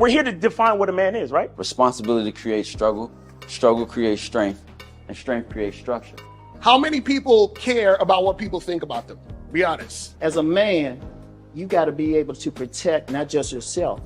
We're here to define what a man is, right? Responsibility creates struggle, struggle creates strength, and strength creates structure. How many people care about what people think about them? Be honest. As a man, you got to be able to protect not just yourself,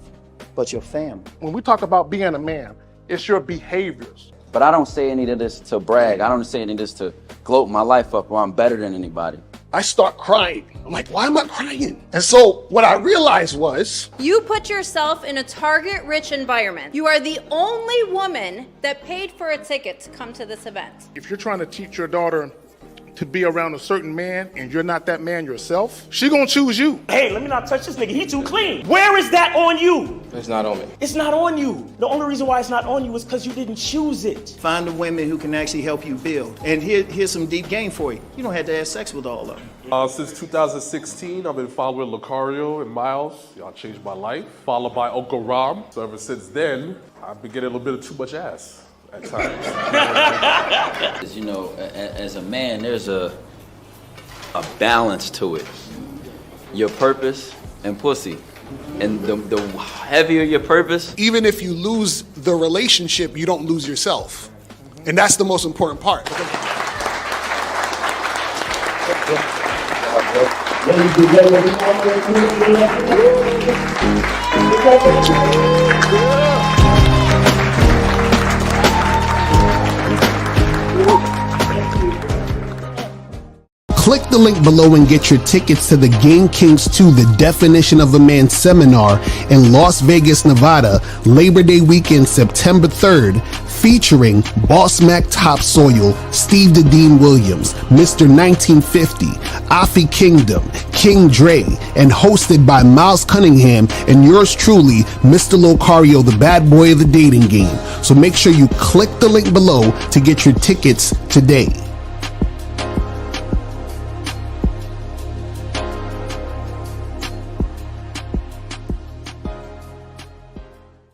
but your family. When we talk about being a man, it's your behaviors. But I don't say any of this to brag. I don't say any of this to gloat my life up or I'm better than anybody. I start crying. I'm like, why am I crying? And so what I realized was, you put yourself in a target-rich environment. You are the only woman that paid for a ticket to come to this event. if you're trying to teach your daughter to be around a certain man and you're not that man yourself, she gonna choose you. Hey, let me not touch this nigga. He too clean. Where is that on you? It's not on me. It's not on you. The only reason why it's not on you is because you didn't choose it. Find the women who can actually help you build. And here's some deep game for you. You don't have to have sex with all of them. Since 2016, I've been following Lucario and Miles. Y'all changed my life. Followed by Uncle Ram. So ever since then, I've been getting a little bit of too much ass at times. You know, as a man, there's a balance to it. Your purpose and pussy. And the heavier your purpose. Even if you lose the relationship, you don't lose yourself. And that's the most important part. Click the link below and get your tickets to the Game Kings 2, The Definition of a Man seminar in Las Vegas, Nevada, Labor Day weekend, September 3rd, featuring Boss Mac Topsoil, Steve the Dean Williams, Mr. 1950, Afi Kingdom, King Dre, and hosted by Miles Cunningham and yours truly, Mr. Locario, the bad boy of the dating game. So make sure you click the link below to get your tickets today.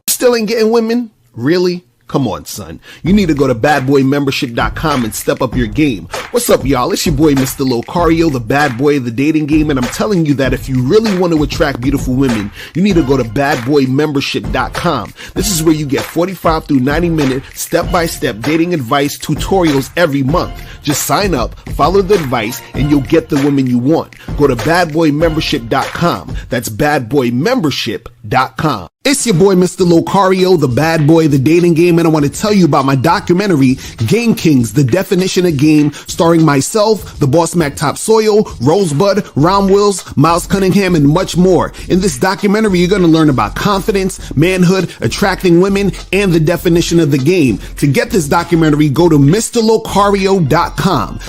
Still ain't getting women? Really? Come on, son. You need to go to badboymembership.com and step up your game. What's up, y'all? It's your boy, Mr. Locario, the bad boy of the dating game, and I'm telling you that if you really want to attract beautiful women, you need to go to badboymembership.com. This is where you get 45 through 90-minute step-by-step dating advice tutorials every month. Just sign up, follow the advice, and you'll get the women you want. Go to badboymembership.com. That's badboymembership.com. It's your boy, Mr. Locario, the bad boy of the dating game, and I want to tell you about my documentary, Game Kings, The Definition of Game, starring myself, the Boss Mac Topsoil, Rosebud, Ron Wills, Miles Cunningham, and much more. In this documentary, you're going to learn about confidence, manhood, attracting women, and the definition of the game. To get this documentary, go to MrLocario.com.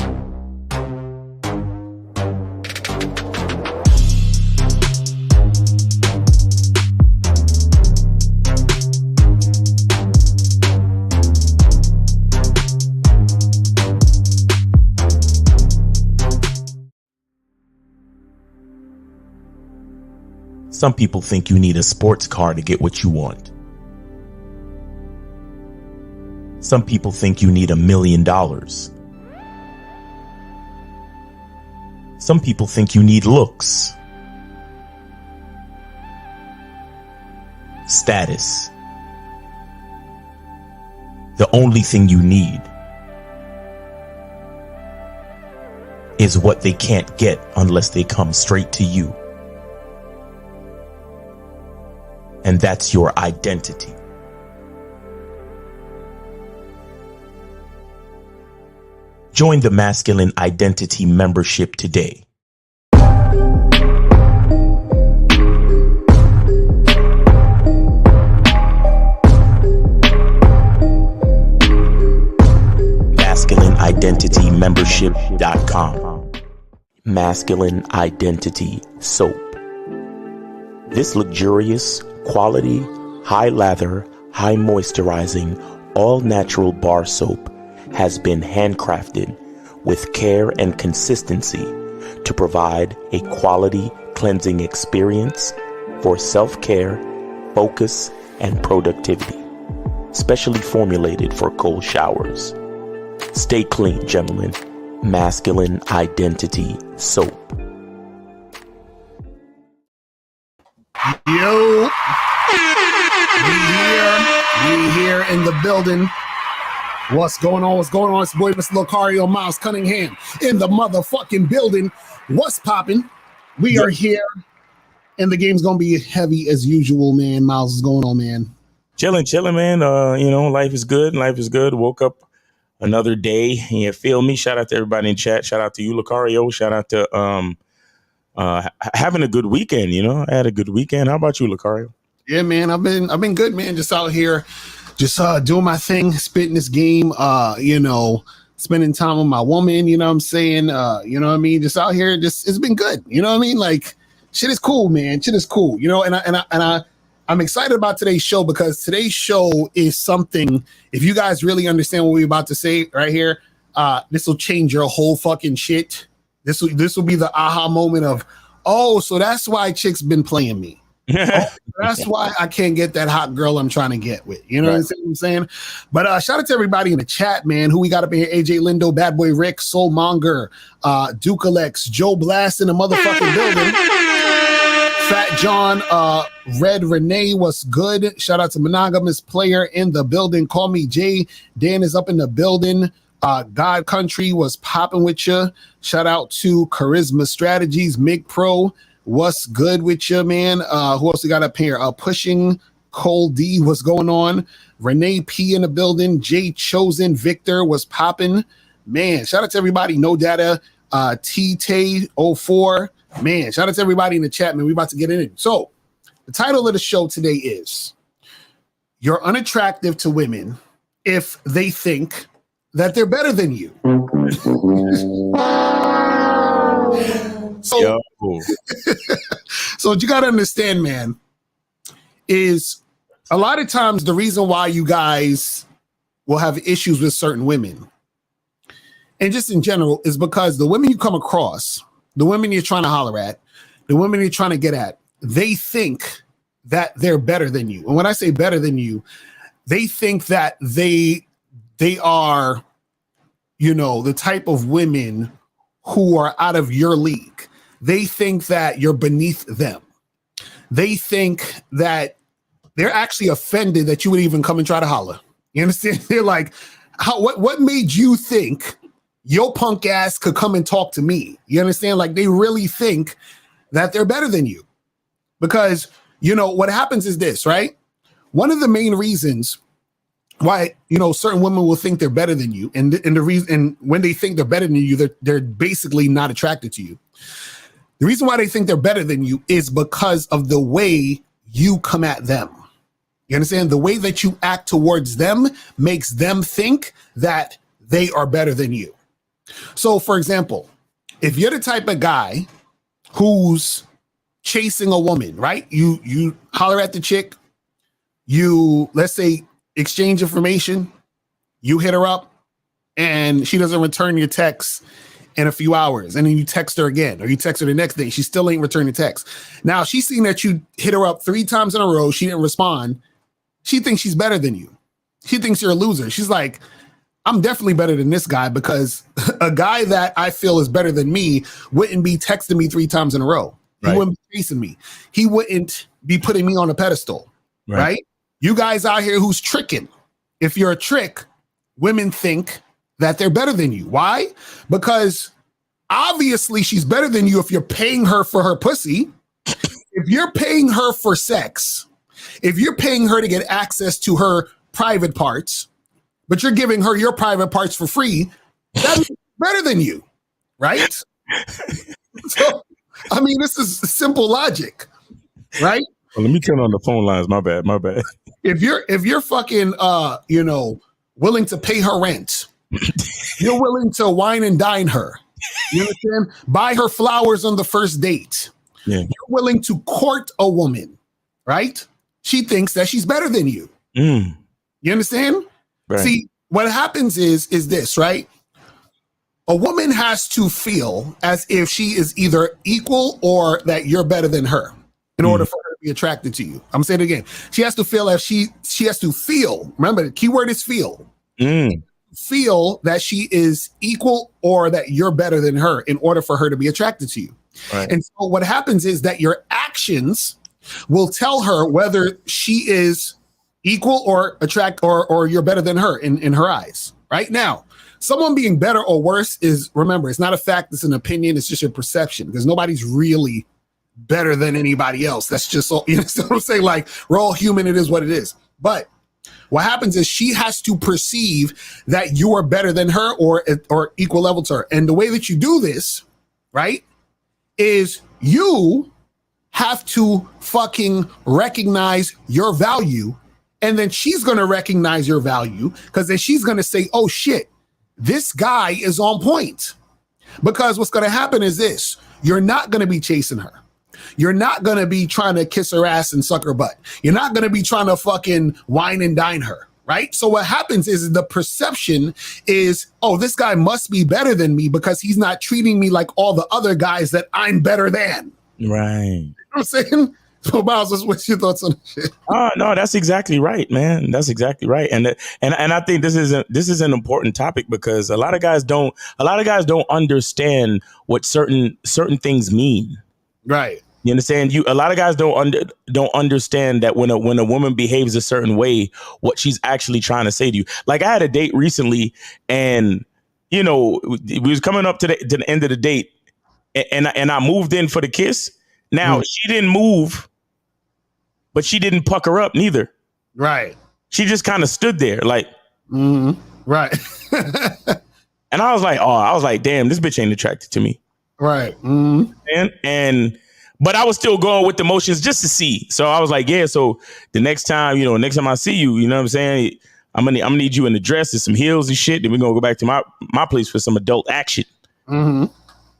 Some people think you need a sports car to get what you want. Some people think you need $1 million. Some people think you need looks, status. The only thing you need is what they can't get unless they come straight to you. And that's your identity. Join the Masculine Identity membership today. MasculineIdentityMembership.com. Masculine Identity Soap. This luxurious, quality, high lather, high moisturizing, all natural bar soap has been handcrafted with care and consistency to provide a quality cleansing experience for self-care, focus, and productivity. Specially formulated for cold showers. Stay clean, gentlemen. Masculine Identity Soap. Yo, We here in the building. What's going on? What's going on? It's your boy, Mr. Locario, Miles Cunningham in the motherfucking building. What's popping? We are here, and the game's gonna be heavy as usual, man. Miles, what's going on, man? Chilling, man. Life is good. Life is good. Woke up another day. You feel me? Shout out to everybody in chat. Shout out to you, Locario. Shout out to having a good weekend. I had a good weekend. How about you, Locario? Yeah, man. I've been good, man. Just out here, just doing my thing, spitting this game. Spending time with my woman. You know what I'm saying? You know what I mean? Just out here, it's been good. You know what I mean? Like, shit is cool, man. Shit is cool. I'm excited about today's show because today's show is something. If you guys really understand what we're about to say right here, this will change your whole fucking shit. This will be the aha moment of, oh, so that's why chicks been playing me. That's why I can't get that hot girl I'm trying to get with. You know what I'm saying? But shout out to everybody in the chat, man. Who we got up in here? AJ Lindo, Bad Boy Rick, Soulmonger, Duke Alex, Joe Blast in the motherfucking building. Fat John, Red Renee, what's good? Shout out to Monogamous Player in the building. Call me Jay. Dan is up in the building. God Country was popping with you. Shout out to Charisma Strategies, Mig Pro. What's good with you, man? Who else we got up here? Pushing Cole D, what's going on? Renee P in the building. Jay Chosen, Victor was popping. Man, shout out to everybody. No Data, T-Tay04. Man, shout out to everybody in the chat, man. We about to get in it. So, the title of the show today is You're Unattractive to Women If They Think That They're Better Than You. So, so what you got to understand, man, is a lot of times the reason why you guys will have issues with certain women, and just in general, is because the women you come across, the women you're trying to holler at, the women you're trying to get at, they think that they're better than you. And when I say better than you, they think that they are, the type of women who are out of your league. They think that you're beneath them. They think that they're actually offended that you would even come and try to holler. You understand? They're like, what made you think your punk ass could come and talk to me? You understand? Like, they really think that they're better than you. Because, what happens is this, right? One of the main reasons why, certain women will think they're better than you, and the reason, when they think they're better than you, they're basically not attracted to you. The reason why they think they're better than you is because of the way you come at them. You understand? The way that you act towards them makes them think that they are better than you. So, for example, if you're the type of guy who's chasing a woman, right? You holler at the chick, you, let's say, exchange information, you hit her up, and she doesn't return your text in a few hours, and then you text her again, or you text her the next day, she still ain't returning text. Now, she's seen that you hit her up 3 times in a row, she didn't respond. She thinks she's better than you. She thinks you're a loser. She's like, I'm definitely better than this guy, because a guy that I feel is better than me wouldn't be texting me 3 times in a row. He wouldn't be chasing me. He wouldn't be putting me on a pedestal, right? You guys out here who's tricking. If you're a trick, women think that they're better than you. Why? Because obviously she's better than you if you're paying her for her pussy. If you're paying her for sex, if you're paying her to get access to her private parts, but you're giving her your private parts for free, that's better than you, right? So, I mean, this is simple logic, right? Well, let me turn on the phone lines. My bad. If you're fucking, willing to pay her rent, you're willing to wine and dine her. You understand? Buy her flowers on the first date. Yeah. You're willing to court a woman, right? She thinks that she's better than you. Mm. You understand? Right. See, what happens is this, right? A woman has to feel as if she is either equal or that you're better than her in order for her to be attracted to you. I'm saying it again. She has to feel as she has to feel. Remember, the key word is feel. Feel that she is equal or that you're better than her in order for her to be attracted to you. Right. And so what happens is that your actions will tell her whether she is equal or attract, or you're better than her in her eyes. Right now, someone being better or worse is, remember, it's not a fact, it's an opinion, it's just your perception, because nobody's really better than anybody else. That's just all, you know what I'm saying? Like, we're all human, it is what it is. But what happens is she has to perceive that you are better than her or equal level to her. And the way that you do this, right, is you have to fucking recognize your value. And then she's going to recognize your value, because then she's going to say, oh shit, this guy is on point. Because what's going to happen is this: you're not going to be chasing her. You're not going to be trying to kiss her ass and suck her butt. You're not going to be trying to fucking wine and dine her, right? So what happens is the perception is, oh, this guy must be better than me because he's not treating me like all the other guys that I'm better than. Right. You know what I'm saying? So Miles, what's your thoughts on this shit? Oh no, that's exactly right, man. That's exactly right. And I think this is an important topic, because a lot of guys don't understand what certain things mean. Right. You understand? A lot of guys don't understand that when a woman behaves a certain way, what she's actually trying to say to you. Like, I had a date recently, and we was coming up to the end of the date, and I moved in for the kiss. Now she didn't move, but she didn't pucker up neither. Right. She just kind of stood there like, right. And I was like, damn, this bitch ain't attracted to me. Right. But I was still going with the motions just to see. So I was like, yeah, so the next time I see you, you know what I'm saying? I'm gonna need you in the dress and some heels and shit. Then we're gonna go back to my place for some adult action. And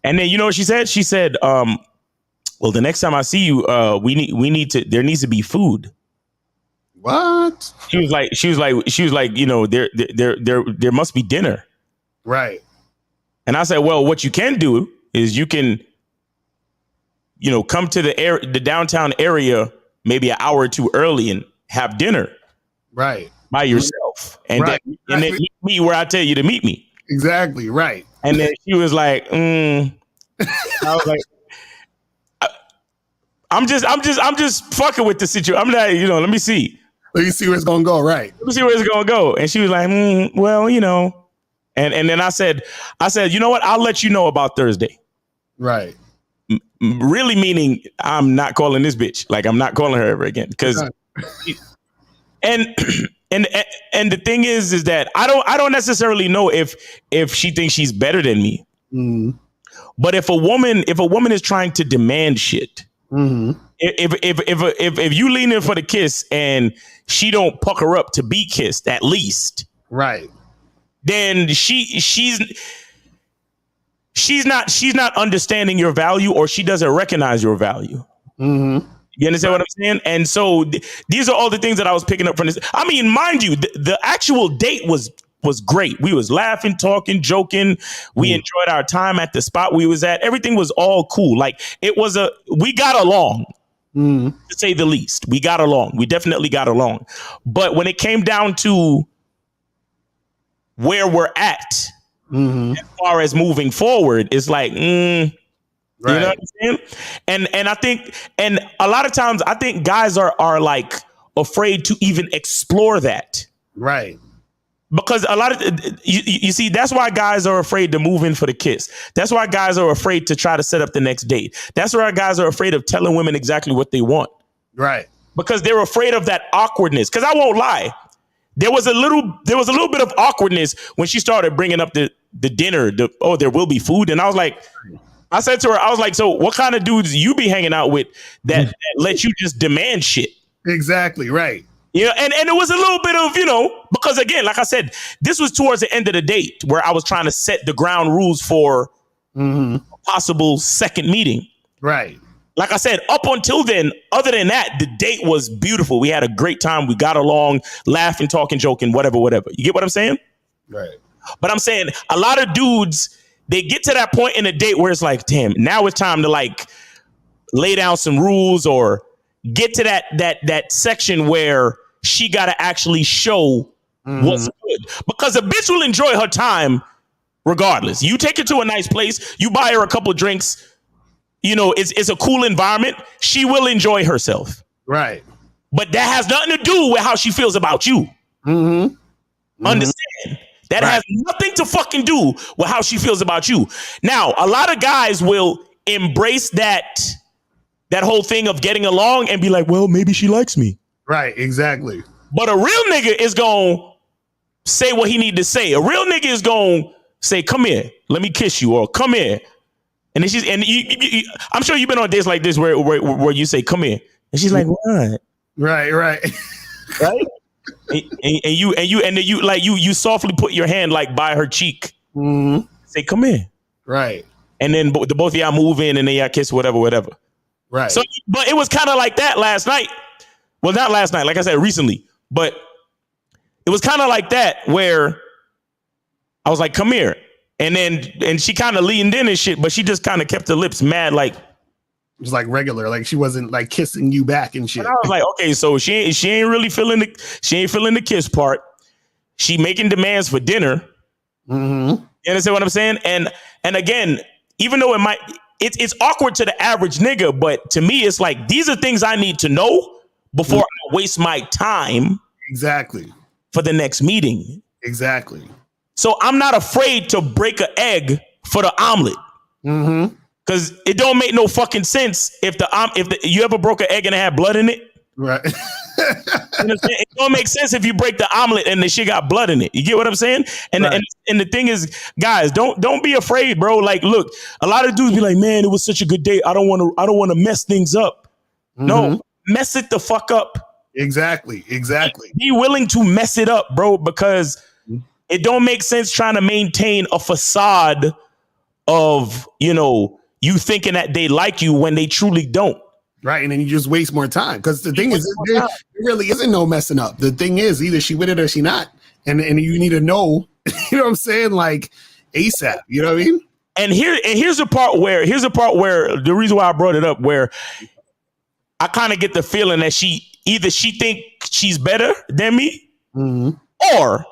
then you know what she said? She said, well, the next time I see you, there needs to be food. What? She was like, there must be dinner. Right. And I said, well, what you can do is you can, come to the downtown area maybe an hour or two early and have dinner. Right. By yourself. And then meet me where I tell you to meet me. Exactly. Right. And then she was like, I was like, I'm just fucking with the situation. I'm like, let me see. Let me see where it's gonna go. Right. Let me see where it's gonna go. And she was like, well, And then I said, you know what? I'll let you know about Thursday. Right. Really meaning I'm not calling this bitch. Like, I'm not calling her ever again. Because and the thing is that I don't necessarily know if she thinks she's better than me. But if a woman is trying to demand shit, if you lean in for the kiss and she don't pucker up to be kissed, at least, right, then she's not understanding your value, or she doesn't recognize your value. You understand what I'm saying? And so these are all the things that I was picking up from this. I mean, mind you, the actual date was great. We was laughing, talking, joking. We enjoyed our time at the spot we was at. Everything was all cool. Like, we got along, to say the least. We got along. We definitely got along. But when it came down to where we're at, as far as moving forward, it's like, right. You know what I'm saying? And I think, and a lot of times I think guys are like afraid to even explore that. Right. Because a lot of, you see, that's why guys are afraid to move in for the kiss. That's why guys are afraid to try to set up the next date. That's why guys are afraid of telling women exactly what they want. Right. Because they're afraid of that awkwardness. Because I won't lie, there was a little bit of awkwardness when she started bringing up the dinner. There will be food, and I was like, I said to her, I was like, so what kind of dudes you be hanging out with that let you just demand shit? Exactly. Right. You know, and it was a little bit of, because again, like I said, this was towards the end of the date where I was trying to set the ground rules for a possible second meeting. Right. Like I said, up until then, other than that, the date was beautiful. We had a great time. We got along, laughing, talking, joking, whatever. You get what I'm saying? Right. But I'm saying a lot of dudes, they get to that point in a date where it's like, damn, now it's time to like lay down some rules or get to that section where she got to actually show what's good. Because a bitch will enjoy her time regardless. You take her to a nice place, you buy her a couple of drinks, it's a cool environment. She will enjoy herself. Right. But that has nothing to do with how she feels about you. Understand? That has nothing to fucking do with how she feels about you. Now, a lot of guys will embrace that whole thing of getting along and be like, well, maybe she likes me. Right, exactly. But a real nigga is going to say what he need to say. A real nigga is going to say, come here, let me kiss you, or come here. And then I'm sure you've been on dates like this where you say, come here. And she's like, what? Right. Right? and you softly put your hand like by her cheek. Say, come here. Right. And then the both of y'all move in and then y'all kiss, whatever. Right. So, but it was kind of like that last night. Well, not last night, like I said, recently. But it was kind of like that where I was like, come here. And she kind of leaned in and shit, but she just kind of kept her lips mad, like, it was like regular, like she wasn't like kissing you back and shit. And I was like, okay, so she ain't really feeling the kiss part. She making demands for dinner. You understand what I'm saying? And again, even though it's awkward to the average nigga, but to me, it's like these are things I need to know before I waste my time. Exactly. For the next meeting. Exactly. So I'm not afraid to break an egg for the omelet. Because it don't make no fucking sense if you ever broke an egg and it had blood in it. Right. It don't make sense if you break the omelet and the shit got blood in it. You get what I'm saying? And the thing is, guys, don't be afraid, bro. Like, look, a lot of dudes be like, man, it was such a good day. I don't want to mess things up. No, mess it the fuck up. Exactly. Be willing to mess it up, bro, because it don't make sense trying to maintain a facade of, you thinking that they like you when they truly don't. Right. And then you just waste more time. Because the thing is, there really isn't no messing up. The thing is, either she with it or she not. And you need to know, you know what I'm saying? Like ASAP. You know what I mean? And here's the part where the reason why I brought it up, where I kind of get the feeling that she think she's better than me, or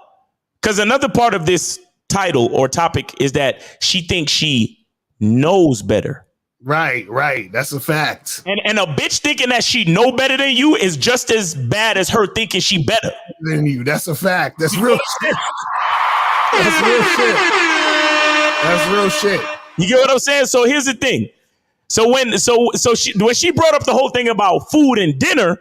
because another part of this title or topic is that she thinks she knows better. Right. That's a fact. And a bitch thinking that she know better than you is just as bad as her thinking she better than you. That's a fact. That's real shit. That's real shit. You get what I'm saying? So here's the thing. So when she brought up the whole thing about food and dinner,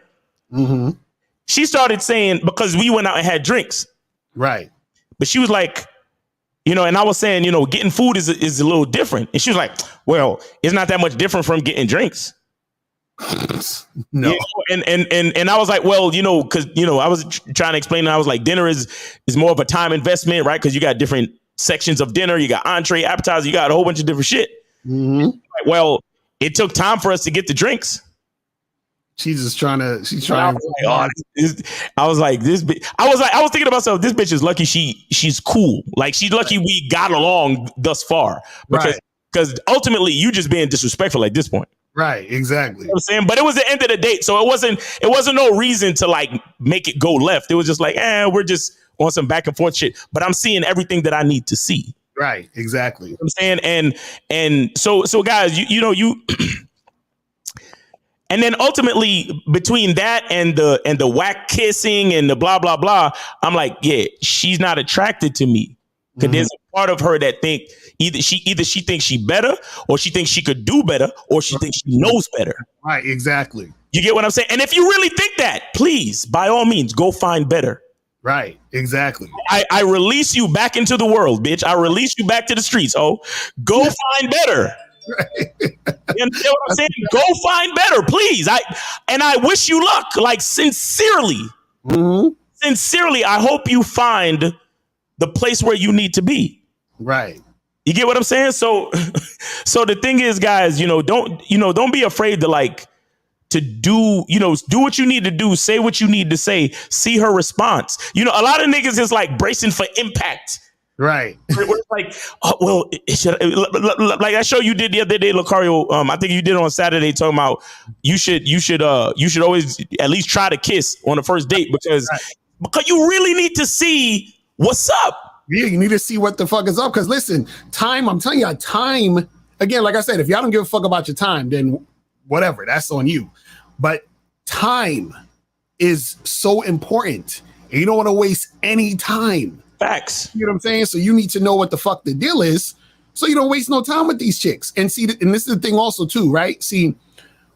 she started saying, because we went out and had drinks. Right. But she was like, and I was saying, getting food is a little different. And she was like, well, it's not that much different from getting drinks. No. And I was like, well, because, I was trying to explain, and I was like, dinner is more of a time investment, right? Because you got different sections of dinner. You got entree, appetizer, you got a whole bunch of different shit. Like, well, it took time for us to get the drinks. She's trying. I was like, this bitch. I was thinking to myself, this bitch is lucky she's cool. Like, she's lucky we got along thus far. Because ultimately you just being disrespectful at this point. Right, exactly. You know what I'm saying? But it was the end of the date, so it wasn't no reason to like make it go left. It was just like, we're just on some back and forth shit. But I'm seeing everything that I need to see. Right, exactly. You know what I'm saying? And so guys, you and then ultimately between that and the whack kissing and the blah blah blah, I'm like, yeah, she's not attracted to me. Because there's a part of her that think either she thinks she better, or she thinks she could do better, or she thinks she knows better. Right, exactly. You get what I'm saying? And if you really think that, please, by all means, go find better. Right, exactly. I release you back into the world, bitch. I release you back to the streets. Oh, go find better. Right. You understand what I'm saying? Go find better, please. I wish you luck. Like, sincerely, sincerely, I hope you find the place where you need to be. Right. You get what I'm saying? So the thing is, guys, don't be afraid to do what you need to do, say what you need to say, see her response. A lot of niggas is like bracing for impact. Right. It's like, oh, well, like that show you did the other day, Lucario. I think you did it on Saturday, talking about you should always at least try to kiss on the first date because you really need to see what's up. Yeah, you need to see what the fuck is up. Because listen, time, I'm telling you, time, again, like I said, if y'all don't give a fuck about your time, then whatever, that's on you. But time is so important. And you don't want to waste any time. Facts. You know what I'm saying? So you need to know what the fuck the deal is so you don't waste no time with these chicks. And see, and this is the thing also too, right? See,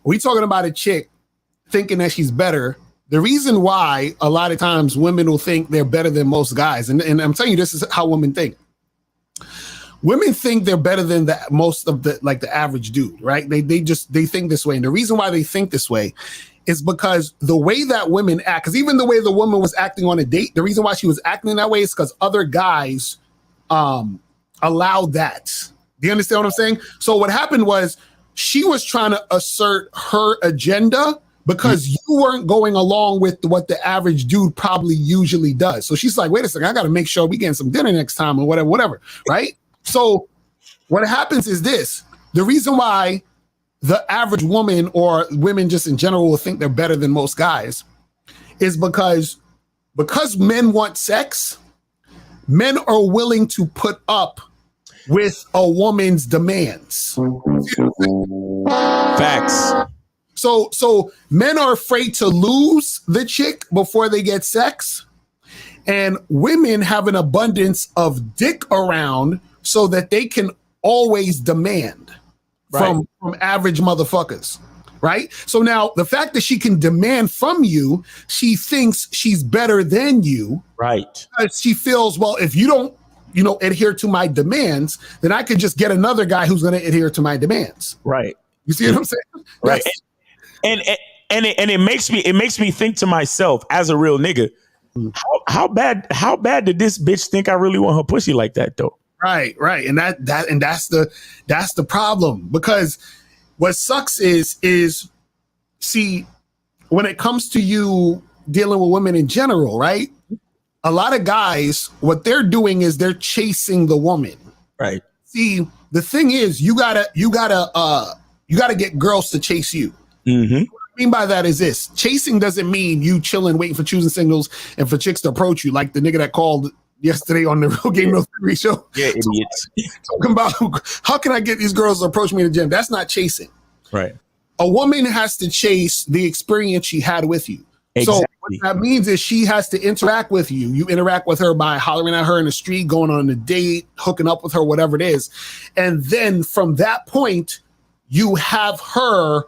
we talking about a chick thinking that she's better. The reason why a lot of times women will think they're better than most guys, and I'm telling you, this is how women think. Women think they're better than most of the average dude, right? They think this way. And the reason why they think this way is because the way that women act, because even the way the woman was acting on a date, the reason why she was acting that way is because other guys allowed that. Do you understand what I'm saying? So what happened was she was trying to assert her agenda because you weren't going along with what the average dude probably usually does. So she's like, wait a second, I got to make sure we getting some dinner next time or whatever, right? So what happens is this. The reason why the average woman or women just in general will think they're better than most guys is because men want sex, men are willing to put up with a woman's demands. Facts. So men are afraid to lose the chick before they get sex, and women have an abundance of dick around so that they can always demand from average motherfuckers, right? So now the fact that she can demand from you, she thinks she's better than you, right? She feels, well, if you don't, adhere to my demands, then I could just get another guy who's going to adhere to my demands, right? You see what I'm saying? Right. And it makes me think to myself as a real nigga, how bad did this bitch think I really want her pussy like that though? Right. And that's the problem, because what sucks is see, when it comes to you dealing with women in general, right? A lot of guys, what they're doing is they're chasing the woman. Right. See, the thing is, you gotta get girls to chase you. Mm-hmm. What I mean by that is this: chasing doesn't mean you chilling, waiting for choosing signals and for chicks to approach you, like the nigga that called yesterday on the Real Game No Theory show. Yeah, idiots. Talking about how can I get these girls to approach me in the gym? That's not chasing. Right. A woman has to chase the experience she had with you. Exactly. So what that means is she has to interact with you. You interact with her by hollering at her in the street, going on a date, hooking up with her, whatever it is. And then from that point, you have her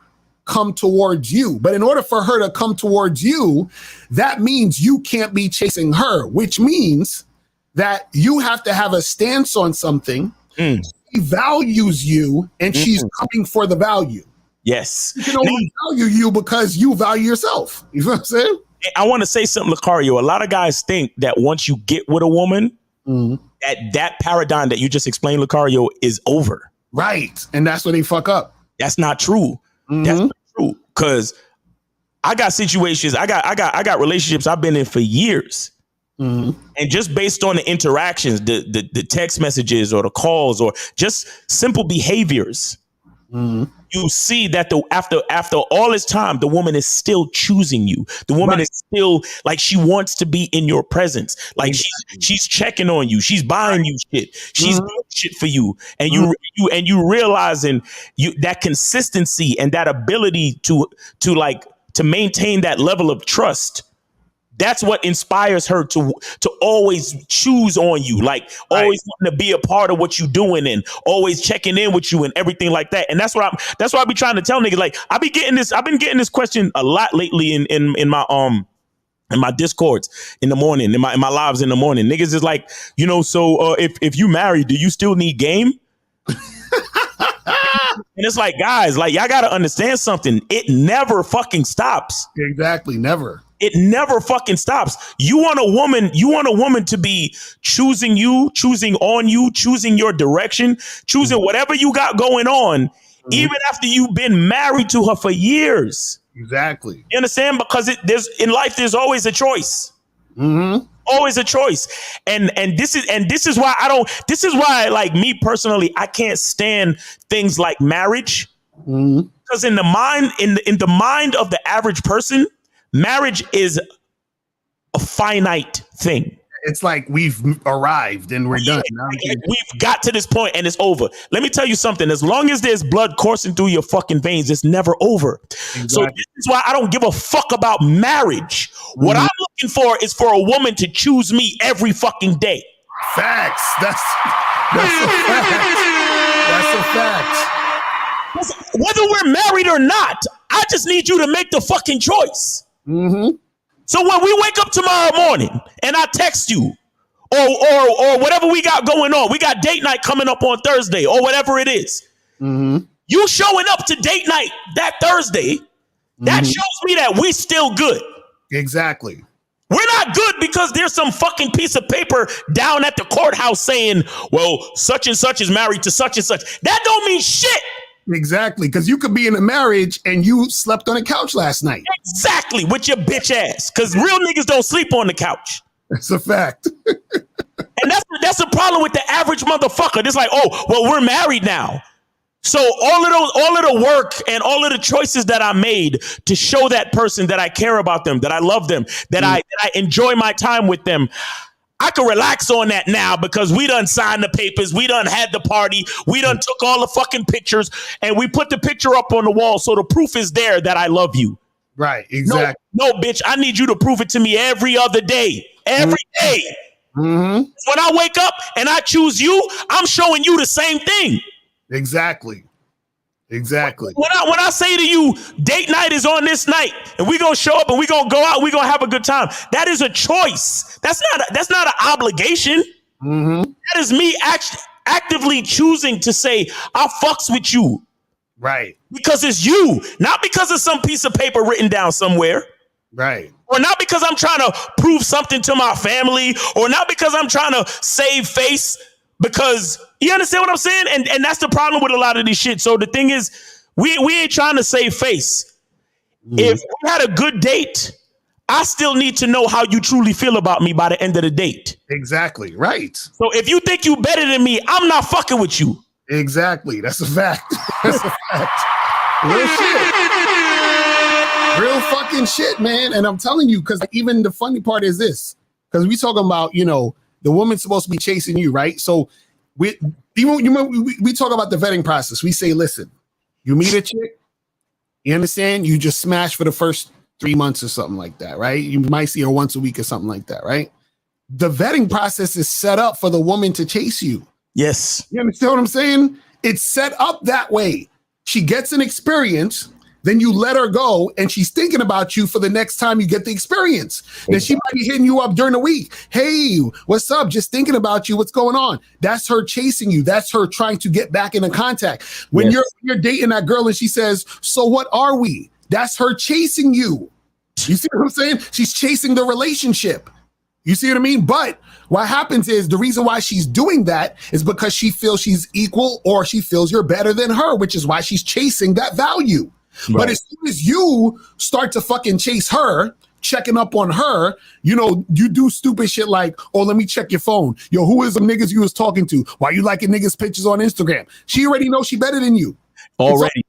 come towards you. But in order for her to come towards you, that means you can't be chasing her, which means that you have to have a stance on something. She values you and she's coming for the value. Yes. She can only value you because you value yourself. You know what I'm saying? I want to say something, Lucario. A lot of guys think that once you get with a woman, that paradigm that you just explained, Lucario, is over. Right. And that's where they fuck up. That's not true. That's not true. Because I got situations, I got relationships I've been in for years. And just based on the interactions, the text messages or the calls or just simple behaviors, you see that after all this time, the woman is still choosing you. The woman is still like, she wants to be in your presence. Like she's checking on you. She's buying you shit. She's doing shit for you. And you realizing that consistency and that ability to maintain that level of trust. That's what inspires her to always choose on you, like always wanting to be a part of what you're doing and always checking in with you and everything like that. And that's why I be trying to tell niggas, like, I've been getting this question a lot lately in my discords in the morning, in my lives in the morning. Niggas is like, so if you married, do you still need game? And it's like, guys, like, y'all gotta understand something. It never fucking stops. Exactly, never. It never fucking stops. You want a woman to be choosing you, choosing on you, choosing your direction, choosing whatever you got going on, even after you've been married to her for years. Exactly. You understand? Because in life, there's always a choice. Always a choice. And this is why, like, me personally, I can't stand things like marriage. Because in the mind of the average person, marriage is a finite thing. It's like we've arrived and we're done. We've got to this point and it's over. Let me tell you something. As long as there's blood coursing through your fucking veins, it's never over. Exactly. So this is why I don't give a fuck about marriage. What I'm looking for is for a woman to choose me every fucking day. Facts. That's a fact. That's a fact. Whether we're married or not, I just need you to make the fucking choice. So when we wake up tomorrow morning and I text you or whatever we got going on, we got date night coming up on Thursday or whatever it is. You showing up to date night that Thursday, that shows me that we still good. Exactly. We're not good because there's some fucking piece of paper down at the courthouse saying, well, such and such is married to such and such. That don't mean shit. Exactly, because you could be in a marriage and you slept on a couch last night. Exactly, with your bitch ass. Because real niggas don't sleep on the couch. That's a fact. And that's the problem with the average motherfucker. It's like, oh, well, we're married now. So all of the work and all of the choices that I made to show that person that I care about them, that I love them, that I enjoy my time with them, I can relax on that now because we done signed the papers. We done had the party. We done took all the fucking pictures and we put the picture up on the wall. So the proof is there that I love you. Right. Exactly. No, bitch, I need you to prove it to me every other day. Every day. When I wake up and I choose you, I'm showing you the same thing. Exactly. Exactly. When I say to you, date night is on this night, and we're gonna show up and we're gonna go out, we're gonna have a good time. That is a choice. That's not an obligation. That is me actively choosing to say, I fucks with you. Right. Because it's you, not because of some piece of paper written down somewhere. Right. Or not because I'm trying to prove something to my family, or not because I'm trying to save face. Because you understand what I'm saying? And that's the problem with a lot of this shit. So the thing is, we ain't trying to save face. If we had a good date, I still need to know how you truly feel about me by the end of the date. Exactly. Right. So if you think you better than me, I'm not fucking with you. Exactly. That's a fact. That's a fact. Real shit. Real fucking shit, man. And I'm telling you, because even the funny part is this, because we talking about, the woman's supposed to be chasing you, right? So we talk about the vetting process. We say, listen, you meet a chick, you understand? You just smash for the first 3 months or something like that, right? You might see her once a week or something like that, right? The vetting process is set up for the woman to chase you. Yes. You understand what I'm saying? It's set up that way. She gets an experience, then you let her go, and she's thinking about you for the next time you get the experience. Then she might be hitting you up during the week. Hey, what's up? Just thinking about you. What's going on? That's her chasing you. That's her trying to get back into contact. When you're dating that girl and she says, so what are we? That's her chasing you. You see what I'm saying? She's chasing the relationship. You see what I mean? But what happens is the reason why she's doing that is because she feels she's equal or she feels you're better than her, which is why she's chasing that value. Right. But as soon as you start to fucking chase her, checking up on her, you do stupid shit like, oh, let me check your phone. Yo, who is the niggas you was talking to? Why you liking niggas' pictures on Instagram? She already knows she better than you. Already.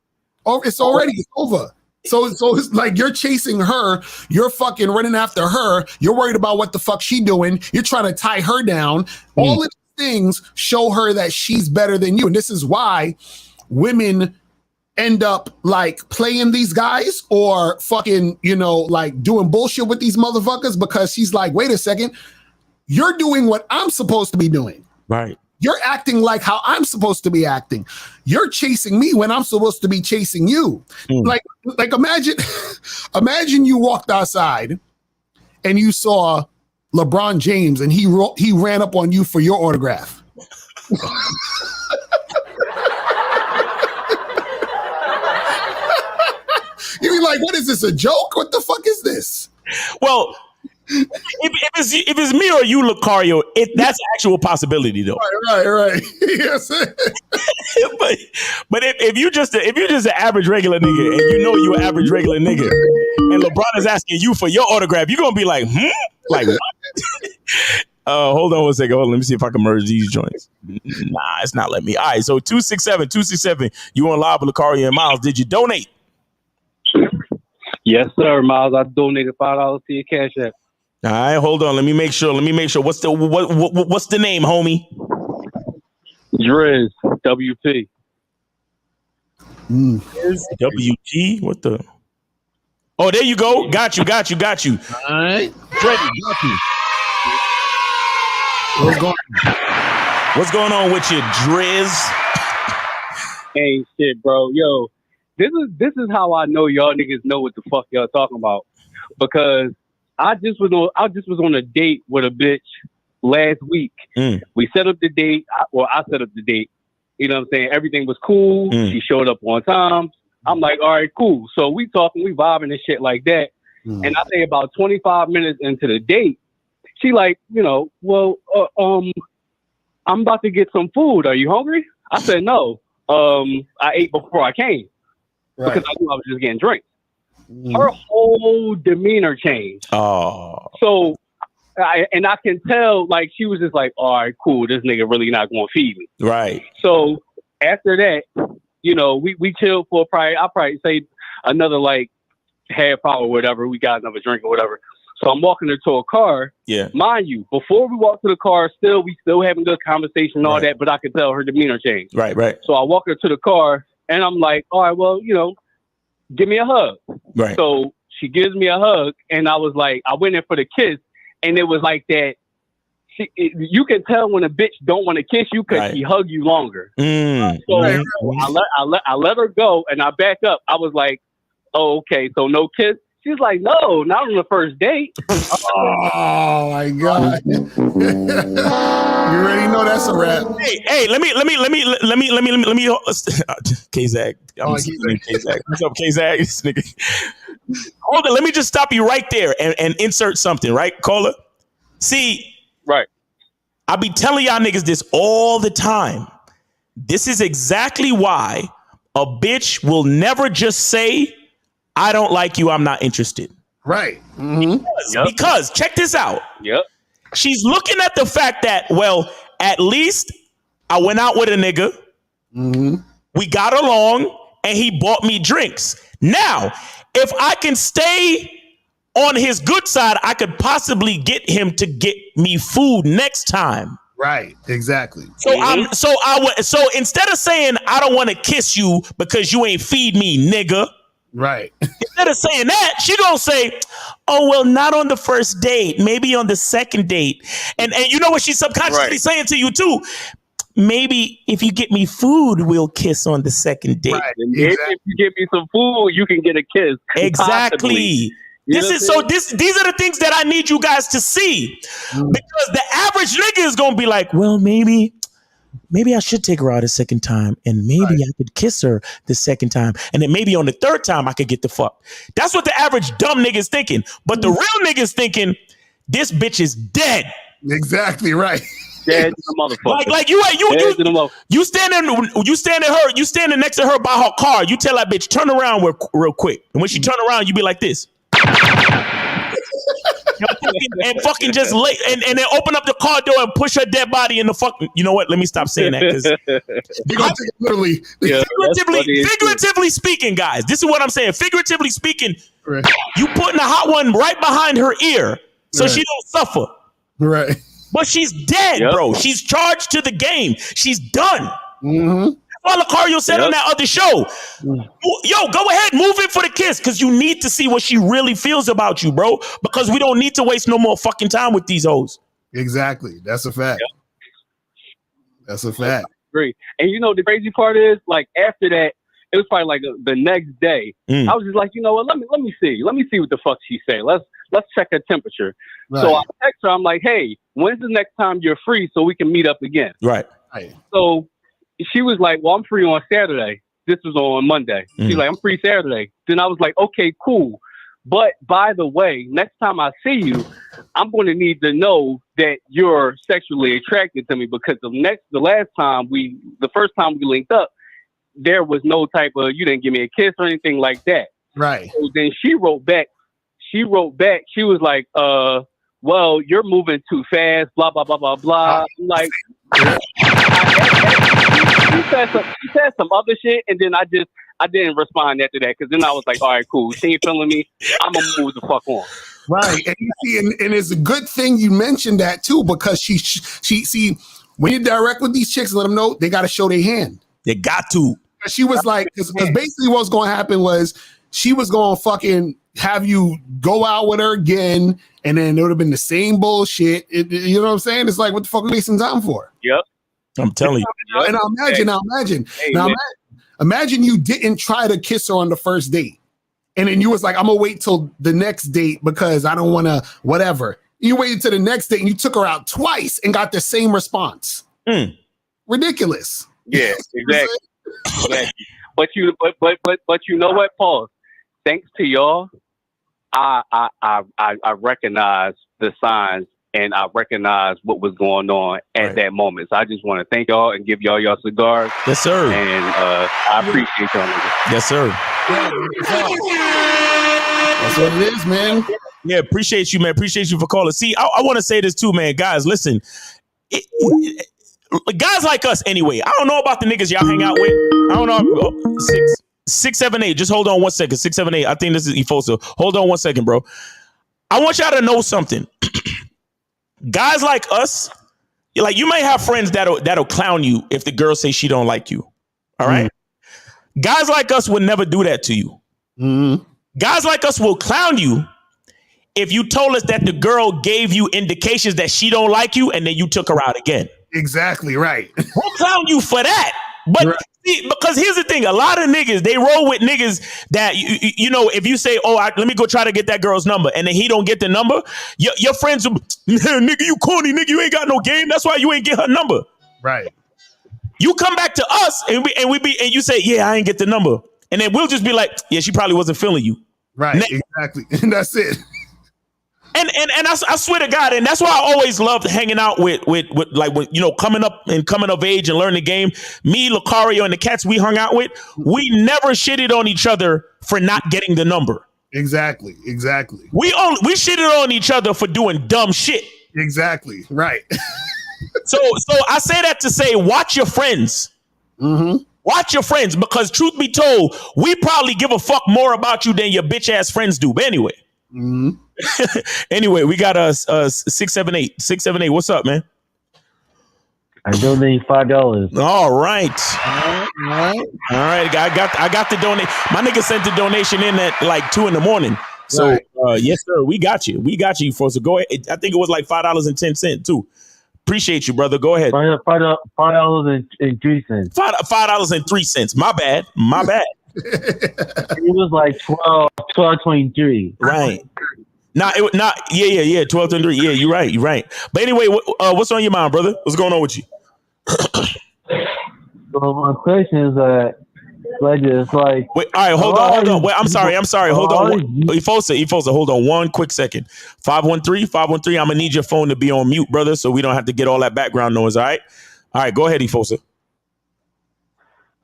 It's over. So it's like you're chasing her. You're fucking running after her. You're worried about what the fuck she doing. You're trying to tie her down. All of these things show her that she's better than you. And this is why women end up like playing these guys or fucking, like doing bullshit with these motherfuckers because she's like, wait a second, you're doing what I'm supposed to be doing. Right. You're acting like how I'm supposed to be acting. You're chasing me when I'm supposed to be chasing you. Like imagine you walked outside and you saw LeBron James and he ran up on you for your autograph. You'd be like, what is this, a joke? What the fuck is this? Well, if it's me or you, Lucario, that's an actual possibility, though. Right. Yes. but if you just an average regular nigga and you an average regular nigga, and LeBron is asking you for your autograph, you're gonna be like, like what? Hold on one second. Hold on, let me see if I can merge these joints. Nah, it's not letting me. All right, so 267, you on live with Lucario and Miles. Did you donate? Yes, sir, Miles. I donated $5 to your Cash App. All right, hold on. Let me make sure. What's the name, homie? Driz, WP. WG? What the? Oh, there you go. Got you. All right. What's going on with you, Driz? Ain't shit, bro. Yo, this is how I know y'all niggas know what the fuck y'all talking about. Because I just was on a date with a bitch last week. We set up the date. I set up the date. You know what I'm saying? Everything was cool. She showed up on time. I'm like, all right, cool. So we talking, we vibing and shit like that. And I say about 25 minutes into the date, she like, well, I'm about to get some food. Are you hungry? I said, no. I ate before I came because I knew I was just getting drinks. Her whole demeanor changed. Oh. So, I can tell, like, she was just like, all right, cool. This nigga really not going to feed me. Right. So after that, we chilled for I'll probably say another like half hour or whatever. We got another drink or whatever. So I'm walking her to a car. Yeah. Mind you, before we walk to the car, we still having good conversation and all that, but I could tell her demeanor changed. Right. So I walk her to the car and I'm like, all right, well, give me a hug. Right. So she gives me a hug and I was like, I went in for the kiss and it was like that. You can tell when a bitch don't want to kiss you because she hug you longer. So I let her go and I back up. I was like, oh, okay, so no kiss. She's like, no, not on the first date. Oh my God! You already know that's a wrap. Hey, let me. K-Zag. K-Zag. What's up, K-Zag? This nigga. Hold on, let me just stop you right there and insert something, right, caller? See, right. I be telling y'all niggas this all the time. This is exactly why a bitch will never just say, I don't like you, I'm not interested. Right. Because check this out. Yep. She's looking at the fact that, well, at least I went out with a nigga. We got along and he bought me drinks. Now, if I can stay on his good side, I could possibly get him to get me food next time. Right. Exactly. So instead of saying I don't want to kiss you because you ain't feed me, nigga. Right. Instead of saying that, she gonna say, oh, well, not on the first date, maybe on the second date. And you know what she's subconsciously saying to you too? Maybe if you get me food, we'll kiss on the second date. Right. Exactly. If you give me some food, you can get a kiss. Exactly. These are the things that I need you guys to see. Because the average nigga is gonna be like, well, maybe I should take her out a second time and maybe I could kiss her the second time. And then maybe on the third time I could get the fuck. That's what the average dumb nigga is thinking. But the real nigga is thinking, this bitch is dead. Exactly right. Dead to the motherfucker. Like you standing next to her by her car. You tell that bitch, turn around real quick. And when she turn around, you be like this. and fucking just lay and then open up the car door and push her dead body in the fucking. You know what? Let me stop saying that because literally, figuratively speaking, guys. This is what I'm saying. Figuratively speaking, you putting a hot one right behind her ear so she don't suffer. Right. But she's dead, bro. She's charged to the game. She's done. That's what Lucario said on that other show. Yo, go ahead, move in for the kiss because you need to see what she really feels about you, bro. Because we don't need to waste no more fucking time with these hoes. Exactly. That's a fact. That's a fact. Great. And the crazy part is, like, after that, it was probably like the next day. I was just like, you know what? Let me see. Let me see what the fuck she say. Let's check her temperature. Right. So I text her. I'm like, hey, when's the next time you're free so we can meet up again? Right. So she was like, well, I'm free on Saturday. This was on Monday. She's like, I'm free Saturday. Then I was like, okay, cool. But by the way, next time I see you, I'm going to need to know that you're sexually attracted to me because the first time we linked up, there was no type of, you didn't give me a kiss or anything like that. Right. So then she wrote back. She was like, well, you're moving too fast, blah, blah, blah, blah, blah. I'm like, she said some other shit, and then I didn't respond after that, because then I was like, all right, cool. She ain't feeling me. I'm going to move the fuck on. Right. And you see, and it's a good thing you mentioned that too, because she see, when you're direct with these chicks and let them know, they got to show their hand. They got to. She was like, because basically what's going to happen was she was going to fucking have you go out with her again, and then it would have been the same bullshit. You know what I'm saying? It's like, what the fuck are we wasting time for? Yep. I'm telling you. And imagine you didn't try to kiss her on the first date. And then you was like, I'm gonna wait till the next date because I don't want to whatever. You waited till the next date and you took her out twice and got the same response. Ridiculous. Yeah, exactly. But you know what, Paul? Thanks to y'all, I recognize the signs and I recognize what was going on at that moment. So I just want to thank y'all and give y'all your cigars. Yes, sir. And I appreciate y'all. Yes, sir. That's what it is, man. Yeah, appreciate you, man. Appreciate you for calling. See, I want to say this too, man. Guys, listen. Guys like us, anyway. I don't know about the niggas y'all hang out with. I don't know. 678. Just hold on 1 second. 678. I think this is Efosa. Hold on 1 second, bro. I want y'all to know something. Guys like us, like you may have friends that'll clown you if the girl say she don't like you. All right. Guys like us would never do that to you. Guys like us will clown you if you told us that the girl gave you indications that she don't like you and then you took her out again. Exactly right. We'll clown you for that. But see, because here's the thing, a lot of niggas, they roll with niggas that, you know, if you say, let me go try to get that girl's number, and then he don't get the number, your friends will, nigga, you corny, nigga, you ain't got no game. That's why you ain't get her number. Right. You come back to us and you say, yeah, I ain't get the number. And then we'll just be like, yeah, she probably wasn't feeling you. Right. Exactly. And that's it. And I swear to God, and that's why I always loved hanging out with like, when, you know, coming of age and learning the game. Me, Lucario, and the cats we hung out with, we never shitted on each other for not getting the number. Exactly. We shitted on each other for doing dumb shit. Exactly. Right. So I say that to say, watch your friends. Watch your friends, because truth be told, we probably give a fuck more about you than your bitch ass friends do. But anyway. Anyway, we got 678. 678. What's up, man? I donate $5. All right. I got the donate. My nigga sent the donation in at like 2 a.m. So yes, sir. We got you. For so go ahead. I think it was like $5.10 too. Appreciate you, brother. Go ahead. $5.03. $5.03. My bad. It was like 12.23. Right. Yeah. 12.23. Yeah, you're right. But anyway, what's on your mind, brother? What's going on with you? So my question is that, like this, like. Wait, all right, hold on. Wait, I'm sorry. Hold on. Efosa, hold on 1 quick second. 513. I'm gonna need your phone to be on mute, brother, so we don't have to get all that background noise. All right. Go ahead, Efosa.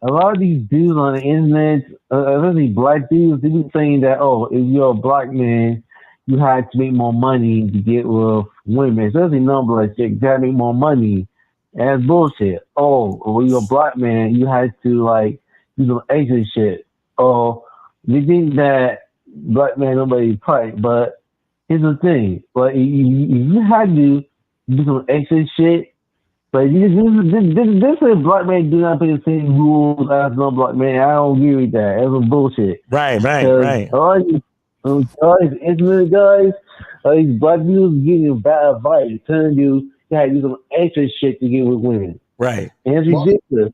A lot of these dudes on the internet, especially black dudes, they be saying that, if you're a black man, you had to make more money to get with women. Especially number like you gotta make more money. And that's bullshit. When you're a black man, you had to like do some extra shit. They think that black man nobody fight, but here's the thing. But you had to do some extra shit. But this is black man do not play the same rules as non-black man. I don't agree with that. That's some bullshit. Right. All these internet guys, all these black dudes giving you bad advice, telling you had to do some extra shit to get with women. Right. And it's ridiculous.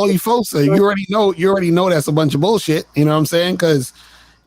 You folks, you already know that's a bunch of bullshit. You know what I'm saying? Because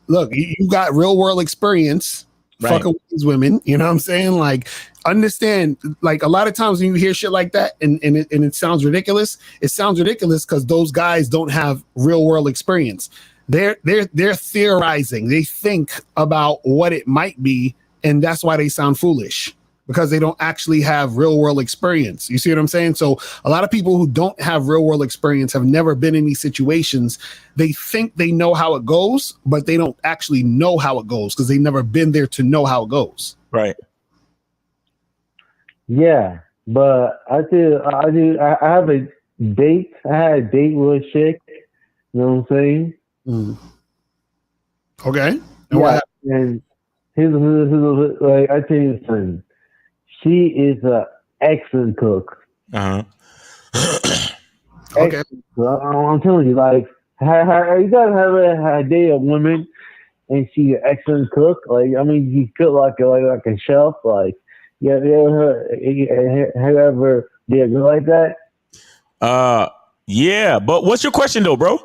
look, you got real world experience. Fucking with these women, you know what I'm saying? Like, understand, like a lot of times when you hear shit like that and it sounds ridiculous, because those guys don't have real world experience. They're theorizing. They think about what it might be, and that's why they sound foolish, because they don't actually have real world experience. You see what I'm saying? So a lot of people who don't have real world experience have never been in these situations. They think they know how it goes, but they don't actually know how it goes because they've never been there to know how it goes. Right. Yeah, but I have a date. I had a date with a chick. You know what I'm saying? Okay. And like I tell you something. She is an excellent cook. Okay. I'm telling you, like, you gotta have a day of women, and she's an excellent cook. Like, I mean, you cook like a chef. Like, yeah, have you ever did a girl like that? Yeah, but what's your question though, bro?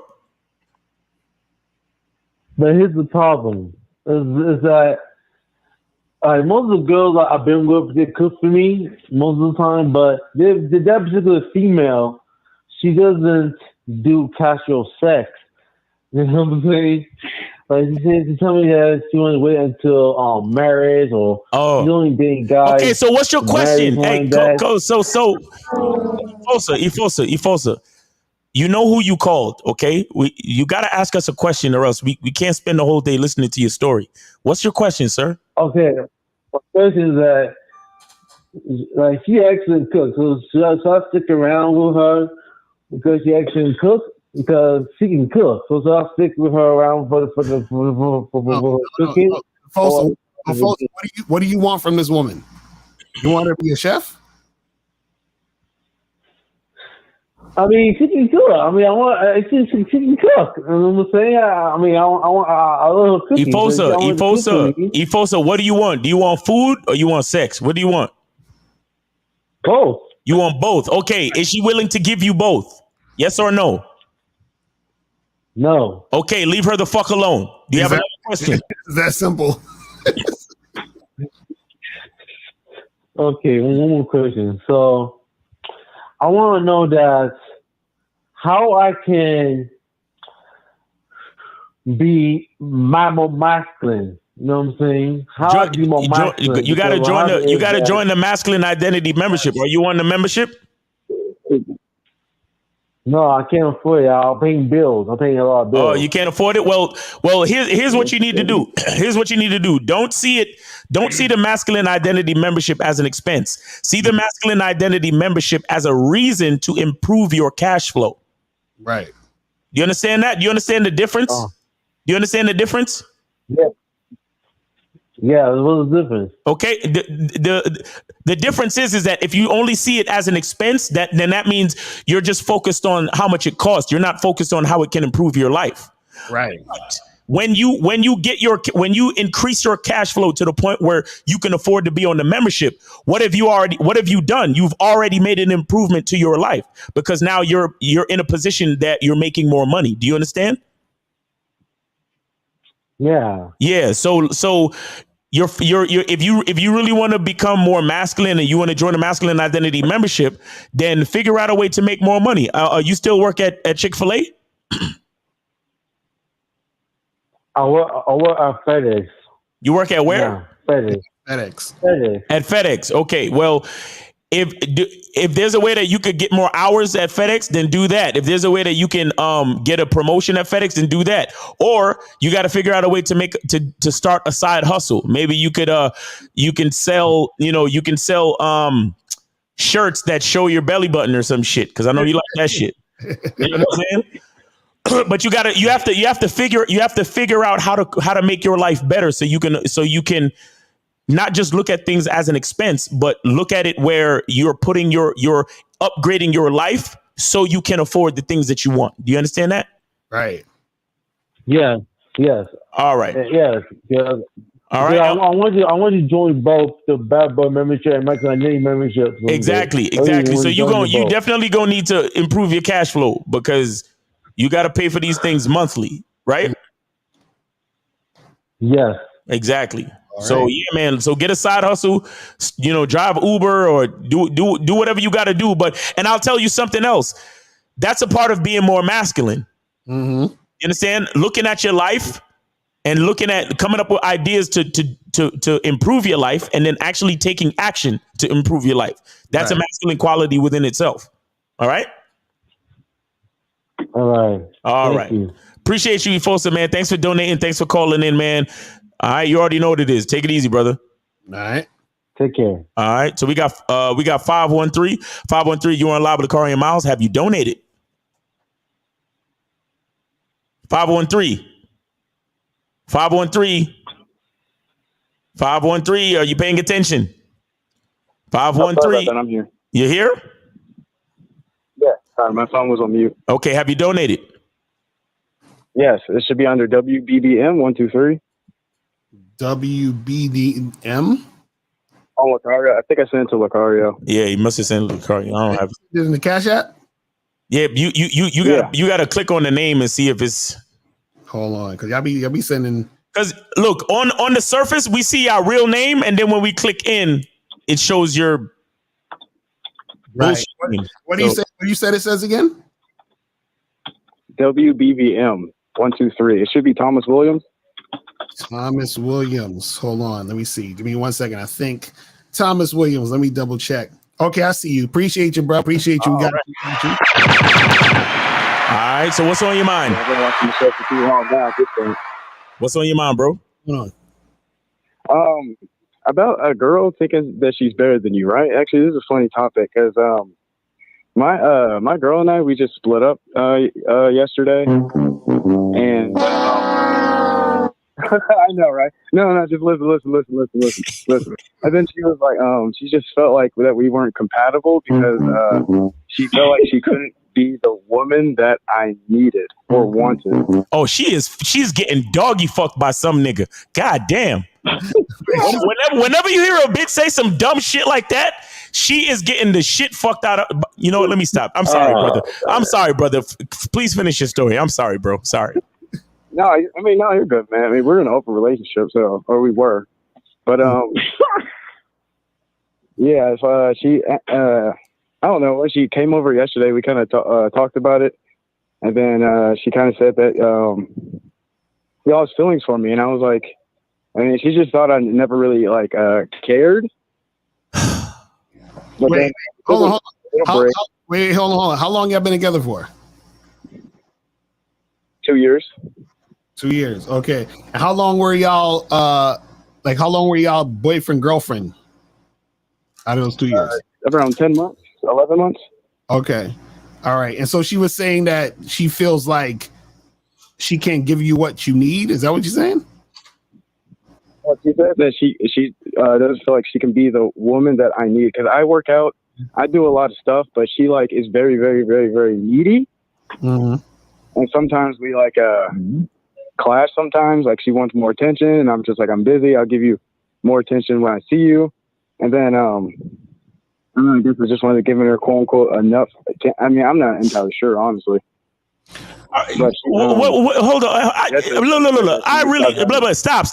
But here's the problem: is that most of the girls I've been with, they cook for me most of the time. But that particular female, she doesn't do casual sex. You know what I'm saying? Like she tell me that she want to wait until marriage, or she's only dating guys. Okay, so what's your question? Hey, so Ifosa. You know who you called, okay? You got to ask us a question, or else we can't spend the whole day listening to your story. What's your question, sir? Okay, my question is that, like, she actually cooks. So should I stick around with her because she actually cooks? Because she can cook. So should I stick with her around for cooking? Fosa, what do you want from this woman? You want her to be a chef? I mean, she can cook. I mean, she can cook. You know what I'm saying? I love her cooking. Ifosa, what do you want? Do you want food or you want sex? What do you want? Both. You want both? Okay. Is she willing to give you both? Yes or no? No. Okay, leave her the fuck alone. Do you have another question? Is that simple? Okay, one more question. So I want to know that how I can be more masculine. You know what I'm saying? How I can be more masculine? You gotta join the masculine identity membership. Are you on the membership? No, I can't afford it. I'm paying bills. I'm paying a lot of bills. Oh, you can't afford it? Well, here's what you need to do. Here's what you need to do. Don't see the masculine identity membership as an expense. See the masculine identity membership as a reason to improve your cash flow. Right. Do you understand that? Do you understand the difference? Do you understand the difference? Yeah. Yeah, what's the difference? Okay, the difference is that if you only see it as an expense, then that means you're just focused on how much it costs. You're not focused on how it can improve your life. Right. When you increase your cash flow to the point where you can afford to be on the membership, what have you done? You've already made an improvement to your life because now you're in a position that you're making more money. Do you understand? Yeah. Yeah. So you're if you really want to become more masculine and you want to join the masculine identity membership, then figure out a way to make more money. You still work at Chick-fil-A? I work at FedEx. You work at where? Yeah, FedEx. At FedEx. Okay. Well, if there's a way that you could get more hours at FedEx, then do that. If there's a way that you can get a promotion at FedEx, then do that. Or you got to figure out a way to start a side hustle. Maybe you can sell shirts that show your belly button or some shit, because I know you like that shit. You know what I'm saying? But you have to figure out how to make your life better so you can not just look at things as an expense, but look at it where you're putting you're upgrading your life so you can afford the things that you want. Do you understand that? Right. Yeah. Yes. All right. Yes. Yeah. All right. I want you to join both the Bad Boy membership and Michael Identity membership. Exactly. So you definitely gonna need to improve your cash flow because you got to pay for these things monthly, right? Yes. Exactly. So yeah, man. So get a side hustle, drive Uber or do whatever you got to do. And I'll tell you something else. That's a part of being more masculine. Mm-hmm. You understand? Looking at your life and coming up with ideas to improve your life, and then actually taking action to improve your life. That's a masculine quality within itself. All right. All right. You. Appreciate you, Ifosa, man. Thanks for donating. Thanks for calling in, man. All right, you already know what it is. Take it easy, brother. All right. Take care. All right. So we got 513. 513, you on live with the Car and Miles. Have you donated? 513. 513. 513. Are you paying attention? Sorry 513. about that, I'm here. You here? Yeah, sorry, my phone was on mute. Okay. Have you donated? Yes, it should be under WBBM 123. WBDM. Oh, Lucario. I think I sent it to Lucario. Yeah, you must have sent Lucario. I don't have it. In the Cash App? Yeah, you gotta click on the name and see if it's. Hold on, because y'all be sending. Because look, on the surface we see our real name, and then when we click in, it shows your right. What do you say? What you said it says again? WBVM 123. It should be Thomas Williams. Thomas Williams. Hold on, let me see. Give me 1 second. I think Thomas Williams. Let me double check. Okay, I see you. Appreciate you, bro. Appreciate you. All right. So what's on your mind? I've been watching the show for too long now. What's on your mind, bro? Hold on. About a girl thinking that she's better than you, right? Actually, this is a funny topic because my girl and I, we just split up yesterday, and I know, right? No, just listen. And then she was like, she just felt like that we weren't compatible because she felt like she couldn't be the woman that I needed or wanted. Oh, she's getting doggy fucked by some nigga. God damn. Whenever you hear a bitch say some dumb shit like that, she is getting the shit fucked out of. You know what? Let me stop. I'm sorry, brother. I'm sorry, brother. Please finish your story. I'm sorry, bro. Sorry. No, I mean, no, you're good, man. I mean, we're in an open relationship, or we were. But yeah, if she, I don't know, when she came over yesterday, we kind of talked about it, and then she kind of said that she all has feelings for me, and I was like, I mean, she just thought I never really like cared. Wait, hold on. Hold on. How long y'all been together for? 2 years. 2 years. Okay. And how long were y'all? How long were y'all boyfriend girlfriend? Out of those 2 years, around 10 months, 11 months. Okay. All right. And so she was saying that she feels like she can't give you what you need. Is that what you're saying? Well, she said that she doesn't feel like she can be the woman that I need because I work out, I do a lot of stuff, but she like is very, very, very, very needy. Mm-hmm. And sometimes we like clash. Sometimes like she wants more attention, and I'm just like, I'm busy. I'll give you more attention when I see you. And then I guess I just wanted to give her quote unquote enough. I mean, I'm not entirely sure, honestly. But hold on. Look. I really stop.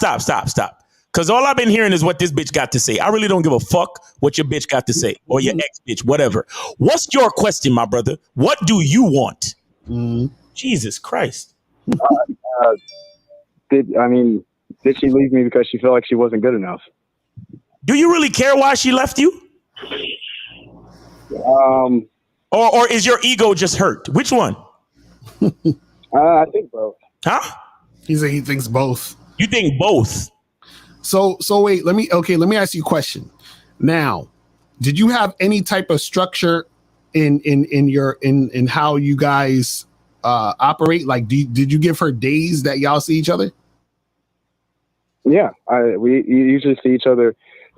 Because all I've been hearing is what this bitch got to say. I really don't give a fuck what your bitch got to say or your ex bitch, whatever. What's your question, my brother? What do you want? Jesus Christ. Did she leave me because she felt like she wasn't good enough? Do you really care why she left you? Or is your ego just hurt? Which one? I think both. Huh? He said he thinks both. You think both? So wait, let me ask you a question. Now, did you have any type of structure in how you guys operate? Like, did you give her days that y'all see each other? Yeah, we usually see each other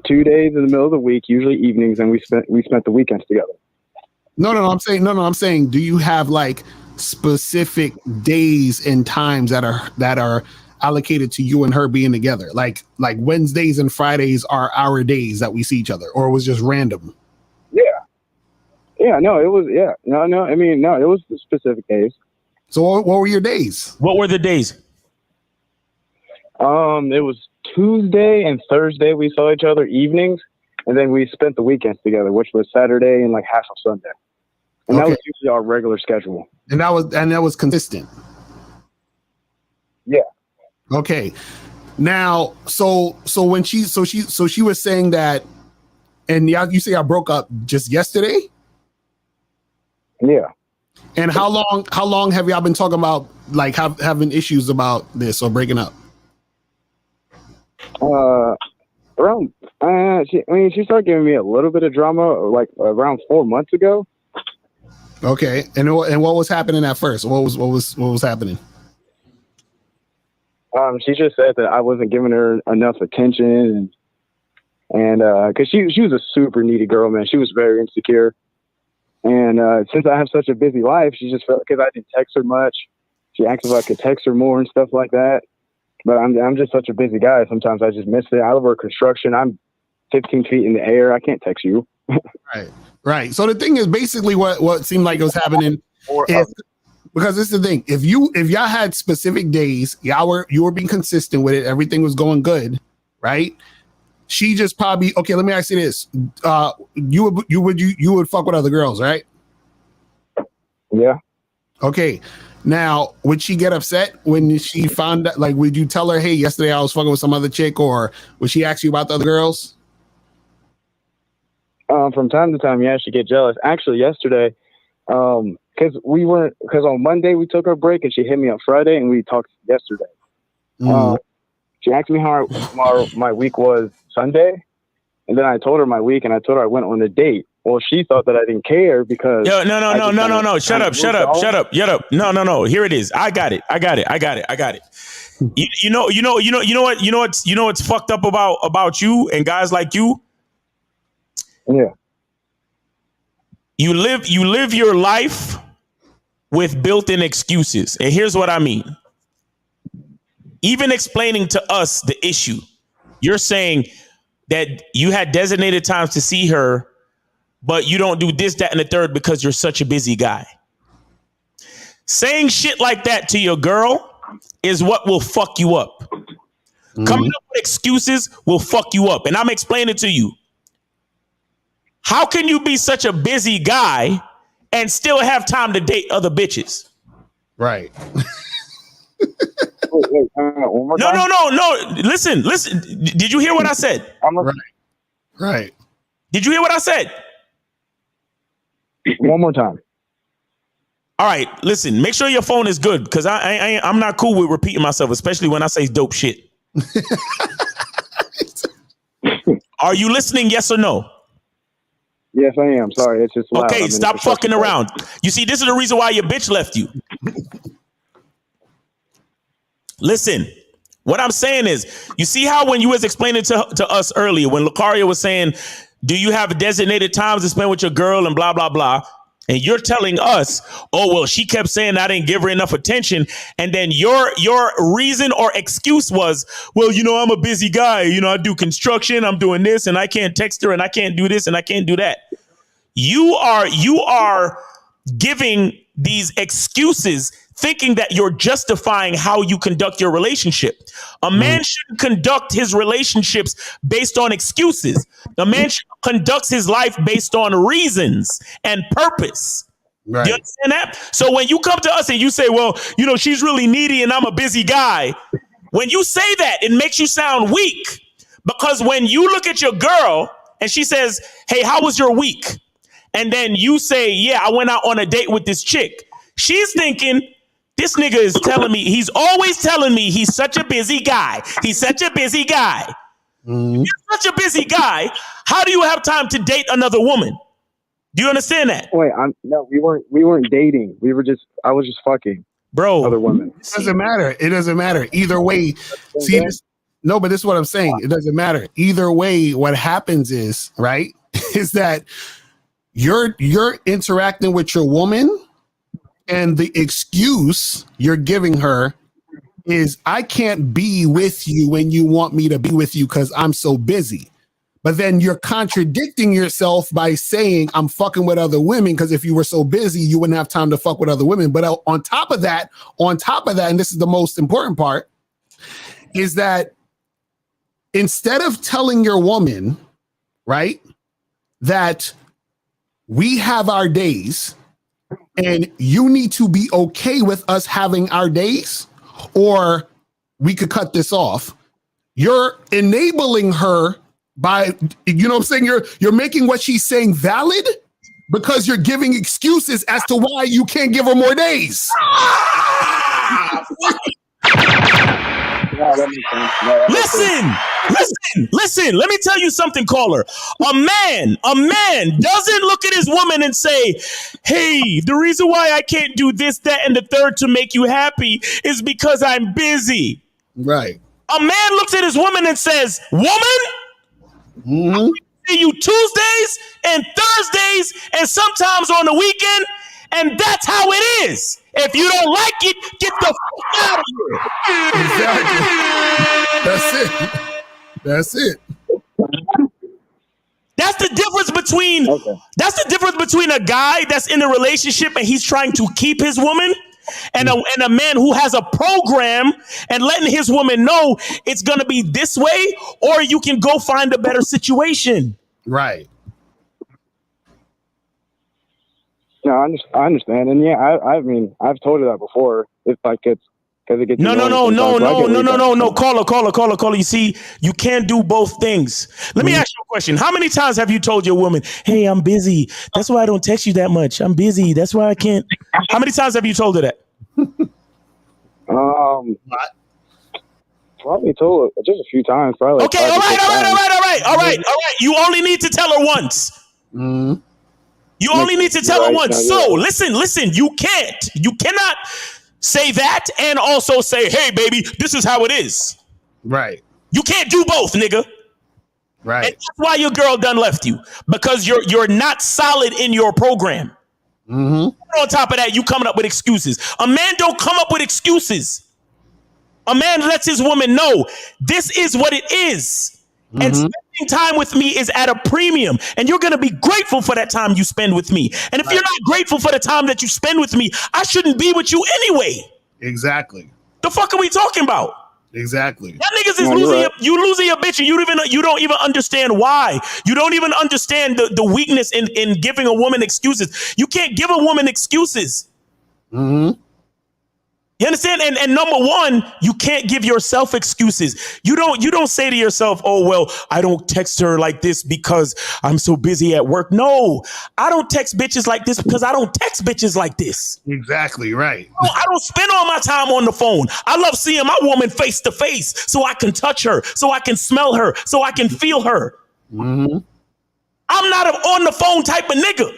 2 days in the middle of the week, usually evenings, and we spent the weekends together. No. I'm saying, do you have like specific days and times that are allocated to you and her being together? Like Wednesdays and Fridays are our days that we see each other, or it was just random? No, it was it was specific days. So what were your days? What were the days? It was Tuesday and Thursday we saw each other evenings, and then we spent the weekends together, which was Saturday and like half of Sunday. And that was usually our regular schedule. And that was consistent. Yeah. Okay. Now, so when she was saying that, and you say I broke up just yesterday? Yeah. And how long have y'all been talking about like having issues about this or breaking up? She started giving me a little bit of drama like around 4 months ago. Okay. And what was happening at first? What was happening? She just said that I wasn't giving her enough attention, and because she was a super needy girl, man. She was very insecure, and since I have such a busy life, she just felt because I didn't text her much. She asked if I could text her more and stuff like that. But I'm just such a busy guy. Sometimes I just miss it. I work construction. I'm 15 feet in the air. I can't text you. Right. So the thing is, basically, what seemed like was happening is, because this is the thing. If y'all had specific days, you were being consistent with it. Everything was going good, right? She just probably, okay. Let me ask you this: you would fuck with other girls, right? Yeah. Okay. Now, would she get upset when she found out? Like, would you tell her, "Hey, yesterday I was fucking with some other chick," or would she ask you about the other girls? From time to time, yeah, she get jealous. Actually, yesterday, because on Monday we took our break and she hit me up Friday and we talked yesterday. She asked me how my week was Sunday, and then I told her my week, and I told her I went on a date. Well, she thought that I didn't care because no. Shut up. No. Here it is. I got it. You know what's fucked up about you and guys like you? Yeah. You live your life with built-in excuses. And here's what I mean. Even explaining to us the issue, you're saying that you had designated times to see her, but you don't do this, that, and the third because you're such a busy guy. Saying shit like that to your girl is what will fuck you up. Coming up with excuses will fuck you up. And I'm explaining to you. How can you be such a busy guy and still have time to date other bitches? Right. No. Listen. Did you hear what I said? Right. Did you hear what I said? One more time. All right, listen, make sure your phone is good, because I'm not cool with repeating myself, especially when I say dope shit. Are you listening, yes or no? Yes, I am. Sorry, it's just loud. Okay, stop fucking around. You see, this is the reason why your bitch left you. Listen, what I'm saying is, you see how when you was explaining to us earlier, when Lucario was saying, do you have designated times to spend with your girl and blah, blah, blah. And you're telling us, oh, well, she kept saying I didn't give her enough attention. And then your reason or excuse was, well, I'm a busy guy. I do construction. I'm doing this and I can't text her and I can't do this and I can't do that. You are giving these excuses thinking that you're justifying how you conduct your relationship. A man shouldn't conduct his relationships based on excuses. A man conducts his life based on reasons and purpose. Right. Do you understand that? So when you come to us and you say, well, she's really needy and I'm a busy guy. When you say that, it makes you sound weak, because when you look at your girl and she says, hey, how was your week? And then you say, yeah, I went out on a date with this chick. She's thinking, this nigga is telling me, he's always telling me he's such a busy guy. He's such a busy guy. You're such a busy guy. How do you have time to date another woman? Do you understand that? Wait, no, we weren't dating. I was just fucking, bro, other women. It doesn't matter. It doesn't matter. Either way. See, no, but this is what I'm saying. It doesn't matter. Either way, what happens is, right, is that you're interacting with your woman, and the excuse you're giving her is, I can't be with you when you want me to be with you because I'm so busy. But then you're contradicting yourself by saying, I'm fucking with other women because if you were so busy, you wouldn't have time to fuck with other women. But on top of that, and this is the most important part, is that instead of telling your woman, right, that we have our days, and you need to be okay with us having our days, or we could cut this off. You're enabling her by, what I'm saying? You're making what she's saying valid because you're giving excuses as to why you can't give her more days. Listen, let me tell you something, caller. A man doesn't look at his woman and say, hey, the reason why I can't do this, that, and the third to make you happy is because I'm busy. Right. A man looks at his woman and says, "Woman, I see you Tuesdays and Thursdays and sometimes on the weekend, and that's how it is. If you don't like it, get the fuck out of here." Exactly. That's it. That's the difference between a guy that's in a relationship and he's trying to keep his woman, and a man who has a program and letting his woman know it's gonna be this way, or you can go find a better situation. Right. No, I understand, and yeah, I mean, I've told her that before. If I could, because it gets No. Caller. You see, you can't do both things. Let me ask you a question. How many times have you told your woman, "Hey, I'm busy. That's why I don't text you that much. I'm busy. That's why I can't." How many times have you told her that? Probably told her just a few times. Probably. Okay. All right. You only need to tell her once. You only need to tell her once. So listen. You cannot say that and also say, "Hey, baby, this is how it is." Right. You can't do both, nigga. Right. And that's why your girl done left you, because you're not solid in your program. On top of that, you coming up with excuses. A man don't come up with excuses. A man lets his woman know this is what it is. And spending time with me is at a premium. And you're going to be grateful for that time you spend with me. And if you're not grateful for the time that you spend with me, I shouldn't be with you anyway. Exactly. The fuck are we talking about? Exactly. That niggas is losing your bitch, and you don't even understand why. You don't even understand the weakness in giving a woman excuses. You can't give a woman excuses. You understand? And number one, you can't give yourself excuses. You don't say to yourself, "Oh, well, I don't text her like this because I'm so busy at work." No, I don't text bitches like this because I don't text bitches like this. Exactly right. No, I don't spend all my time on the phone. I love seeing my woman face to face so I can touch her, so I can smell her, so I can feel her. I'm not an on the phone type of nigga.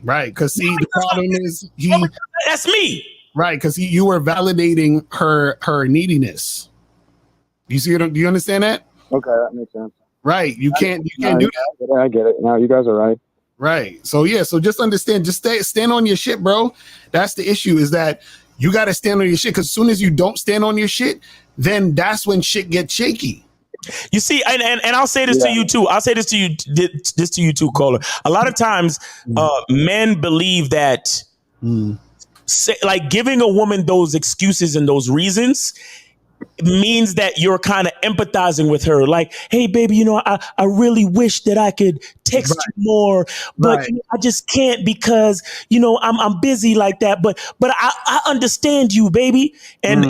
Right. Because see, the problem is that's me. Right, because you were validating her neediness. Do you understand that? Okay, that makes sense. Right, you can't do that. I get it. Now you guys are right. Right. So yeah, so just understand, just stand on your shit, bro. That's the issue, is that you got to stand on your shit, because as soon as you don't stand on your shit, then that's when shit gets shaky. You see, and I'll say this to you too. I'll say this to you too, caller. A lot of times, men believe that. Like giving a woman those excuses and those reasons means that you're kind of empathizing with her. Like, "Hey, baby, I really wish that I could text you more, but I just can't because, I'm busy like that. But I understand you, baby." And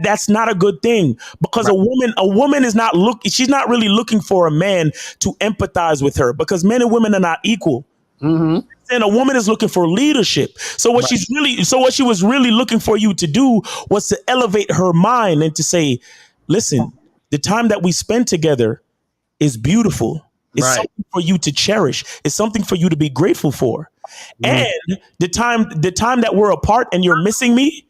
that's not a good thing, because a woman is she's not really looking for a man to empathize with her, because men and women are not equal. And a woman is looking for leadership. So what she was really looking for you to do was to elevate her mind and to say, "Listen, the time that we spend together is beautiful. It's something for you to cherish. It's something for you to be grateful for. And the time that we're apart and you're missing me,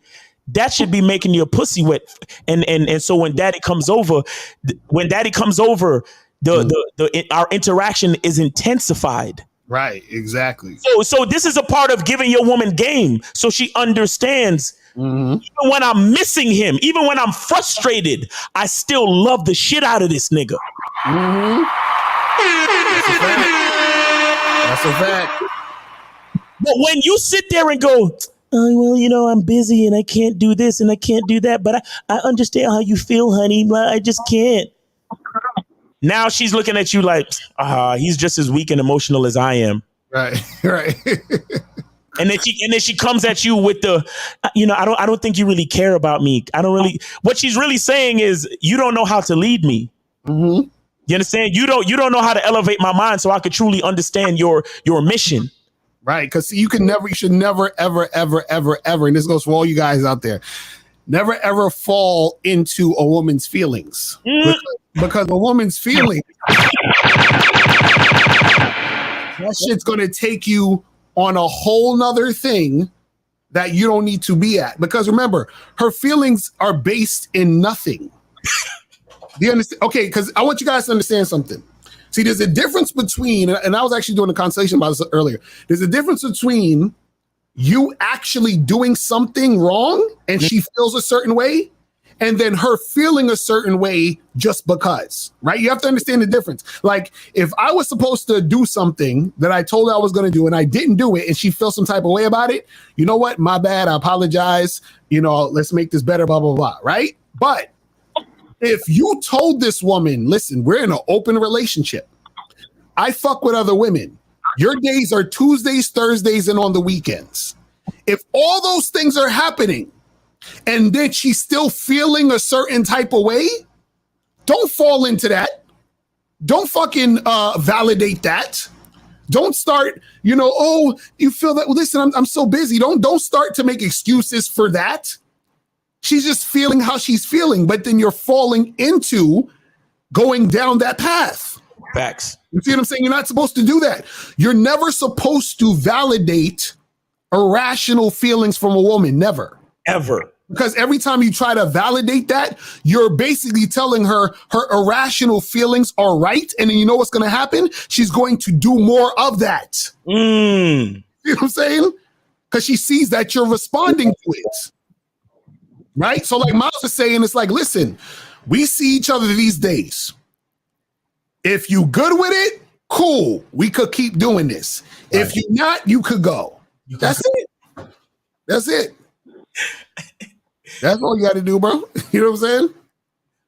that should be making your pussy wet. And so when daddy comes over, our interaction is intensified." Right, exactly. So this is a part of giving your woman game, so she understands. Even when I'm missing him, even when I'm frustrated, I still love the shit out of this nigga. That's a fact. But when you sit there and go, "Oh, well, I'm busy and I can't do this and I can't do that, but I understand how you feel, honey. I just can't." Now she's looking at you like, he's just as weak and emotional as I am. Right. And then she comes at you with the, I don't think you really care about me. What she's really saying is, you don't know how to lead me. You understand? You don't know how to elevate my mind so I could truly understand your mission. Right. Because you should never, ever, ever, ever, ever, and this goes for all you guys out there, never, ever fall into a woman's feelings. Because a woman's feelings, that shit's going to take you on a whole nother thing that you don't need to be at. Because remember, her feelings are based in nothing. Do you understand? Okay, because I want you guys to understand something. See, there's a difference between, and I was actually doing a conversation about this earlier. There's a difference between you actually doing something wrong and she feels a certain way, and then her feeling a certain way just because, right? You have to understand the difference. Like, if I was supposed to do something that I told her I was going to do and I didn't do it and she feels some type of way about it, you know what? My bad. I apologize. You know, let's make this better, blah, blah, blah, right? But if you told this woman, listen, we're in an open relationship. I fuck with other women. Your days are Tuesdays, Thursdays, and on the weekends. If all those things are happening and then she's still feeling a certain type of way, don't fall into that. Don't fucking validate that. Don't start, oh, you feel that. Well, listen, I'm so busy. Don't start to make excuses for that. She's just feeling how she's feeling, but then you're falling into going down that path. Facts. You see what I'm saying? You're not supposed to do that. You're never supposed to validate irrational feelings from a woman. Never. Ever. Because every time you try to validate that, you're basically telling her irrational feelings are right. And then you know what's going to happen? She's going to do more of that. You know what I'm saying? Because she sees that you're responding to it. Right? So like Miles is saying, it's like, listen, we see each other these days. If you good with it, cool. We could keep doing this. Right. If you're not, you could go. That's it. That's it. That's all you got to do, bro. You know what I'm saying?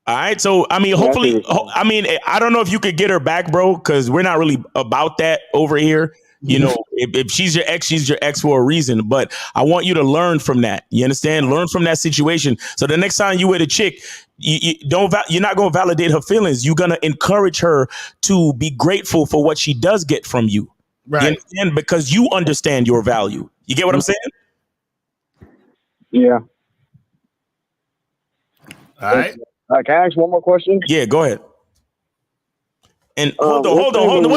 All right. So, I mean, hopefully, I don't know if you could get her back, bro, because we're not really about that over here. You know, if she's your ex for a reason. But I want you to learn from that. You understand? Learn from that situation. So the next time you with a chick, you're not going to validate her feelings. You're going to encourage her to be grateful for what she does get from you. Right. You understand? Because you understand your value. You get what I'm saying? Yeah. All right. Can I ask one more question? Yeah, go ahead. And hold on.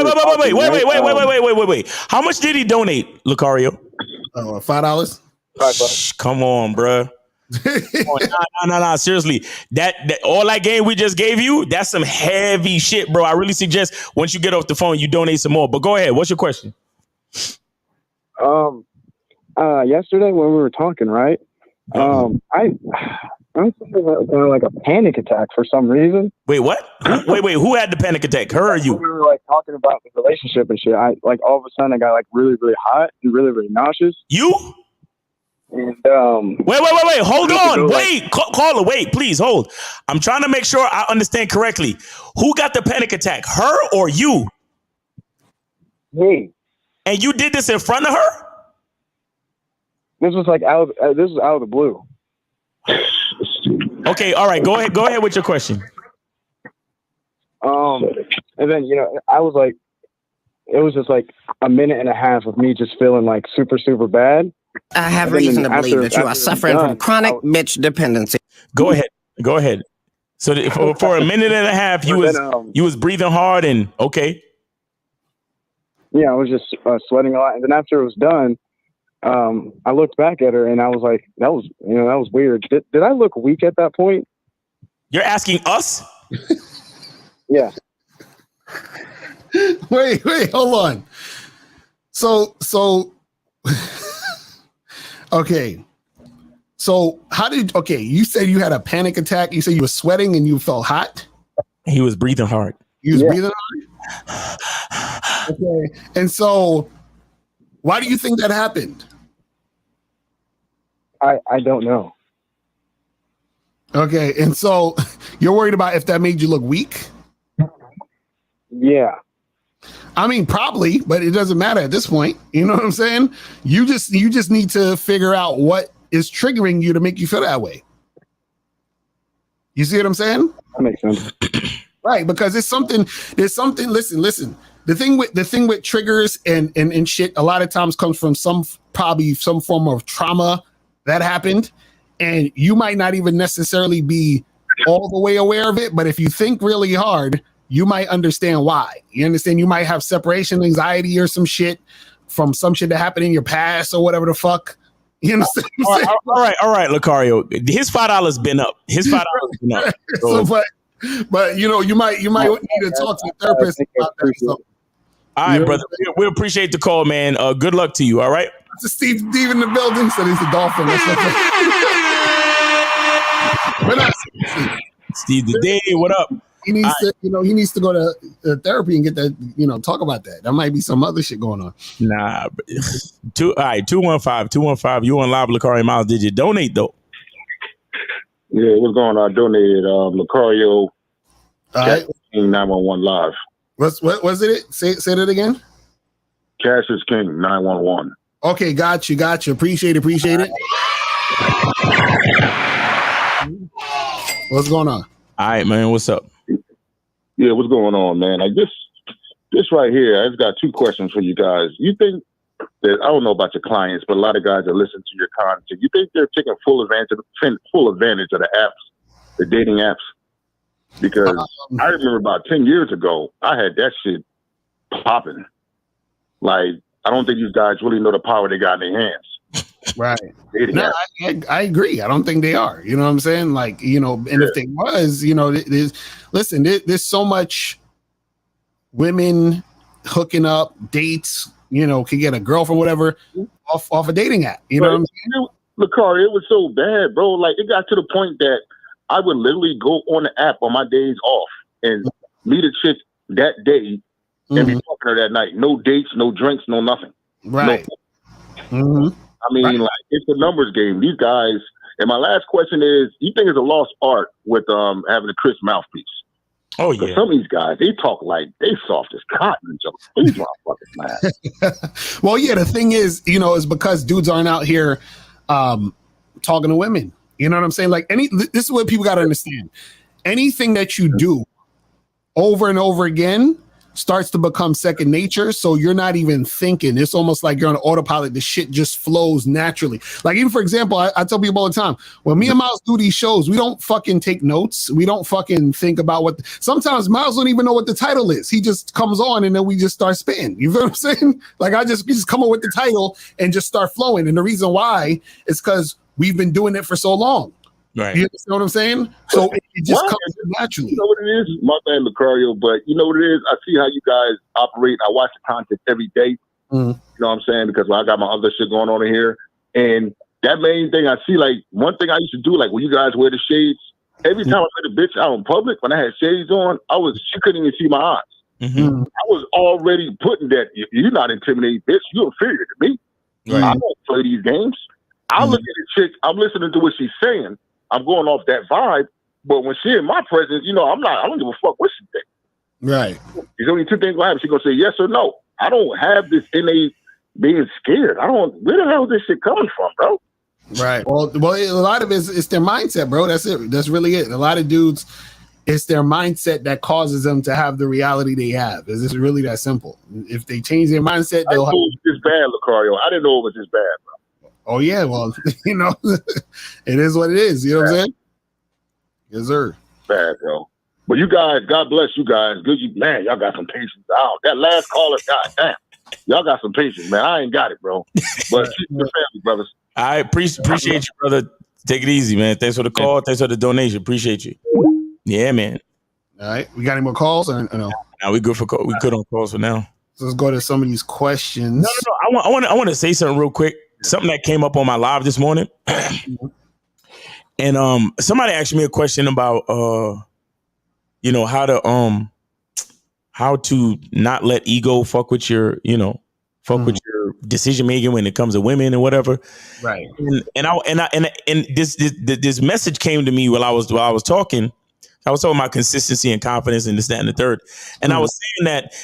Wait. How much did he donate, Lucario? $5. Come on, bro. No. Seriously, that all that game we just gave you, that's some heavy shit, bro. I really suggest once you get off the phone, you donate some more. But go ahead. What's your question? Yesterday when we were talking, right? I'm feeling like a panic attack for some reason. Wait, what? Who had the panic attack? Her or you? We were like talking about the relationship and shit. I like all of a sudden I got like really, really hot and really, really nauseous. You? And wait. Hold on. Wait, caller. Wait, please hold. I'm trying to make sure I understand correctly. Who got the panic attack? Her or you? Me. And you did this in front of her? This was like out of the blue. Okay, all right. Go ahead with your question. And then I was like, it was just like a minute and a half of me just feeling like super, super bad. I have reason to believe that you are suffering from chronic Mitch dependency. Go ahead. So for a minute and a half, you was breathing hard and okay. Yeah, I was just sweating a lot, and then after it was done, I looked back at her and I was like, that was weird. Did I look weak at that point? You're asking us? Yeah. Wait, hold on. So, okay. So you said you had a panic attack. You said you were sweating and you felt hot? He was breathing hard. You was breathing hard? Okay. And so why do you think that happened? I don't know. Okay. And so you're worried about if that made you look weak? Yeah. I mean, probably, but it doesn't matter at this point. You know what I'm saying? You just need to figure out what is triggering you to make you feel that way. You see what I'm saying? That makes sense. Right, because there's something, listen. The thing with triggers and shit a lot of times comes from some form of trauma that happened, and you might not even necessarily be all the way aware of it, but if you think really hard, you might understand why. You understand? You might have separation anxiety or some shit from some shit that happened in your past or whatever the fuck. You understand what I'm saying? All right, Lucario. His $5 been up. His $5 been up. So, but you know, you might need to talk to a therapist about that. So. All right, brother. We appreciate the call, man. Good luck to you. All right. Steve in the building said he's a dolphin. Steve the Day, what up? He needs to, he needs to go to therapy and get that, talk about that. There might be some other shit going on. Nah. All right, 215. You on live, Lucario Miles. Did you donate though? Yeah, what's going on? I donated Lucario. All right. 911 live. What was it? Say that again. Cash is King 911. Okay, got you. Appreciate it. What's going on? All right, man. What's up? Yeah, what's going on, man? Like this right here, I just got two questions for you guys. You think that, I don't know about your clients, but a lot of guys that listen to your content, you think they're taking full advantage of the apps, the dating apps? Because I remember about 10 years ago, I had that shit popping. Like, I don't think these guys really know the power they got in their hands. Right. No, I agree. I don't think they are. You know what I'm saying? Like, and if they was, there's so much women hooking up, dates, could get a girlfriend, whatever, off a dating app. You know what I'm saying? Lucario, it was so bad, bro. Like, it got to the point that I would literally go on the app on my days off and meet a chick that day and be talking to her that night. No dates, no drinks, no nothing. Right. No. I mean, like, it's a numbers game. These guys, and my last question is, you think it's a lost art with having a Chris mouthpiece? Oh, yeah. Some of these guys, they talk like they soft as cotton. These motherfuckers, man. Well, yeah, the thing is, is because dudes aren't out here talking to women. You know what I'm saying? Like, this is what people got to understand. Anything that you do over and over again starts to become second nature. So you're not even thinking. It's almost like you're on autopilot. The shit just flows naturally. Like, even for example, I tell people all the time, when me and Miles do these shows, we don't fucking take notes. We don't fucking think about sometimes Miles don't even know what the title is. He just comes on and then we just start spitting. You feel what I'm saying? Like, we just come up with the title and just start flowing. And the reason why is because we've been doing it for so long. Right. You understand what I'm saying? So it just comes naturally. You know what it is? My bad, Lucario, but you know what it is? I see how you guys operate. I watch the content every day. You know what I'm saying? Because I got my other shit going on in here. And that main thing I see, like, one thing I used to do, like, when you guys wear the shades, every time I met a bitch out in public, when I had shades on, she couldn't even see my eyes. I was already putting that, you're not intimidating, bitch. You're inferior to me. Right. I don't play these games. I look at the chick, I'm listening to what she's saying. I'm going off that vibe, but when she in my presence, I don't give a fuck what she thinks. Right. There's only two things going to happen. She's going to say yes or no. I don't have this innate being scared. Where the hell is this shit coming from, bro? Right. Well, a lot of it's their mindset, bro. That's it. That's really it. A lot of dudes, it's their mindset that causes them to have the reality they have. It's really that simple. If they change their mindset, they'll have. It's bad, Lucario. I didn't know it was this bad, bro. Oh yeah, well, it is what it is. You know what I'm saying? Yes, sir. Bad, bro. But you guys, God bless you guys. Good, man. Y'all got some patience. That last caller, God damn, y'all got some patience, man. I ain't got it, bro. But keep your family, brothers. I appreciate you, brother. Take it easy, man. Thanks for the call. Thanks for the donation. Appreciate you. Yeah, man. All right, we got any more calls or no? Now we good for we good on calls for now. So let's go to some of these questions. No. I want to say something real quick. Something that came up on my live this morning. And somebody asked me a question about how to not let ego fuck with your with your decision making when it comes to women and whatever. Right. And this message came to me while I was talking. I was talking about consistency and confidence and this, that, and the third. And I was saying that,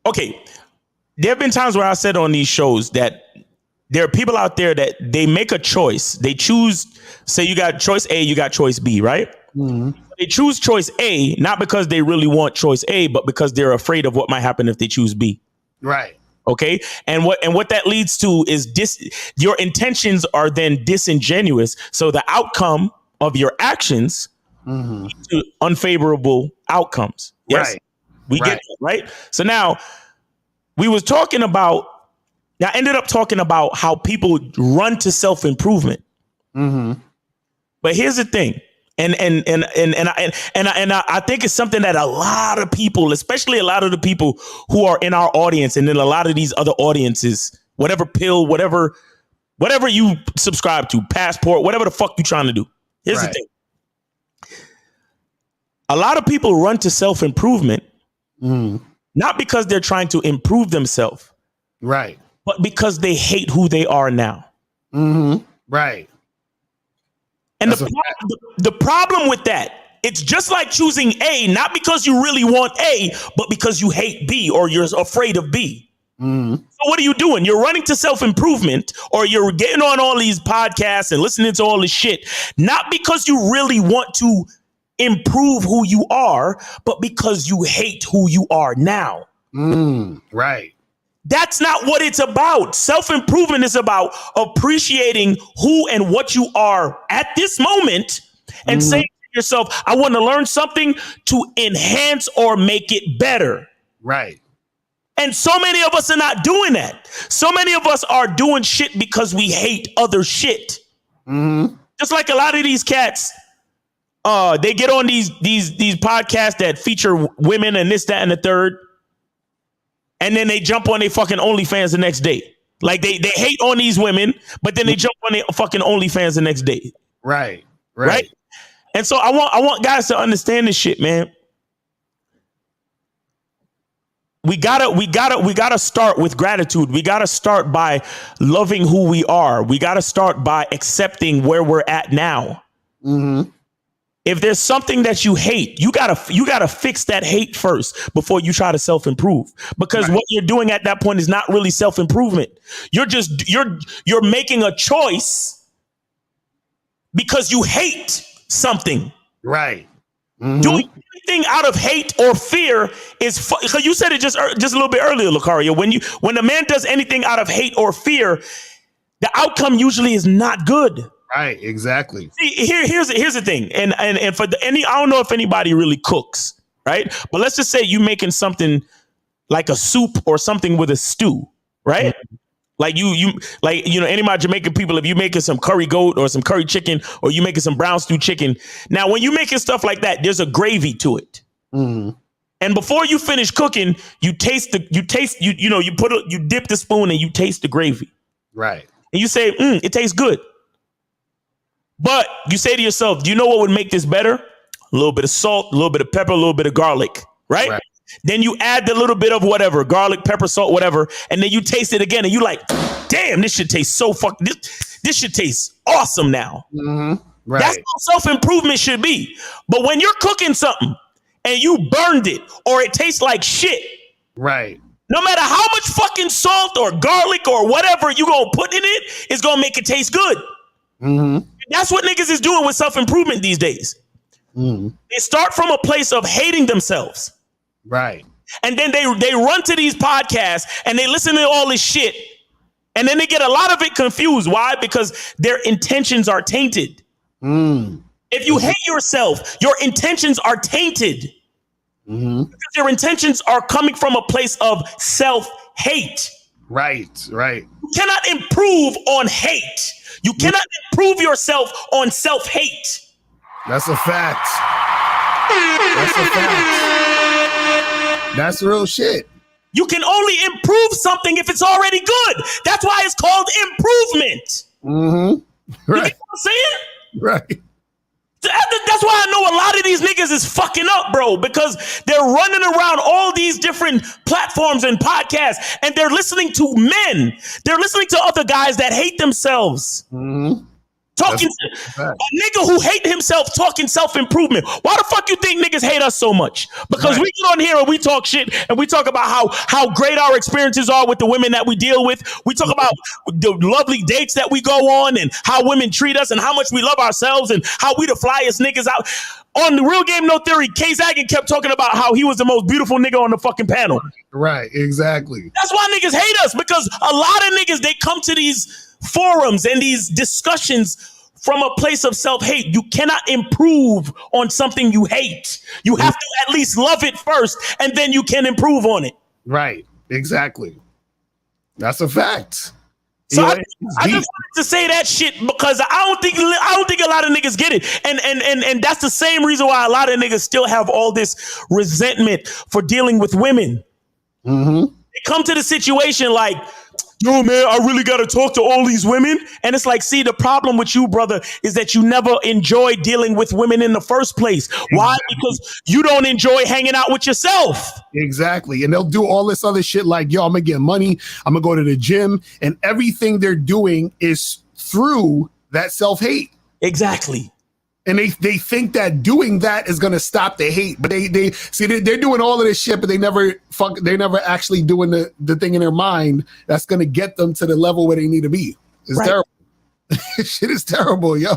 okay, there have been times where I said on these shows that there are people out there that they make a choice. They choose, say you got choice A, you got choice B, right? They choose choice A, not because they really want choice A, but because they're afraid of what might happen if they choose B. Right. Okay. And what that leads to is your intentions are then disingenuous. So the outcome of your actions to unfavorable outcomes. Yes. Right. We get that, right? So now we was talking about, I ended up talking about how people run to self-improvement. But here's the thing. And I think it's something that a lot of people, especially a lot of the people who are in our audience and in a lot of these other audiences, whatever pill, whatever you subscribe to, passport, whatever the fuck you trying to do. Here's the thing. A lot of people run to self-improvement, not because they're trying to improve themselves, right, but because they hate who they are now. Right. And the problem with that, it's just like choosing A, not because you really want A, but because you hate B or you're afraid of B. So what are you doing? You're running to self-improvement, or you're getting on all these podcasts and listening to all this shit, not because you really want to improve who you are, but because you hate who you are now. Right. That's not what it's about. Self-improvement is about appreciating who and what you are at this moment and saying to yourself, I want to learn something to enhance or make it better. Right. And so many of us are not doing that. So many of us are doing shit because we hate other shit. Just like a lot of these cats, they get on these podcasts that feature women and this, that, and the third. And then they jump on their fucking OnlyFans the next day. Like they hate on these women, but then they jump on their fucking OnlyFans the next day. Right. And so I want guys to understand this shit, man. We gotta start with gratitude. We gotta start by loving who we are. We gotta start by accepting where we're at now. If there's something that you hate, you gotta fix that hate first before you try to self-improve. Because what you're doing at that point is not really self-improvement. You're making a choice because you hate something. Right. Doing anything out of hate or fear is because you said it just a little bit earlier, Lucario. When a man does anything out of hate or fear, the outcome usually is not good. Right, exactly. See, here's the thing, and for I don't know if anybody really cooks, right? But let's just say you making something like a soup or something with a stew, right? Like any of my Jamaican people, if you making some curry goat or some curry chicken, or you making some brown stew chicken. Now, when you making stuff like that, there's a gravy to it. And before you finish cooking, you dip the spoon and you taste the gravy. Right. And you say, it tastes good. But you say to yourself, do you know what would make this better? A little bit of salt, a little bit of pepper, a little bit of garlic, right? Then you add the little bit of whatever, garlic, pepper, salt, whatever, and then you taste it again and you like, damn, this should taste so this should taste awesome now. Right. That's how self-improvement should be. But when you're cooking something and you burned it or it tastes like shit, right? No matter how much fucking salt or garlic or whatever you gonna put in it, it's gonna make it taste good. That's what niggas is doing with self-improvement these days. They start from a place of hating themselves. Right. And then they run to these podcasts and they listen to all this shit. And then they get a lot of it confused. Why? Because their intentions are tainted. If you hate yourself, your intentions are tainted. Because your intentions are coming from a place of self-hate. Right. You cannot improve on hate. You cannot improve yourself on self-hate. That's a fact. That's real shit. You can only improve something if it's already good. That's why it's called improvement. Right. You get what I'm saying? Right. That's why I know a lot of these niggas is fucking up, bro, because they're running around all these different platforms and podcasts and they're listening to men. They're listening to other guys that hate themselves. Talking a nigga who hate himself talking self-improvement. Why the fuck you think niggas hate us so much? Because we get on here and we talk shit and we talk about how great our experiences are with the women that we deal with. We talk about the lovely dates that we go on and how women treat us and how much we love ourselves and how we the flyest niggas out. On the Real Game No Theory, K Zaggin kept talking about how he was the most beautiful nigga on the fucking panel. Right, exactly. That's why niggas hate us, because a lot of niggas, they come to these forums and these discussions from a place of self-hate. You cannot improve on something you hate. You have to at least love it first, and then you can improve on it. Right, exactly. That's a fact. So I just wanted to say that shit because I don't think a lot of niggas get it, and that's the same reason why a lot of niggas still have all this resentment for dealing with women. Mm-hmm. They come to the situation like, yo, man, I really got to talk to all these women. And it's like, see, the problem with you, brother, is that you never enjoy dealing with women in the first place. Exactly. Why? Because you don't enjoy hanging out with yourself. Exactly. And they'll do all this other shit like, yo, I'm going to get money. I'm going to go to the gym. And everything they're doing is through that self-hate. Exactly. And they think that doing that is gonna stop the hate, but they see they're doing all of this shit, but they never actually doing the thing in their mind that's gonna get them to the level where they need to be. It's terrible. Shit is terrible, yo.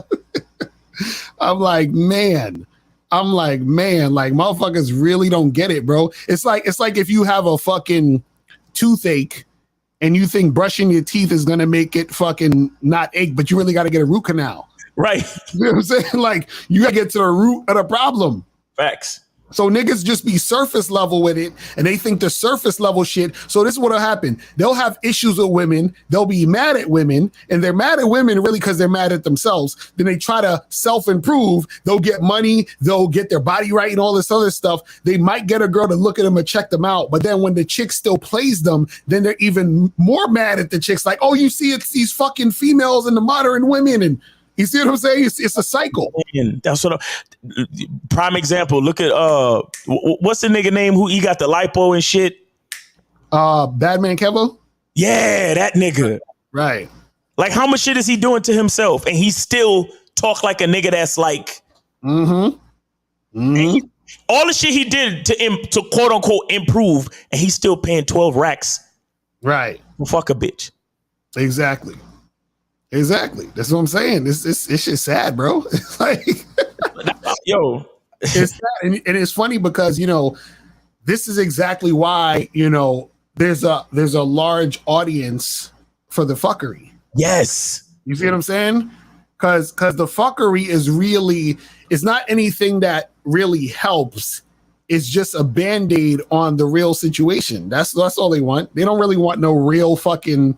I'm like, man, like motherfuckers really don't get it, bro. It's like if you have a fucking toothache and you think brushing your teeth is gonna make it fucking not ache, but you really got to get a root canal. Right. You know what I'm saying? Like, you gotta get to the root of the problem. Facts. So niggas just be surface level with it, and they think the surface level shit. So this is what'll happen. They'll have issues with women. They'll be mad at women, and they're mad at women really because they're mad at themselves. Then they try to self-improve. They'll get money. They'll get their body right and all this other stuff. They might get a girl to look at them and check them out. But then when the chick still plays them, then they're even more mad at the chicks. Like, oh, you see, it's these fucking females and the modern women, and you see what I'm saying? It's a cycle. And that's what. Prime example. Look at what's the nigga name who he got the lipo and shit? Badman Kevo. Yeah, that nigga. Right. Like, how much shit is he doing to himself, and he still talk like a nigga that's like. Mm-hmm. Mm-hmm. All the shit he did to quote unquote improve, and he's still paying 12 racks. Right. Well, fuck a bitch. Exactly. That's what I'm saying. It's just sad, bro. It's like, yo, it's sad. And it's funny because, you know, this is exactly why, you know, there's a large audience for the fuckery. Yes. You see what I'm saying? Because the fuckery is not anything that really helps. It's just a Band-Aid on the real situation. That's all they want. They don't really want no real fucking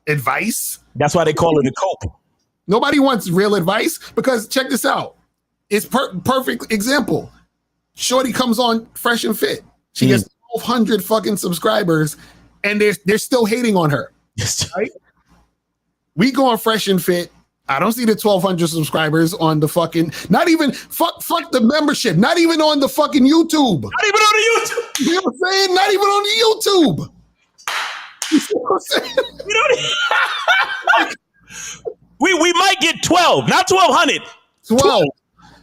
advice. That's why they call it a cope. Nobody wants real advice because check this out. It's perfect example. Shorty comes on Fresh and Fit. She gets 1,200 fucking subscribers, and they're still hating on her. Right? We go on Fresh and Fit. I don't see the 1,200 subscribers on the fucking. Not even fuck the membership. Not even on the fucking YouTube. Not even on the YouTube. You know what I'm saying? Not even on the YouTube. You see what I'm saying? We might get 12, not 1,200. 12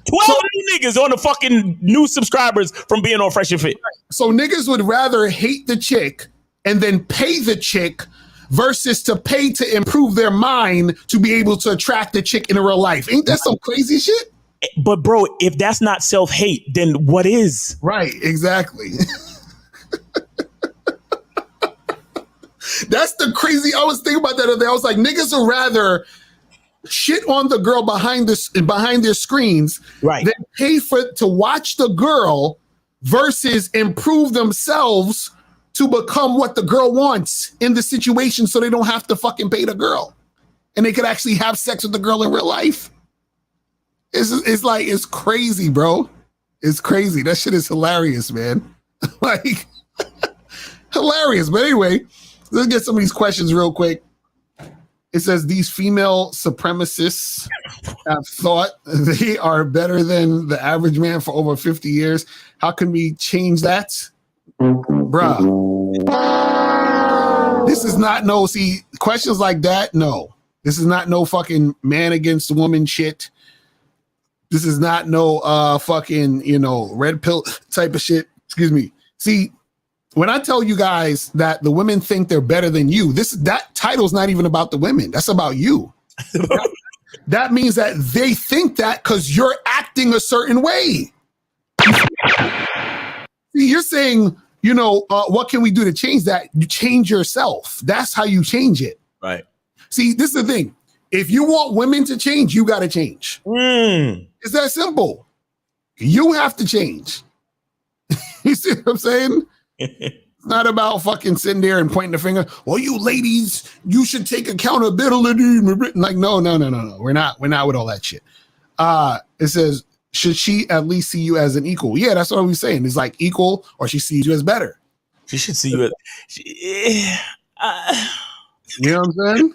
new niggas on the fucking new subscribers from being on Fresh and Fit. So niggas would rather hate the chick and then pay the chick versus to pay to improve their mind to be able to attract the chick in real life. Ain't that some crazy shit? But bro, if that's not self-hate, then what is? Right, exactly. That's the crazy. I was thinking about that the other day. I was like, niggas would rather shit on the girl behind their screens, right, than pay to watch the girl versus improve themselves to become what the girl wants in the situation, so they don't have to fucking pay the girl, and they could actually have sex with the girl in real life. It's crazy, bro. It's crazy. That shit is hilarious, man. Like hilarious. But anyway. Let's get some of these questions real quick. It says these female supremacists have thought they are better than the average man for over 50 years. How can we change that? Bruh. This is not questions like that, no. This is not no fucking man against woman shit. This is not no fucking, red pill type of shit. Excuse me. See, when I tell you guys that the women think they're better than you, that title's not even about the women. That's about you. That means that they think that because you're acting a certain way. See, you're saying, what can we do to change that? You change yourself. That's how you change it. Right. See, this is the thing. If you want women to change, you got to change. It's that simple. You have to change. You see what I'm saying? It's not about fucking sitting there and pointing the finger. Well, you ladies, you should take accountability. Like, no. We're not with all that shit. It says, should she at least see you as an equal? Yeah, that's what we're saying. It's like equal, or she sees you as better. She should see you as. You know what I'm saying?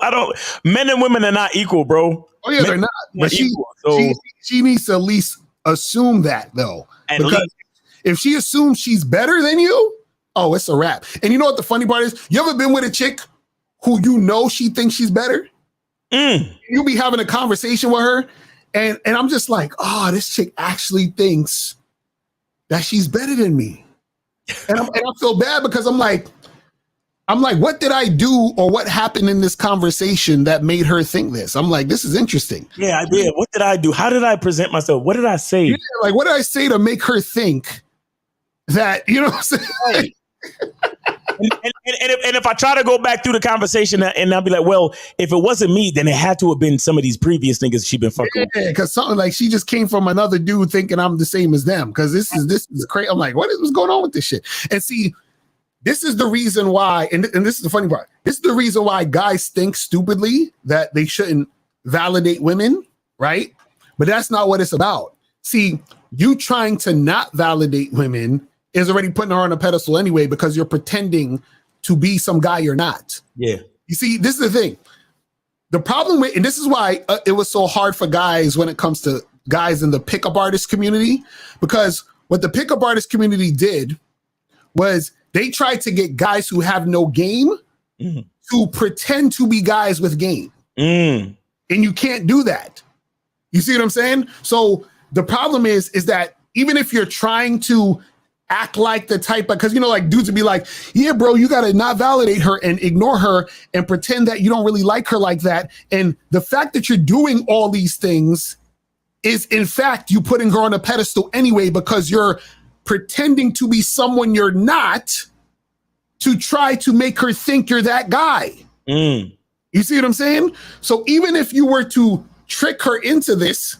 I don't. Men and women are not equal, bro. Oh yeah, they're not. But she needs to at least assume that though, because if she assumes she's better than you, oh, it's a wrap. And you know what the funny part is? You ever been with a chick who you know she thinks she's better? You'll be having a conversation with her, and I'm just like, oh, this chick actually thinks that she's better than me, and I feel bad because I'm like, what did I do or what happened in this conversation that made her think this? I'm like, this is interesting. Yeah, I did. What did I do? How did I present myself? What did I say? Yeah, like, what did I say to make her think that, you know what I'm saying? Right. and if I try to go back through the conversation and I'll be like, well, if it wasn't me, then it had to have been some of these previous niggas she been fucking with. Yeah, because something like she just came from another dude thinking I'm the same as them. Because this is crazy. I'm like, what's going on with this shit? And see, this is the reason why, and this is the funny part. This is the reason why guys think stupidly that they shouldn't validate women, right? But that's not what it's about. See, you trying to not validate women is already putting her on a pedestal anyway because you're pretending to be some guy you're not. Yeah. You see, this is the thing. The problem with, and this is why it was so hard for guys when it comes to guys in the pickup artist community, because what the pickup artist community did was they tried to get guys who have no game to pretend to be guys with game. And you can't do that. You see what I'm saying? So the problem is that even if you're trying to act like the type of, because, you know, like dudes would be like, yeah, bro, you got to not validate her and ignore her and pretend that you don't really like her like that. And the fact that you're doing all these things is, in fact, you putting her on a pedestal anyway, because you're pretending to be someone you're not to try to make her think you're that guy. You see what I'm saying? So even if you were to trick her into this,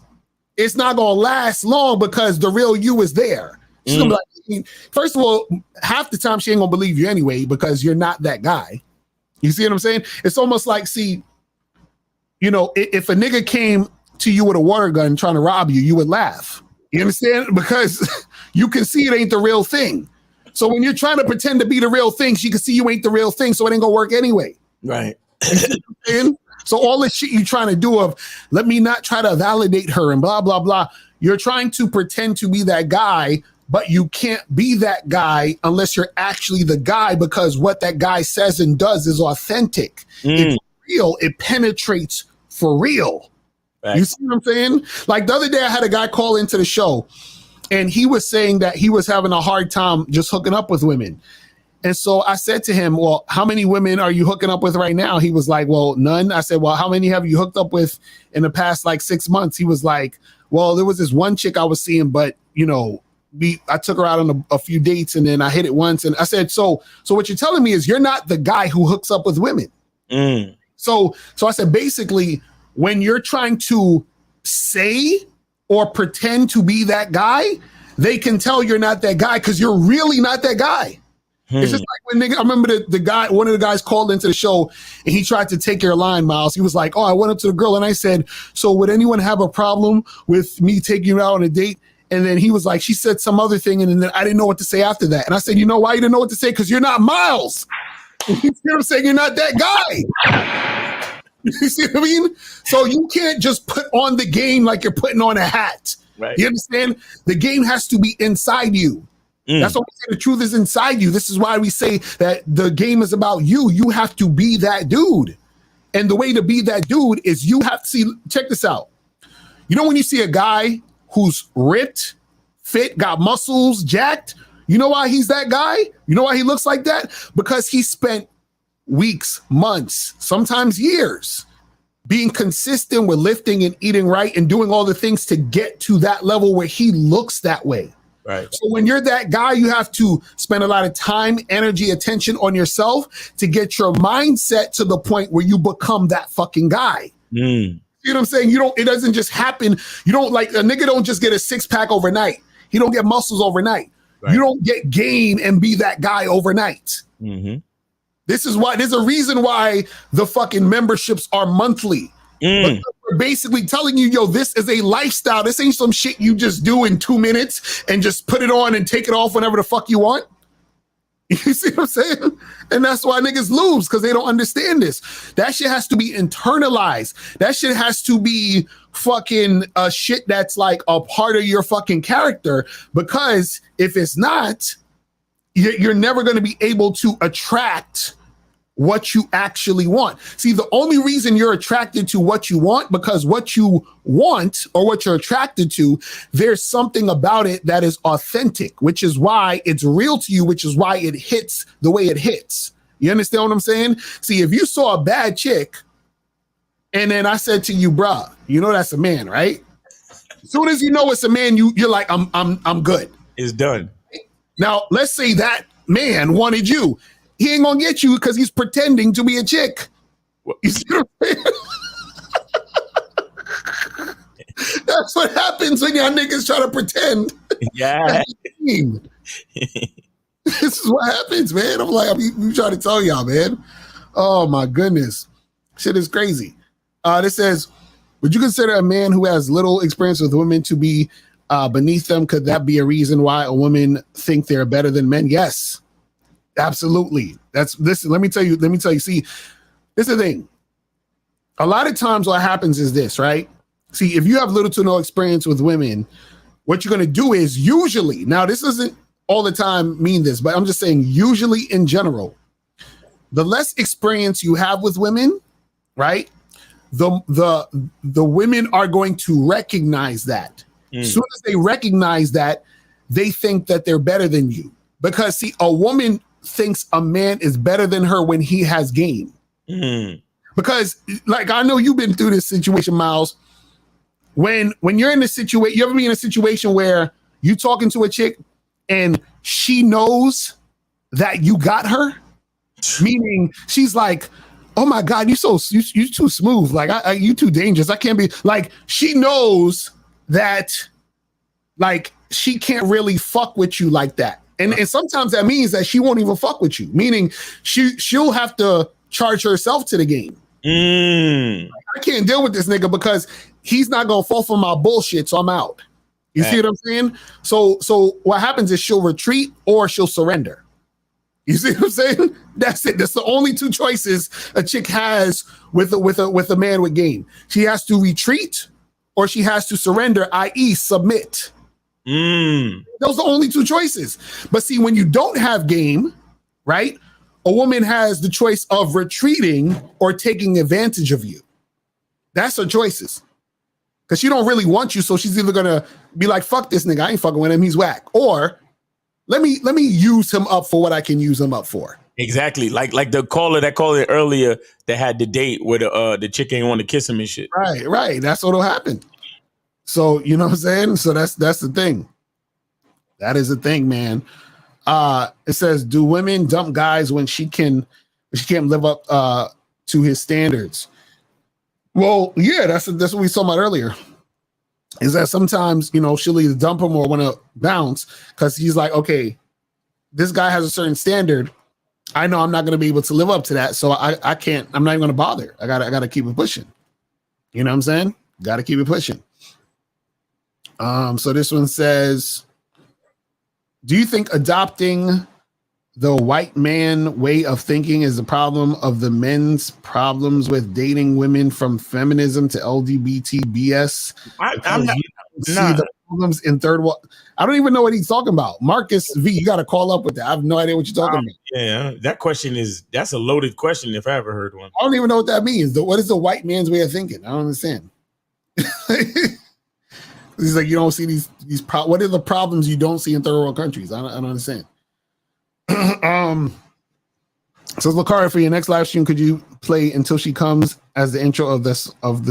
it's not going to last long because the real you is there. She's gonna be like, first of all, half the time she ain't going to believe you anyway because you're not that guy. You see what I'm saying? It's almost like, see, you know, if a nigga came to you with a water gun trying to rob you, you would laugh. You understand? Because you can see it ain't the real thing. So when you're trying to pretend to be the real thing, she can see you ain't the real thing, so it ain't gonna work anyway. Right. So all this shit you're trying to do of, let me not try to validate her and blah, blah, blah. You're trying to pretend to be that guy, but you can't be that guy unless you're actually the guy, because what that guy says and does is authentic. It's real. It penetrates for real. Right. You see what I'm saying? Like the other day I had a guy call into the show and he was saying that he was having a hard time just hooking up with women. And so I said to him, well, how many women are you hooking up with right now? He was like, well, none. I said, well, how many have you hooked up with in the past like 6 months? He was like, well, there was this one chick I was seeing, but you know, I took her out on a few dates and then I hit it once. And I said, so what you're telling me is you're not the guy who hooks up with women. So I said, basically, when you're trying to say or pretend to be that guy, they can tell you're not that guy because you're really not that guy. It's just like when I remember the guy, one of the guys called into the show and he tried to take your line, Miles. He was like, oh, I went up to the girl and I said, so would anyone have a problem with me taking you out on a date? And then he was like, she said some other thing. And then I didn't know what to say after that. And I said, you know why you didn't know what to say? Because you're not Miles. You see what I'm saying? You're not that guy. You see what I mean? So you can't just put on the game like you're putting on a hat. Right. You understand? The game has to be inside you. That's why we say the truth is inside you. This is why we say that the game is about you. You have to be that dude. And the way to be that dude is you have to see, check this out. You know when you see a guy who's ripped, fit, got muscles, jacked, you know why he's that guy? You know why he looks like that? Because he spent weeks, months, sometimes years being consistent with lifting and eating right and doing all the things to get to that level where he looks that way. Right. So when you're that guy, you have to spend a lot of time, energy, attention on yourself to get your mindset to the point where you become that fucking guy. You know what I'm saying? It doesn't just happen. You don't like a nigga don't just get a 6-pack overnight. He don't get muscles overnight. You don't get game and be that guy overnight. Mm-hmm. This is why there's a reason why the fucking memberships are monthly. Because we're basically telling you, yo, this is a lifestyle. This ain't some shit you just do in 2 minutes and just put it on and take it off whenever the fuck you want. You see what I'm saying? And that's why niggas lose, because they don't understand this. That shit has to be internalized. That shit has to be fucking shit that's like a part of your fucking character. Because if it's not, you're never going to be able to attract what you actually want. See, the only reason you're attracted to what you want, because what you want or what you're attracted to, there's something about it that is authentic, which is why it's real to you, which is why it hits the way it hits. You understand what I'm saying? See, if you saw a bad chick and then I said to you, bruh, you know that's a man, right? As soon as you know it's a man, you're like, I'm good. It's done. Now, let's say that man wanted you. He ain't gonna get you because he's pretending to be a chick. You see what I'm saying? That's what happens when y'all niggas try to pretend. Yeah. This is what happens, man. I'm trying to tell y'all, man. Oh my goodness. Shit is crazy. This says, would you consider a man who has little experience with women to be beneath them? Could that be a reason why a woman think they're better than men? Yes. Absolutely. Let me tell you. See, this is the thing. A lot of times what happens is this, right? See, if you have little to no experience with women, what you're going to do is usually, now this doesn't all the time mean this, but I'm just saying usually in general, the less experience you have with women, right? The women are going to recognize that. As soon as they recognize that, they think that they're better than you. Because see, a woman thinks a man is better than her when he has game. Because like, I know you've been through this situation, Miles. When you're in this situation, you ever be in a situation where you talking to a chick and she knows that you got her? Meaning she's like, oh my God, you too smooth. Like you too dangerous. I can't be like, she knows that like she can't really fuck with you like that. And sometimes that means that she won't even fuck with you, meaning she'll have to charge herself to the game. I can't deal with this nigga because he's not gonna fall for my bullshit, so I'm out. You see what I'm saying? So what happens is she'll retreat or she'll surrender. You see what I'm saying? That's it. That's the only two choices a chick has with a man with game. She has to retreat or she has to surrender, i.e. submit. Those are the only two choices. But see, when you don't have game, right? A woman has the choice of retreating or taking advantage of you. That's her choices. Because she don't really want you, so she's either gonna be like, fuck this nigga, I ain't fucking with him, he's whack. Or let me use him up for what I can use him up for. Exactly. Like the caller that called it earlier that had the date where the chick ain't want to kiss him and shit. Right. That's what'll happen. So, you know what I'm saying? So that's the thing. That is the thing, man. It says, do women dump guys when she can't live up to his standards? Well, yeah, that's what we saw about earlier. Is that sometimes, she'll either dump him or want to bounce because he's like, okay, this guy has a certain standard. I know I'm not going to be able to live up to that. So I can't, I'm not even going to bother. I gotta keep it pushing. You know what I'm saying? Got to keep it pushing. So this one says, do you think adopting the white man way of thinking is the problem of the men's problems with dating women from feminism to LGBT BS? I'm not. See the problems in third world. I don't even know what he's talking about. Marcus V, you got to call up with that. I have no idea what you're talking about. Yeah, that question that's a loaded question if I ever heard one. I don't even know what that means. What is the white man's way of thinking? I don't understand. He's like, you don't see these what are the problems you don't see in third world countries? I don't understand. So Lakari, for your next live stream, could you play Until She Comes as the intro of the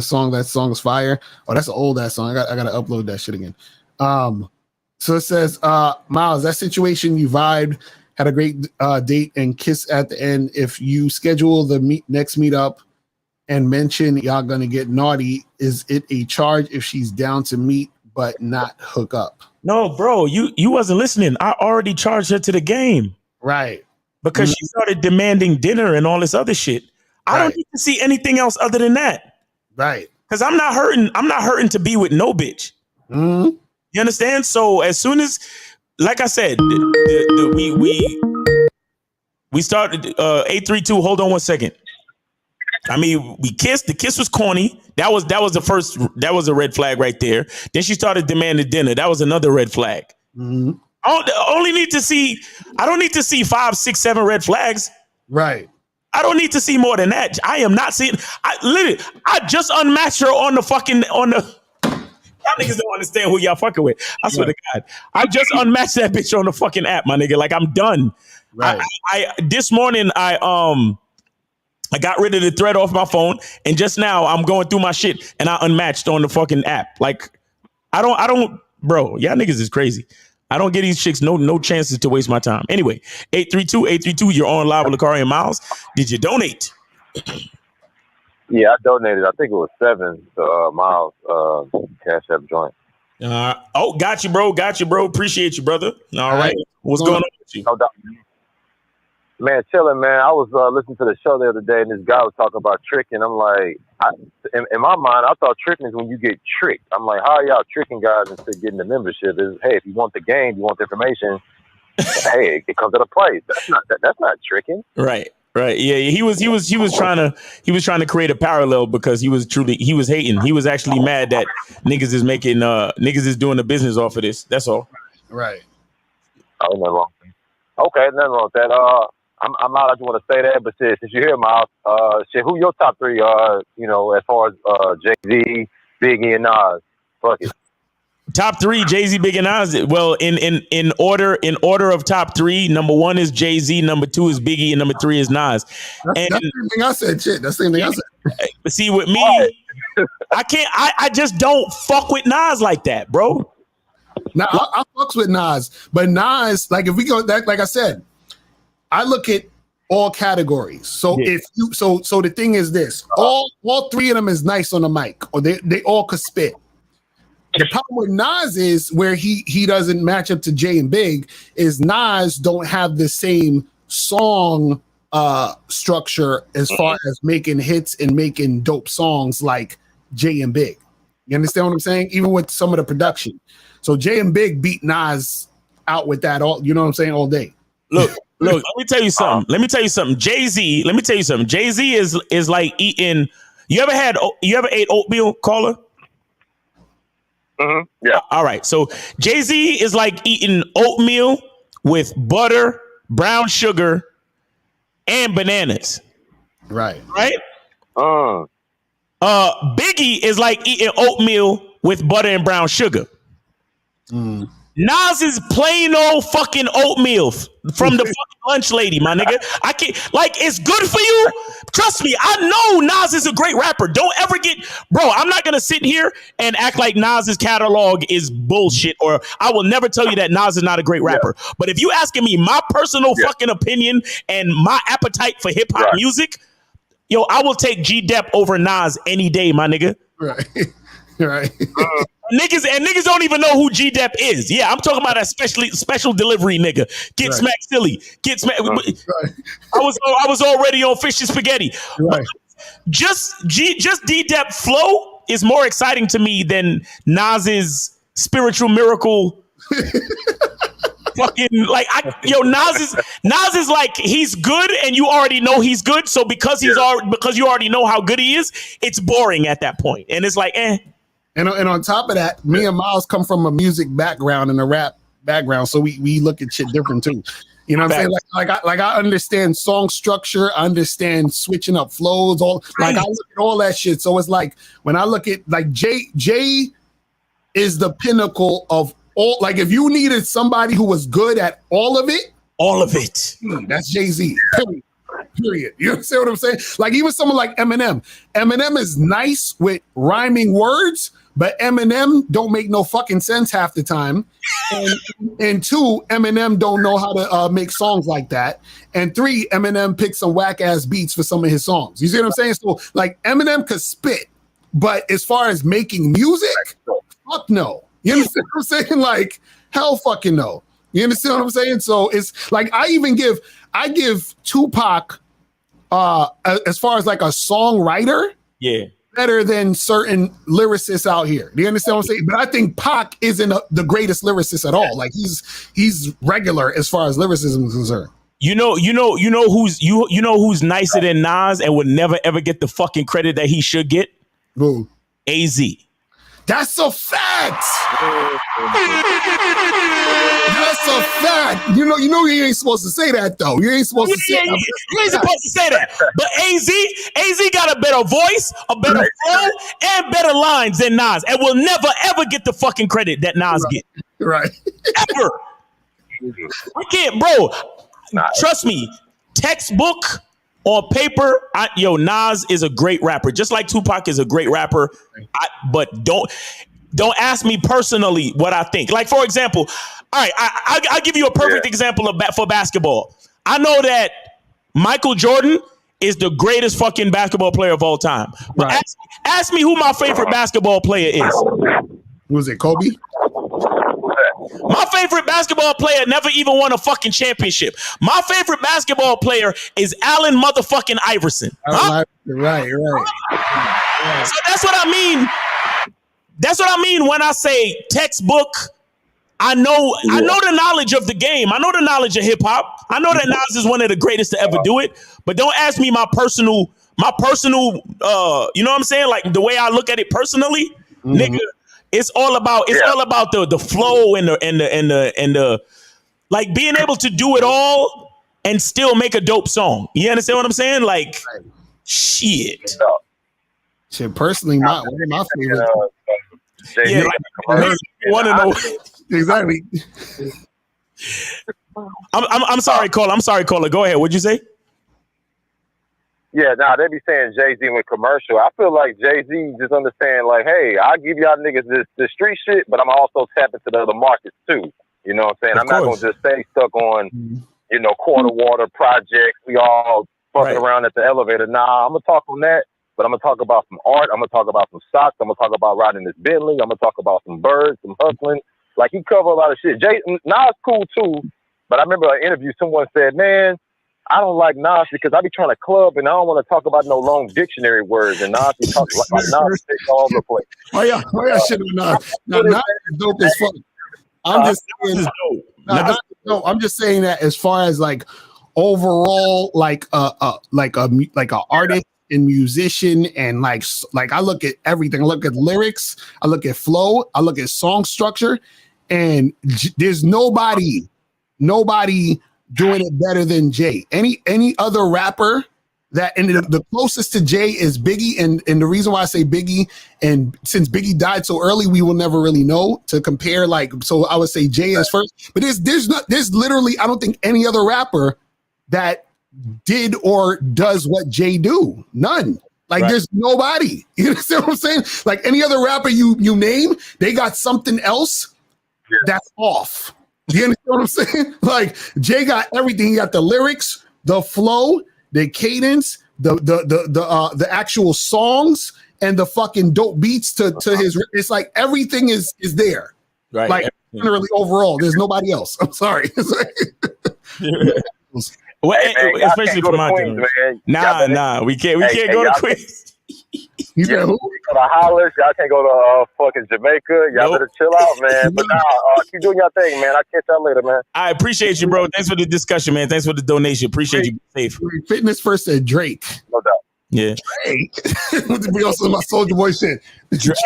song? That song is fire. Oh, that's an old ass song. I gotta upload that shit again. So it says, Miles, that situation you vibed, had a great date and kiss at the end. If you schedule the next meetup and mention y'all gonna get naughty, is it a charge if she's down to meet but not hook up. No, bro, you wasn't listening. I already charged her to the game. Right. Because she started demanding dinner and all this other shit. I don't need to see anything else other than that. Right. Because I'm not hurting to be with no bitch. Mm-hmm. You understand? So as soon as, like I said, we started 832. Hold on 1 second. I mean, we kissed. The kiss was corny. That was the first. That was a red flag right there. Then she started demanding dinner. That was another red flag. Mm-hmm. I don't need to see 5, 6, 7 red flags. Right. I don't need to see more than that. I am not seeing. I just unmatched her on the. Y'all niggas don't understand who y'all fucking with. I swear to God. I just unmatched that bitch on the fucking app, my nigga. Like, I'm done. Right. I this morning I got rid of the thread off my phone, and just now I'm going through my shit and I unmatched on the fucking app. Like, I don't, bro. Y'all niggas is crazy. I don't get these chicks no chances to waste my time. Anyway, 832, you're on live with Lakari and Miles. Did you donate? Yeah, I donated. I think it was 7 to Miles Cash App joint. Got you, bro. Appreciate you, brother. All right. What's going on with you? No doubt. Man, chilling, man. I was listening to the show the other day, and this guy was talking about tricking. I'm like, in my mind, I thought tricking is when you get tricked. I'm like, how are y'all tricking guys instead of getting the membership? Is, hey, if you want the game, you want the information, hey, it comes at a price. That's not tricking. Right. Yeah. He was trying to create a parallel because he was hating. He was actually mad that niggas is doing the business off of this. That's all. Right. Oh, nothing wrong. Okay, nothing wrong with that. I'm not. I just want to say that, but since you're here, Miles, who your top 3 are? You know, as far as Jay-Z, Biggie, and Nas. Fuck it. Top 3, Jay-Z, Biggie, and Nas. Well, in order of top 3, number 1 is Jay-Z, number 2 is Biggie, and number 3 is Nas. That's the same thing I said. Shit, that's the same thing I said. See, with me, I can't. I just don't fuck with Nas like that, bro. Now I fucks with Nas, but Nas, like if we go that, like I said, I look at all categories. So if you so the thing is this, all 3 of them is nice on the mic, or they all could spit. The problem with Nas is where he doesn't match up to Jay and Big is Nas don't have the same song structure as far as making hits and making dope songs like Jay and Big. You understand what I'm saying? Even with some of the production. So Jay and Big beat Nas out with that all, you know what I'm saying, all day. Look, let me tell you something. Jay-Z, Jay-Z is like eating. You ever ate oatmeal, caller? Mm-hmm. Yeah. All right. So Jay-Z is like eating oatmeal with butter, brown sugar, and bananas. Right. Biggie is like eating oatmeal with butter and brown sugar. Nas is plain old fucking oatmeal from the fucking lunch lady, my nigga. I can't, like, it's good for you. Trust me, I know Nas is a great rapper. Don't ever I'm not gonna sit here and act like Nas's catalog is bullshit, or I will never tell you that Nas is not a great rapper. Yeah. But if you asking me my personal fucking opinion and my appetite for hip hop music, yo, I will take G-Dep over Nas any day, my nigga. Right. Right. Niggas don't even know who G-Dep is. Yeah, I'm talking about that special delivery nigga. Get smacked silly. Get smacked. I was already on fish and spaghetti. Right. Just D-Dep flow is more exciting to me than Nas's spiritual miracle. Fucking like Nas is like, he's good and you already know he's good. So because you already know how good he is, it's boring at that point. And it's like, And on top of that, me and Miles come from a music background and a rap background, so we look at shit different too. You know what I'm saying? Like I understand song structure, I understand switching up flows, I look at all that shit. So it's like when I look at like Jay is the pinnacle of all. Like if you needed somebody who was good at all of it, that's Jay-Z. Period. You understand what I'm saying? Like even someone like Eminem. Eminem is nice with rhyming words, but Eminem don't make no fucking sense half the time. And 2, Eminem don't know how to make songs like that. And 3, Eminem picks some whack ass beats for some of his songs. You see what I'm saying? So like Eminem could spit, but as far as making music, fuck no. You understand what I'm saying? Like, hell fucking no. You understand what I'm saying? So it's like I give Tupac as far as like a songwriter, better than certain lyricists out here. Do you understand what I'm saying? But I think Pac isn't the greatest lyricist at all. Like he's regular as far as lyricism is concerned. You know who's nicer than Nas and would never ever get the fucking credit that he should get? Who? AZ. That's a fact. That's a fact. You know you ain't supposed to say that though. You ain't supposed to say that. You ain't supposed to say that. But AZ got a better voice, a better flow, and better lines than Nas, and will never ever get the fucking credit that Nas get. Right. Ever. I can't, bro. Trust me. Textbook on paper, Nas is a great rapper, just like Tupac is a great rapper. But don't ask me personally what I think. Like, for example, all right, I'll give you a perfect example for basketball. I know that Michael Jordan is the greatest fucking basketball player of all time. But ask me who my favorite basketball player is. Was it Kobe? My favorite basketball player never even won a fucking championship. My favorite basketball player is Allen motherfucking Iverson. Huh? Right. So that's what I mean. That's what I mean when I say textbook. I know the knowledge of the game. I know the knowledge of hip hop. I know that Nas is one of the greatest to ever do it. But don't ask me my personal, you know what I'm saying? Like the way I look at it personally, nigga. It's all about the flow and the like being able to do it all and still make a dope song. You understand what I'm saying? Like shit. Personally, one of my favorite. Yeah, like, want to know exactly. I'm sorry, caller. I'm sorry, caller. Go ahead. What'd you say? Yeah, they be saying Jay-Z with commercial. I feel like Jay-Z just understand, like, hey, I give y'all niggas this street shit, but I'm also tapping to the other markets too. You know what I'm saying? I'm not going to just stay stuck on, quarter water projects. We all fucking around at the elevator. Nah, I'm going to talk on that, but I'm going to talk about some art. I'm going to talk about some socks. I'm going to talk about riding this Bentley. I'm going to talk about some birds, some hustling. Like, he cover a lot of shit. Nas cool too, but I remember an interview, someone said, man, I don't like Nas because I be trying to club and I don't want to talk about no long dictionary words. And Nas be talking like Nas is all over the place. Oh yeah, shit with Nas. Now, Nas is dope as fuck. I'm just saying, I'm just saying that as far as like overall, like a artist and musician, and like I look at everything. I look at lyrics. I look at flow. I look at song structure, and there's nobody doing it better than Jay. Any other rapper that, and the closest to Jay is Biggie, and the reason why I say Biggie, and since Biggie died so early, we will never really know to compare. Like, so I would say Jay is first, but there's literally, I don't think any other rapper that did or does what Jay do. None. Like there's nobody. You understand what I'm saying? Like any other rapper you name, they got something else that's off. You understand what I'm saying? Like Jay got everything. He got the lyrics, the flow, the cadence, the actual songs, and the fucking dope beats to his. It's like everything is there. Right. Like generally overall, there's nobody else. I'm sorry. Well, hey, man, especially for my generation. Nah, we can't go to Queens. You know who? Go to Hollis. Y'all can't go to fucking Jamaica. Y'all better chill out, man. But keep doing your thing, man. I'll catch y'all later, man. I appreciate you, bro. Thanks for the discussion, man. Thanks for the donation. Appreciate you. Safe. Fitness first said Drake. No doubt. Yeah. Drake. We also my Soulja Boy shit. Drake.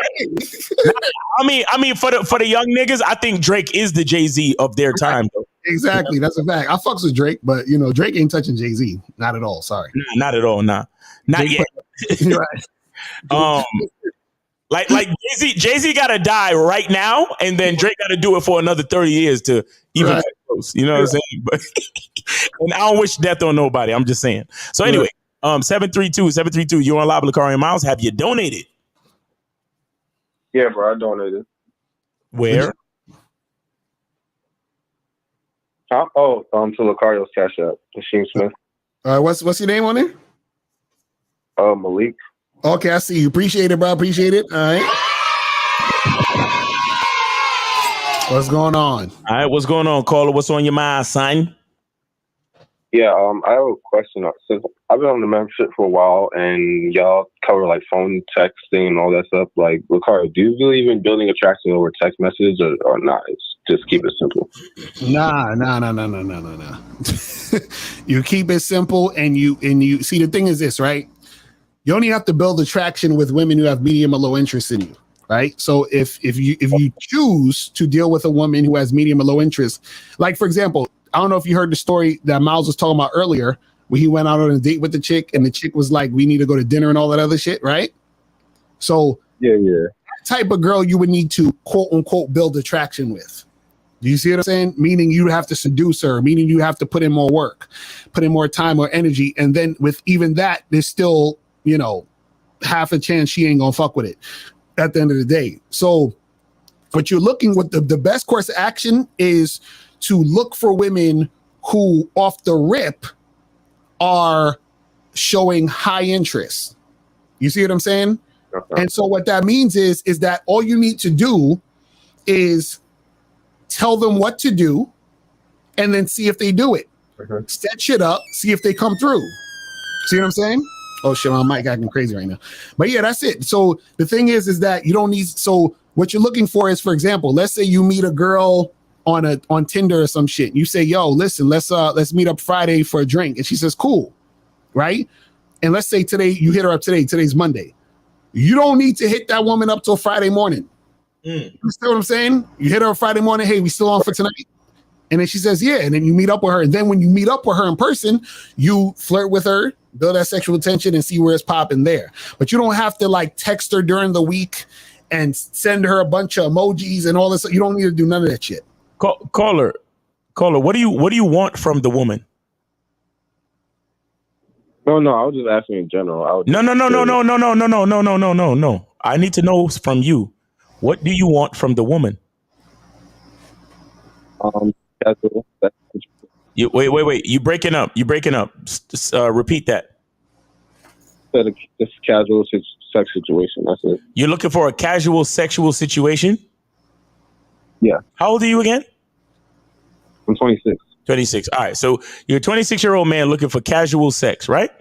I mean, for the young niggas, I think Drake is the Jay-Z of their time, bro. Exactly, that's a fact. I fucks with Drake, but Drake ain't touching Jay-Z. Not at all. Sorry. Not at all. Not yet. Right. Like Jay-Z gotta die right now, and then Drake gotta do it for another 30 years to even get close. You know what I'm saying? But and I don't wish death on nobody. I'm just saying. So anyway, 732, you're on live with Lakari and Miles. Have you donated? Yeah, bro, I donated. Where? To Lucario's Cash App, Machine Smith. What's your name on there? Malik. Okay, I see you. Appreciate it, bro. Appreciate it. All right. What's going on? All right, what's going on, caller? What's on your mind, son? Yeah, I have a question. Since I've been on the membership for a while, and y'all cover like phone texting and all that stuff. Like, Ricardo, do you believe in building attraction over text message or not? It's just keep it simple. Nah. You keep it simple, and you see, the thing is this, right? You only have to build attraction with women who have medium or low interest in you, right? So if you choose to deal with a woman who has medium or low interest, like for example, I don't know if you heard the story that Miles was talking about earlier, where he went out on a date with the chick, and the chick was like, "We need to go to dinner" and all that other shit, right? So yeah, type of girl you would need to quote unquote build attraction with. Do you see what I'm saying? Meaning you have to seduce her, meaning you have to put in more work, put in more time or energy, and then with even that, there's still, half a chance she ain't gonna fuck with it at the end of the day. So what you're looking with the best course of action is to look for women who off the rip are showing high interest. You see what I'm saying? Okay. And so what that means is that all you need to do is tell them what to do and then see if they do it. Okay. Set shit up, see if they come through. See what I'm saying? Oh shit, my mic acting crazy right now. But yeah, that's it. So the thing is that you don't need, so what you're looking for is, for example, let's say you meet a girl on Tinder or some shit. You say, "Yo, listen, let's meet up Friday for a drink." And she says, "Cool." Right? And let's say today you hit her up today. Today's Monday. You don't need to hit that woman up till Friday morning. You see what I'm saying? You hit her Friday morning. "Hey, we still on for tonight?" And then she says, "Yeah." And then you meet up with her. And then when you meet up with her in person, you flirt with her, build that sexual tension, and see where it's popping there. But you don't have to like text her during the week and send her a bunch of emojis and all this. You don't need to do none of that shit. Caller, what do you want from the woman? No, I was just asking in general. No. I need to know from you. What do you want from the woman? Casual. Wait. You breaking up. Repeat that. Just casual sex situation. That's it. You're looking for a casual sexual situation? Yeah. How old are you again? I'm 26. 26. All right. So you're a 26-year-old man looking for casual sex, right?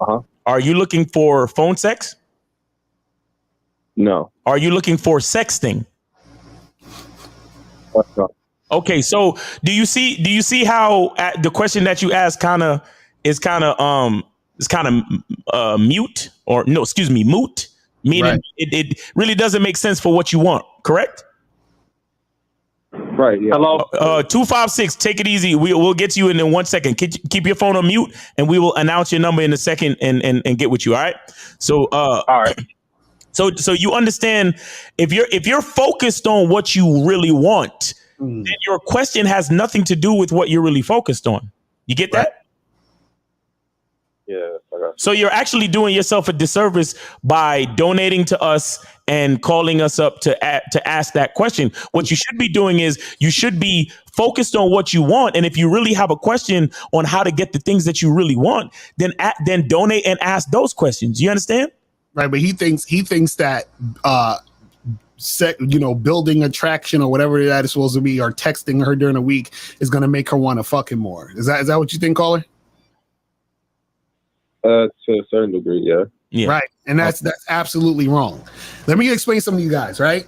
Uh-huh. Are you looking for phone sex? No. Are you looking for sexting? No. Okay. So do you see how the question that you asked is mute, or no, excuse me, moot, meaning right. It really doesn't make sense for what you want. Correct? Right. Yeah. Hello. 256. Take it easy. We'll get to you in 1 second. Keep your phone on mute, and we will announce your number in a second and get with you. All right. So all right. So you understand, if you're focused on what you really want, then your question has nothing to do with what you're really focused on. You get that? Right. Yeah. I got you. So you're actually doing yourself a disservice by donating to us and calling us up to ask that question. What you should be doing is you should be focused on what you want. And if you really have a question on how to get the things that you really want, then donate and ask those questions. You understand? Right. But he thinks that building attraction or whatever that is supposed to be, or texting her during the week is going to make her want to fuck him more. Is that what you think, caller? To a certain degree, yeah. Yeah. Right. And that's absolutely wrong. Let me explain something to you guys, right?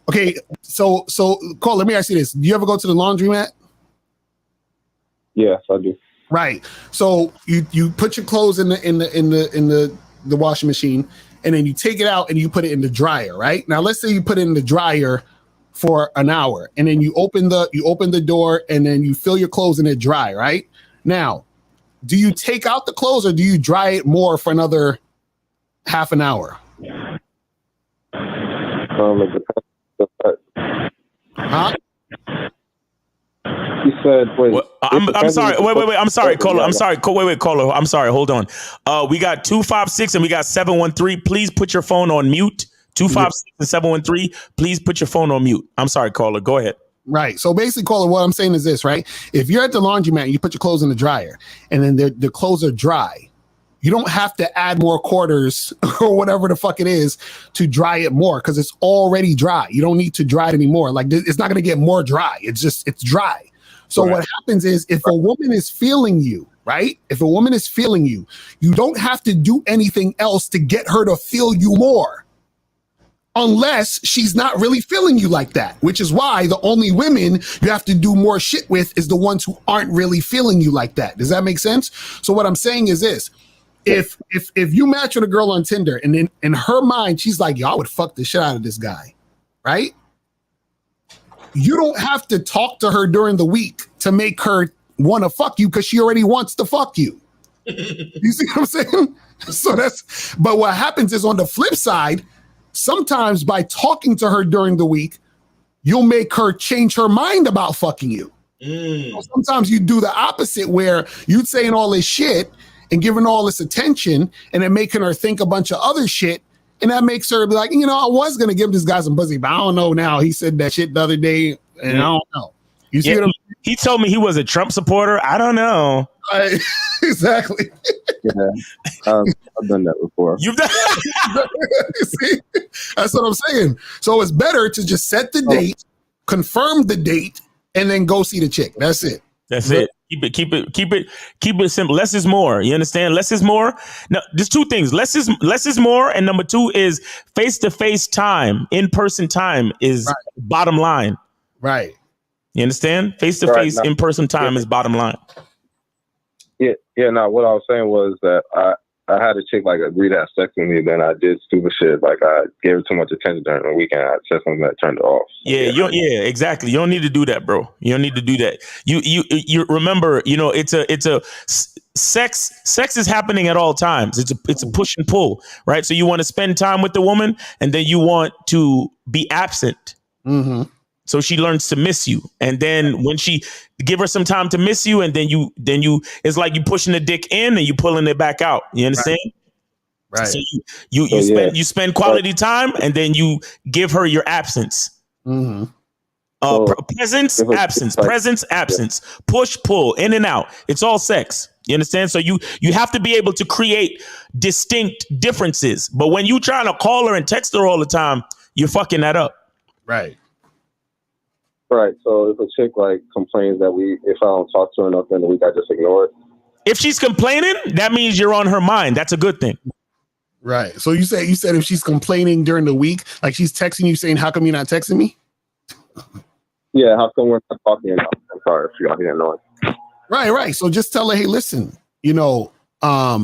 Okay, so Cole, let me ask you this. Do you ever go to the laundromat? Yes, I do. Right. So you put your clothes in the washing machine, and then you take it out and you put it in the dryer, right? Now let's say you put it in the dryer for an hour, and then you open the door, and then you fill your clothes in it dry, right? Now, do you take out the clothes, or do you dry it more for another half an hour? Huh? You said, wait. I'm sorry. Wait. I'm sorry, caller. I'm sorry. Wait, caller. I'm sorry. Hold on. We got 256 and we got 713. Please put your phone on mute. 256 and 713. Please put your phone on mute. I'm sorry, caller. Go ahead. Right. So basically, caller, what I'm saying is this, right? If you're at the laundromat and you put your clothes in the dryer, and then the clothes are dry, You don't have to add more quarters or whatever the fuck it is to dry it more because it's already dry. You don't need to dry it anymore. Like it's not going to get more dry. It's dry. So what happens is if a woman is feeling you, right? If a woman is feeling you, you don't have to do anything else to get her to feel you more. Unless she's not really feeling you like that, which is why the only women you have to do more shit with is the ones who aren't really feeling you like that. Does that make sense? So what I'm saying is this. If you match with a girl on Tinder and in her mind, she's like, yo, I would fuck the shit out of this guy, right? You don't have to talk to her during the week to make her want to fuck you because she already wants to fuck you. You see what I'm saying? But what happens is on the flip side, sometimes by talking to her during the week, you'll make her change her mind about fucking you. Sometimes you do the opposite where you're saying all this shit and giving all this attention and then making her think a bunch of other shit. And that makes her be like, you know, I was going to give this guy some pussy, but I don't know now. He said that shit the other day and I don't know. You see what I'm saying? He told me he was a Trump supporter. I don't know. Exactly. Yeah, I've done that before. You've done. See? That's what I'm saying. So it's better to just set the date, confirm the date, and then go see the chick. That's it. That's it. Keep it simple. Less is more. You understand? Less is more. No, there's two things. Less is more, and number two is face-to-face time, in-person time is bottom line. Right. You understand? Face-to-face, in-person time is bottom line. Yeah. No, what I was saying was that I had a chick like agree to have sex with me, then I did stupid shit. Like I gave her too much attention during the weekend. I said something that turned her off. Yeah, exactly. You don't need to do that, bro. You don't need to do that. You remember, you know, it's a sex is happening at all times. It's a push and pull, right? So you want to spend time with the woman and then you want to be absent. Mm-hmm. So she learns to miss you. And then when she give her some time to miss you, and then you it's like you pushing the dick in and you pulling it back out. You understand? Right. So you spend quality time and then you give her your absence. Mm-hmm. Presence, absence, presence, absence, push, pull, in and out. It's all sex. You understand? So you have to be able to create distinct differences. But when you trying to call her and text her all the time, you're fucking that up. Right. Right. So if a chick like complains that if I don't talk to her enough during the week, I just ignore it. If she's complaining, that means you're on her mind. That's a good thing. Right. So you said if she's complaining during the week, like she's texting you saying, how come you're not texting me? Yeah, how come we're not talking enough? I'm sorry if y'all hear noise. Right. So just tell her, hey, listen, you know, I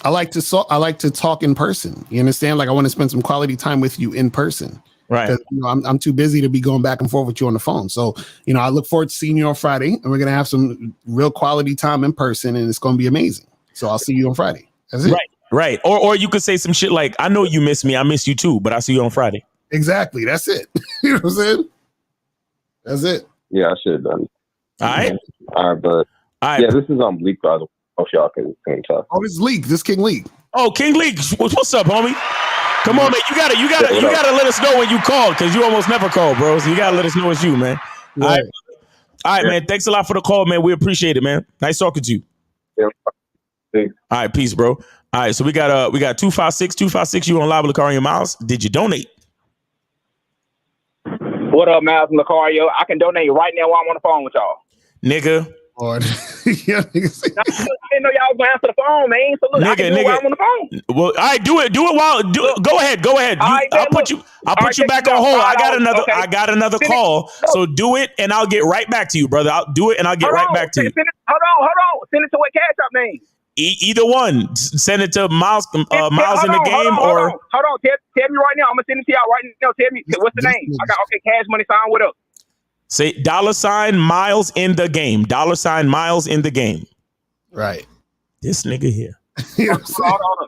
like to talk in person. You understand? Like I want to spend some quality time with you in person. Right. You know, I'm too busy to be going back and forth with you on the phone. So, you know, I look forward to seeing you on Friday and we're going to have some real quality time in person and it's going to be amazing. So I'll see you on Friday. That's it. Right. Or you could say some shit like, I know you miss me. I miss you too, but I'll see you on Friday. Exactly. That's it. You know what I'm saying? That's it. Yeah, I should have done it. All right. All right, but yeah, this is on Bleak, by the way. Oh, y'all can talk. Oh, this League. This King League. Oh, King League. What's up, homie? Come on, man. You gotta let us know when you call because you almost never call, bro. So you gotta let us know it's you, man. Right. All right, man. Thanks a lot for the call, man. We appreciate it, man. Nice talking to you. Yeah. All right, peace, bro. All right, so we got 256. You on live with Lucario Miles? Did you donate? What up, Miles and Lucario? I can donate right now while I'm on the phone with y'all. Nigga. Lord. Yeah, I didn't know y'all was gonna answer the phone, man. So look, I can do it while I'm on the phone. Well, all right, do it while go ahead. I'll put you back on hold. I got another call. So do it and I'll get right back to you, brother. I'll do it and I'll get right back to you. Hold on. Send it to what cash up name? Either one. Send it to Miles in the game or hold on. Tell me right now. I'm gonna send it to y'all right now. Tell me what's the name? I got Cash Money sign. What up? Say $ Miles in the game. $ Miles in the game. Right. This nigga here. Hold on.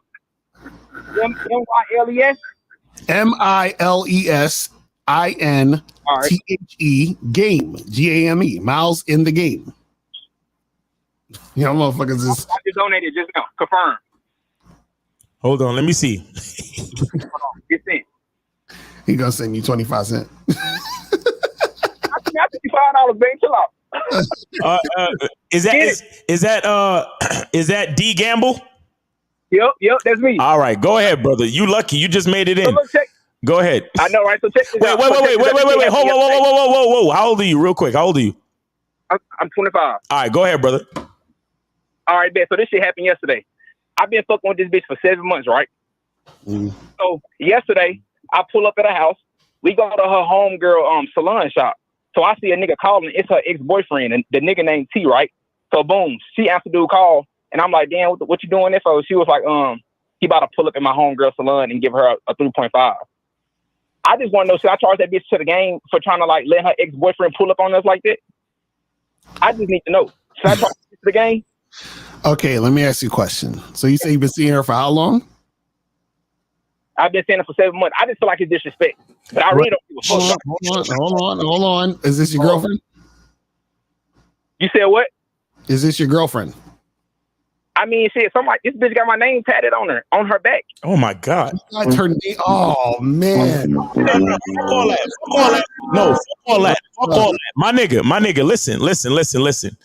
M-I-L-E-S? MILESINTHE game. GAME. Miles in the game. You know, motherfuckers is. I just donated just now. Confirm. Hold on. Let me see. Hold on. Get in. He gonna send you 25 cents. I think $5, man. Chill out. Is that D Gamble? Yep, that's me. All right, go ahead, brother. You lucky. You just made it in. So look, check. Go ahead. I know, right? So check this Wait. out. Wait. Hold on. Whoa. How old are you? Real quick. How old are you? I'm 25. All right, go ahead, brother. All right, bet. So this shit happened yesterday. I've been fucking with this bitch for 7 months, right? So yesterday, I pull up at her house. We go to her homegirl salon shop. So I see a nigga calling. It's her ex-boyfriend, and the nigga named T, right? So boom, she answered the call, and I'm like, damn, what you doing there for? She was like, he about to pull up in my homegirl salon and give her a 3.5. I just want to know, should I charge that bitch to the game for trying to like let her ex-boyfriend pull up on us like that? I just need to know. Should I charge to the game? Okay, let me ask you a question. So you say you've been seeing her for how long? I've been seeing her for 7 months. I just feel like it's disrespect. But I really don't give a fuck. Hold on. Is this your girlfriend? You said what? Is this your girlfriend? I mean, shit, this bitch got my name tatted on her back. Oh my God. Got her name. Oh man. Fuck all that. No, fuck all that. My nigga, listen.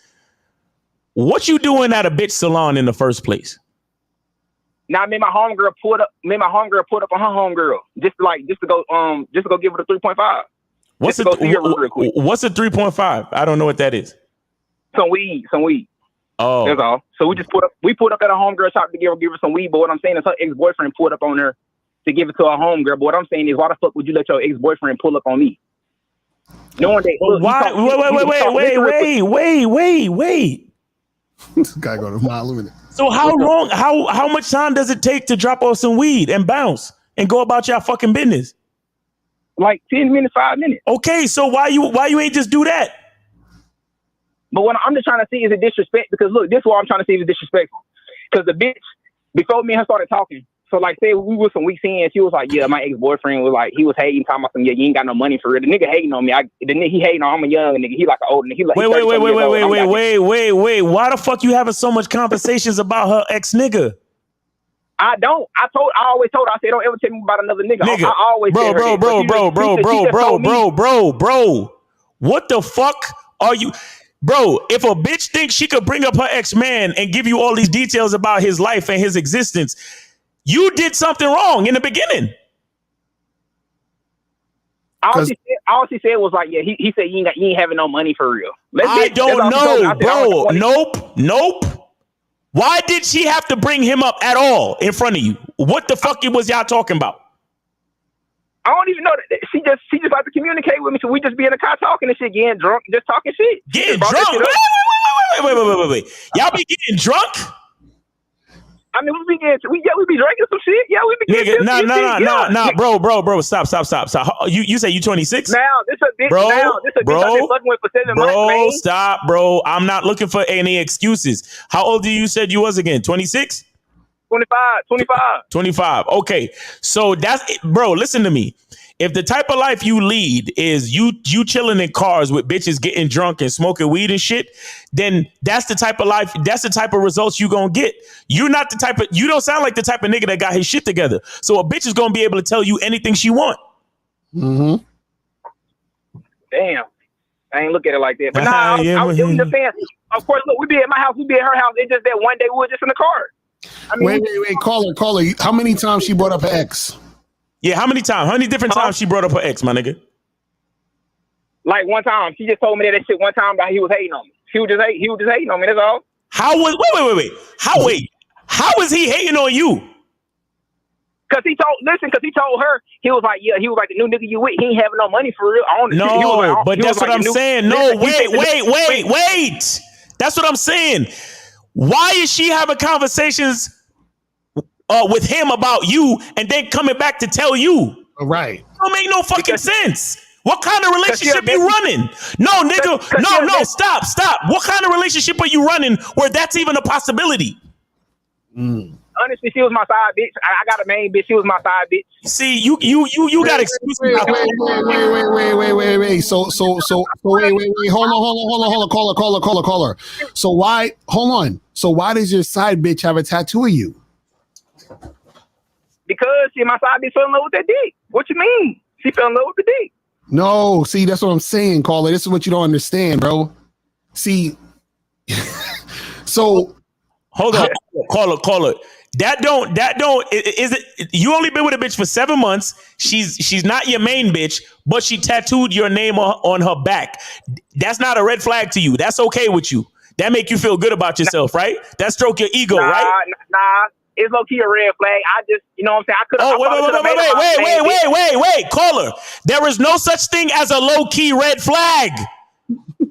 What you doing at a bitch salon in the first place? Now, me and my homegirl pulled up on her homegirl just to go give her the 3.5. What's a 3.5? I don't know what that is. Some weed. Oh, that's all. So we pulled up at a homegirl shop to give her some weed. But what I'm saying is her ex-boyfriend pulled up on her to give it to her homegirl. But what I'm saying is, why the fuck would you let your ex-boyfriend pull up on me? Knowing that. Look, why? Wait. This guy go to mile a minute. So how long? How much time does it take to drop off some weed and bounce and go about your fucking business? Like 10 minutes, 5 minutes. Okay, so why you ain't just do that? But what I'm just trying to see is a disrespect, because look, this is what I'm trying to see is disrespectful. Because the bitch, before me and her started talking, so like say we were some weeks in, she was like, yeah, my ex-boyfriend was like, he was hating, talking about some, yeah, you ain't got no money for it. The nigga hating on me. The nigga he hating on, I'm a young nigga. He like an old nigga. He like, Wait. Why the fuck you having so much conversations about her ex nigga? I don't. I always told her, I said, don't ever tell me about another nigga. I always bro. What the fuck are you? Bro, if a bitch thinks she could bring up her ex-man and give you all these details about his life and his existence, you did something wrong in the beginning. All she said was like, yeah, he said you ain't having no money for real. I don't know, bro. Nope. Why did she have to bring him up at all in front of you? What the fuck was y'all talking about? I don't even know that she just like to communicate with me. So we just be in the car talking and shit, getting drunk, just talking shit. Getting drunk? Wait. Y'all be getting drunk? I mean, we be drinking some shit. Yeah, we be getting nah, bro. Stop. You say you 26? Now, this a bitch I've been fucking with for 7 months, man. Stop, bro. I'm not looking for any excuses. How old you said you was again? 26? 25. Okay. So that's it, bro. Listen to me. If the type of life you lead is you chilling in cars with bitches getting drunk and smoking weed and shit, then that's the type of life, that's the type of results you gonna get. You don't sound like the type of nigga that got his shit together. So a bitch is gonna be able to tell you anything she want. Mm-hmm. Damn. I ain't look at it like that. But I'm just saying, of course, look, we be at my house, we be at her house. It's just that one day we were just in the car. I mean, wait, caller. How many times she brought up her ex? Yeah, how many times? How many different times she brought up her ex, my nigga? Like one time. She just told me that shit one time that he was hating on me. He was just hating on me, that's all. Wait. How is he hating on you? Cause he told her, he was like, the new nigga you with, he ain't having no money for real. But that's what I'm saying. No, wait. That's what I'm saying. Why is she having conversations with him about you and then coming back to tell you? Right. Don't make no fucking sense. What kind of relationship you running? No, nigga. No, stop. What kind of relationship are you running where that's even a possibility? Honestly, she was my side bitch. I got a main bitch. She was my side bitch. See, you got excuses. Wait. So wait. Hold on, caller. So why? Hold on. So why does your side bitch have a tattoo of you? Because my side bitch fell in love with that dick. What you mean? She fell in love with the dick. No, see, that's what I'm saying, caller. This is what you don't understand, bro. See, so hold on, caller. That don't is it? You only been with a bitch for 7 months. She's not your main bitch, but she tattooed your name on her back. That's not a red flag to you. That's okay with you. That make you feel good about yourself, right? That stroke your ego, right? Nah. It's low-key a red flag. I just, you know what I'm saying? I could have. Oh, wait, caller. There is no such thing as a low-key red flag.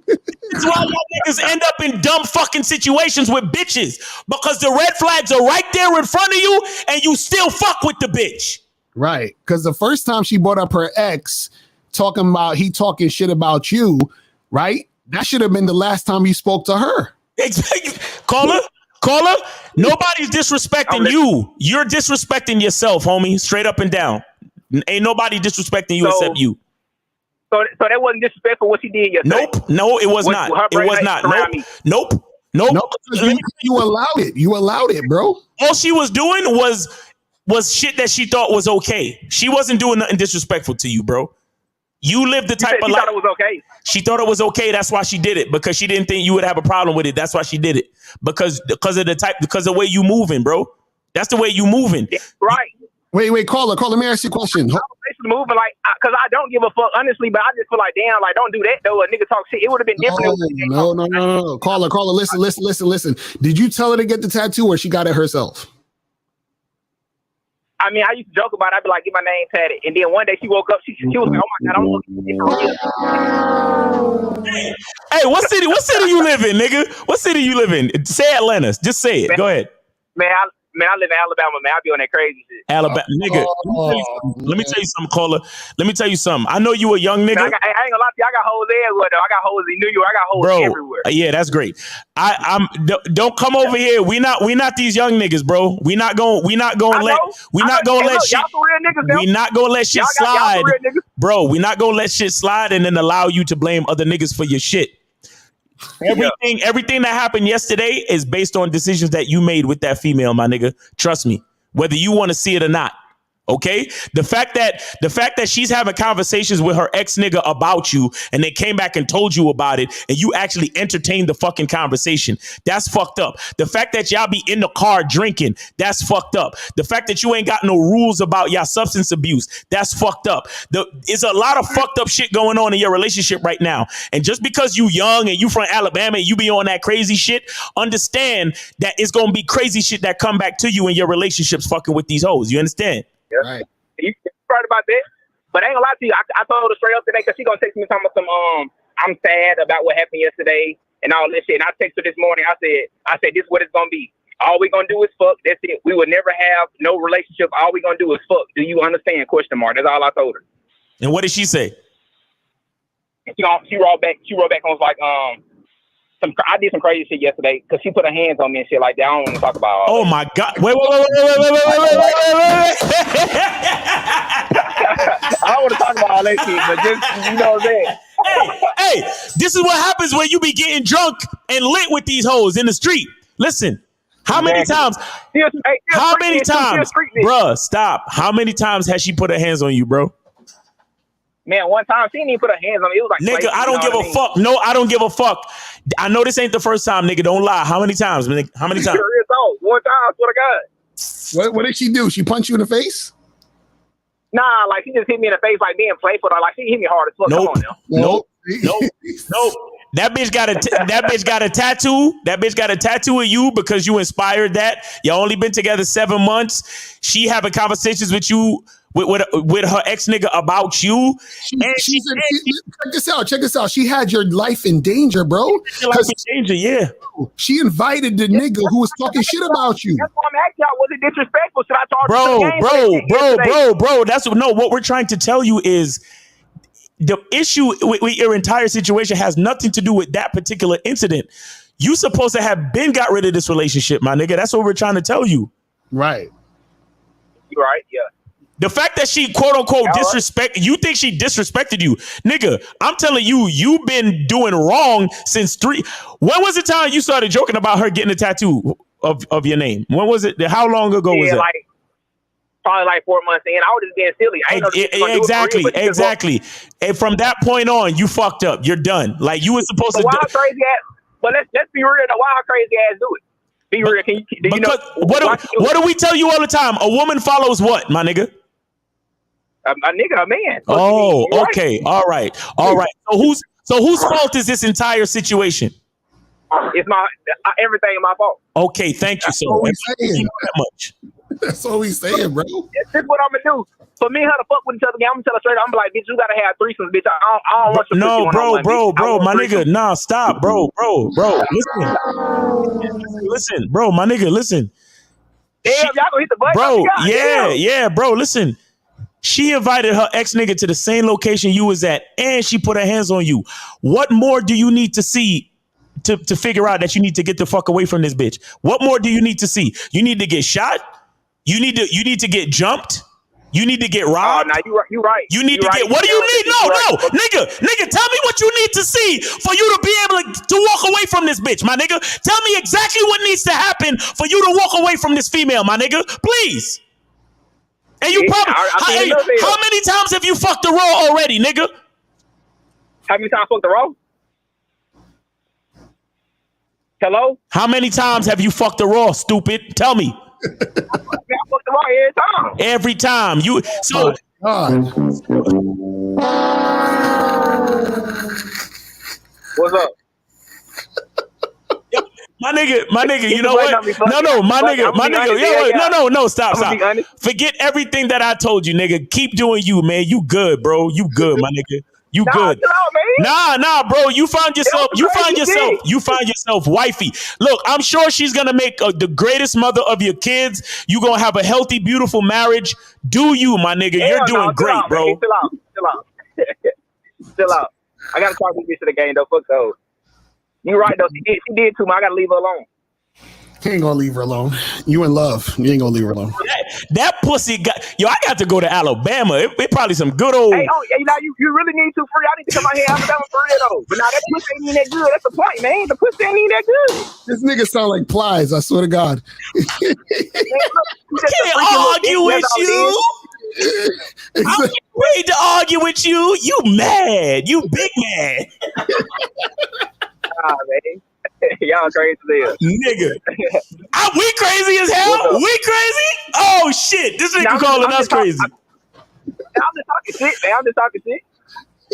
That's why y'all niggas end up in dumb fucking situations with bitches, because the red flags are right there in front of you and you still fuck with the bitch. Right. Because the first time she brought up her ex talking shit about you, right? That should have been the last time you spoke to her. Caller, nobody's disrespecting you. You're disrespecting yourself, homie. Straight up and down. Ain't nobody disrespecting you except you. So that wasn't disrespectful what she did yesterday. Nope. No, it was not. It was not. Nope. You allowed it. You allowed it, bro. All she was doing was shit that she thought was okay. She wasn't doing nothing disrespectful to you, bro. You lived the type of life. She thought it was okay. She thought it was okay. That's why she did it, because she didn't think you would have a problem with it. That's why she did it, because of the way you moving, bro. That's the way you moving. Yeah, right. Wait, caller. Let me ask you a question. Moving like, because I don't give a fuck, honestly, but I just feel like, damn, like, don't do that though. A nigga talk shit. It would have been different. No. Caller. Listen. Did you tell her to get the tattoo, or she got it herself? I mean, I used to joke about it. I'd be like, get my name tatted. And then one day she woke up, she was like, oh my God, I'm looking for real. Hey, what city you live in, nigga? What city you live in? Say Atlanta. Just say it. Go ahead. Man, I live in Alabama, man. I be on that crazy shit. Alabama, nigga. Let me tell you something, caller. Let me tell you something. I know you a young nigga. I ain't gonna lie to you. I got hoes everywhere, though. I got hoes in New York. I got hoes everywhere. Yeah, that's great. Don't come over here. We not these young niggas, bro. We not gonna let shit slide, bro. We not gonna let shit slide and then allow you to blame other niggas for your shit. Everything that happened yesterday is based on decisions that you made with that female, my nigga. Trust me, whether you want to see it or not. Okay, the fact that she's having conversations with her ex nigga about you, and they came back and told you about it, and you actually entertained the fucking conversation, that's fucked up. The fact that y'all be in the car drinking, that's fucked up. The fact that you ain't got no rules about y'all substance abuse, that's fucked up. It's a lot of fucked up shit going on in your relationship right now. And just because you young and you from Alabama and you be on that crazy shit, understand that it's gonna be crazy shit that come back to you in your relationships fucking with these hoes. You understand? Yeah. Right. You right about that, but I ain't gonna lie to you. I told her straight up today, because she gonna text me talking about some I'm sad about what happened yesterday and all this shit. And I texted her this morning. I said this is what it's gonna be. All we gonna do is fuck. That's it. We would never have no relationship. All we gonna do is fuck. Do you understand? Question mark. That's all I told her. And what did she say? She wrote back. She wrote back and was like, I did some crazy shit yesterday, because she put her hands on me and shit like that. I don't want to talk about all that. My God. Wait. I don't want to talk about all that shit, but just, you know what I'm saying? Hey, this is what happens when you be getting drunk and lit with these hoes in the street. Listen, how many times? Bruh, stop. How many times has she put her hands on you, bro? Man, one time she didn't even put her hands on me. It was like, nigga, crazy, I don't give a fuck. No, I don't give a fuck. I know this ain't the first time, nigga. Don't lie. How many times, nigga? How many times? One time, I swear to God. What did she do? She punched you in the face? Nah, like she just hit me in the face, like being playful. Like she hit me hard as fuck. Nope. Come on now. Nope. That bitch got a tattoo. That bitch got a tattoo of you because you inspired that. You only been together 7 months. She having conversations with you. With her ex nigga about you. Check this out. She had your life in danger, bro. Life in danger, yeah. She invited the nigga who was talking shit about you. That's why I'm asking y'all, was it disrespectful? Should I talk bro? That's what we're trying to tell you is the issue with your entire situation has nothing to do with that particular incident. You supposed to have got rid of this relationship, my nigga. That's what we're trying to tell you. Right. You're right, yeah. The fact that she quote unquote you think she disrespected you, nigga. I'm telling you, you've been doing wrong since 3. When was the time you started joking about her getting a tattoo of your name? When was it? How long ago was it? Like probably like 4 months in. I was just being silly. I know exactly. And from that point on, you fucked up. You're done. Like you were supposed to. Why crazy ass? But let's be real. Why her crazy ass do it? Be real. Do you know what do we tell you all the time? A woman follows what, my nigga? A nigga, a man. Oh, okay. All right. So whose fault is this entire situation? It's everything my fault. Okay, thank you, sir. That's all he's saying, bro. This is what I'm gonna do. For me and her to fuck with each other, I'm gonna tell her straight. I'm like, bitch, you gotta have threesomes, bitch. I don't want your pussy bro, my nigga. Nah, stop, bro. Listen, bro, my nigga, listen. Damn, y'all gonna hit the button, bro. Damn. Yeah, bro. Listen. She invited her ex nigga to the same location you was at, and she put her hands on you. What more do you need to see to figure out that you need to get the fuck away from this bitch? What more do you need to see? You need to get shot. You need to get jumped. You need to get robbed. Now you right. You need to get. What do you need? No, nigga. Tell me what you need to see for you to be able to walk away from this bitch, my nigga. Tell me exactly what needs to happen for you to walk away from this female, my nigga. Please. And you probably how many times have you fucked the raw already, nigga? How many times I fucked the raw? Hello? How many times have you fucked the raw, stupid? Tell me. I fucked the raw every time. Every time. You so What's up? My nigga, you know what? No, my nigga. No, stop. Forget everything that I told you, nigga. Keep doing you, man. You good, bro. You good, my nigga. You good. Nah, bro. You found yourself wifey. Look, I'm sure she's gonna make the greatest mother of your kids. You gonna have a healthy, beautiful marriage. Do you, my nigga? You're doing great, bro. Chill out. I gotta talk to this bitch to the game though. Fuck those. You right though. She did too much. I gotta leave her alone. You ain't gonna leave her alone. You in love. You ain't gonna leave her alone. That pussy got I got to go to Alabama. It probably some good old. Hey, now you really need to free. I need to come out here and Alabama for real though. But now that pussy ain't even that good. That's the point, man. The pussy ain't even that good. This nigga sound like Plies. I swear to God. Can't argue with you. I'm ready to argue with you. You mad? You big mad? Man. Y'all crazy as hell. Nigga. We crazy as hell? We crazy? Oh shit. This nigga calling us crazy. I'm just talking shit.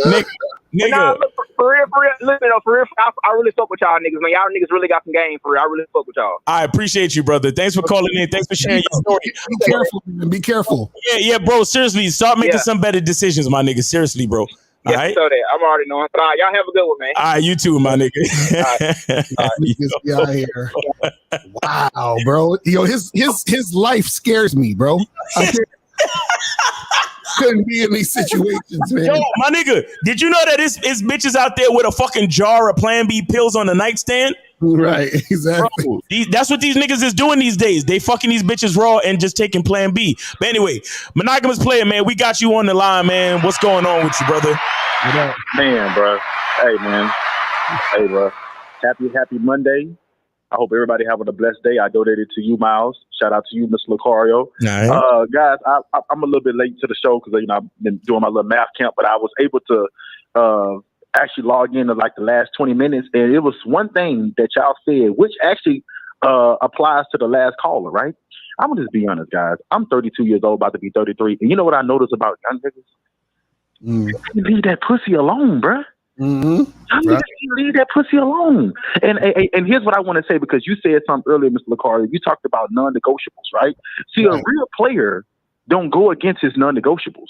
Nigga. Nah, look, for real. Listen, for real, I really fuck with y'all niggas, man. Y'all niggas really got some game for real. I really fuck with y'all. I appreciate you, brother. Thanks for calling in. Thanks for sharing your story. Be careful, man. Be careful. Yeah, bro. Seriously, start making some better decisions, my nigga. Seriously, bro. Yes, right? So that I'm already knowing. But y'all have a good one, man. All right, you too, my nigga. All right. Just be out here. Wow, bro. Yo, his life scares me, bro. I couldn't be in these situations, man. Yo, my nigga, did you know that it's bitches out there with a fucking jar of Plan B pills on the nightstand? Right, exactly. Bro, that's what these niggas is doing these days. They fucking these bitches raw and just taking Plan B. But anyway, monogamous player, man, we got you on the line, man. What's going on with you, brother? Man, bro. Hey, bro. Happy Monday. I hope everybody having a blessed day. I donated to you, Miles. Shout out to you, Mr. Lucario. Right. Guys, I'm a little bit late to the show because I've been doing my little math camp, but I was able to actually log in to like the last 20 minutes, and it was one thing that y'all said, which actually applies to the last caller, right? I'm gonna just be honest, guys. I'm 32 years old, about to be 33, and you know what I notice about young niggas? You leave that pussy alone, bruh. You leave that pussy alone. And here's what I want to say, because you said something earlier, Mr. Lucario. You talked about non-negotiables, right? See, a real player don't go against his non-negotiables.